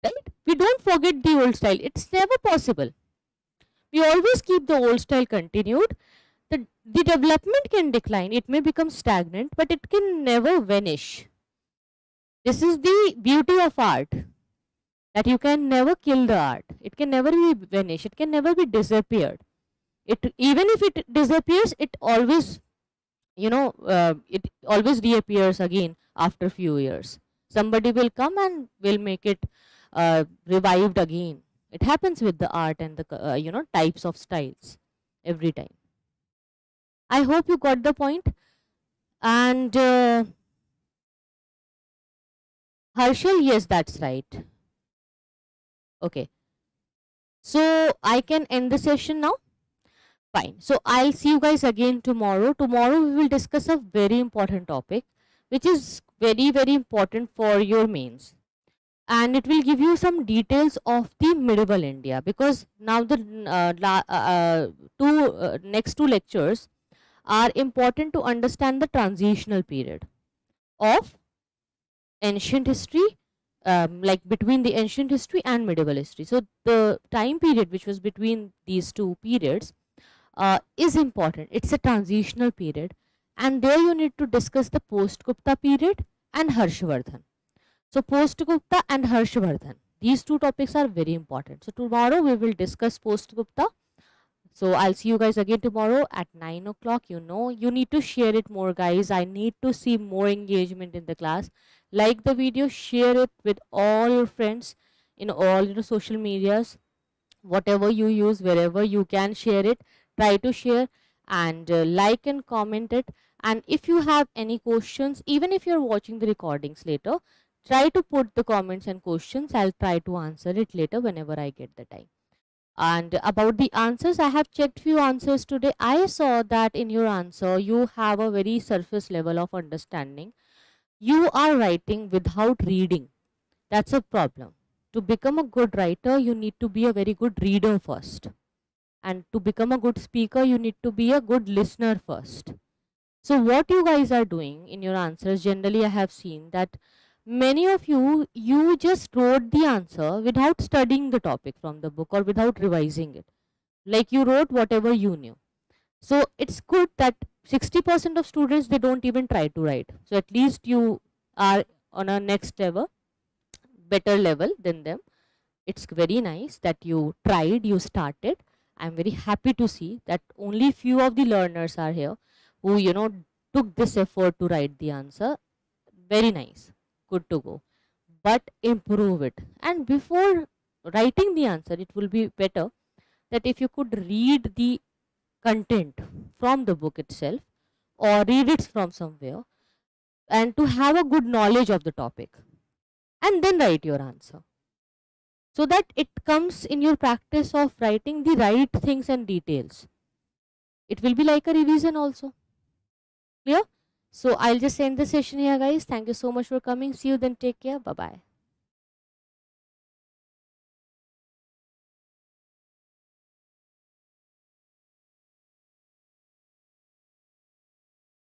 right? We don't forget the old style. It's never possible. We always keep the old style continued. The development can decline. It may become stagnant, but it can never vanish. This is the beauty of art, that you can never kill the art. It can never be vanish. It can never be disappeared. Even if it disappears, it always it always reappears again after few years. Somebody will come and will make it revived again. It happens with the art and the types of styles every time. I hope you got the point. And Harshal, yes, that's right. Okay, so I can end the session now. Fine. So I'll see you guys again tomorrow. Tomorrow we will discuss a very important topic, which is very, very important for your mains. And it will give you some details of the medieval India, because now the next two lectures are important to understand the transitional period of ancient history, like between the ancient history and medieval history. So the time period which was between these two periods is important. It's a transitional period, and there you need to discuss the post-Gupta period and Harshvardhan. So post-Gupta and Harshvardhan, these two topics are very important. So tomorrow we will discuss post-Gupta. So I'll see you guys again tomorrow at 9 o'clock. You need to share it more, guys. I need to see more engagement in the class. Like the video, share it with all your friends in all social medias, whatever you use, wherever you can share it. Try to share and like and comment it, And if you have any questions, even if you're watching the recordings later, try to put the comments and questions. I'll try to answer it later whenever I get the time. And about the answers, I have checked few answers today. I saw that in your answer you have a very surface level of understanding. You are writing without reading. That's a problem. To become a good writer, you need to be a very good reader first. And to become a good speaker, you need to be a good listener first. So what you guys are doing in your answers, generally I have seen that many of you just wrote the answer without studying the topic from the book or without revising it. Like you wrote whatever you knew. So it's good that 60% of students, they don't even try to write. So at least you are on a next level, better level than them. It's very nice that you tried, you started. I'm very happy to see that only few of the learners are here who took this effort to write the answer. Very nice, good to go, but improve it. And before writing the answer, it will be better that if you could read the content from the book itself or read it from somewhere, and to have a good knowledge of the topic, and then write your answer, so that it comes in your practice of writing the right things and details. It will be like a revision also. Clear? So I'll just end the session here, guys. Thank you so much for coming. See you then. Take care. Bye bye.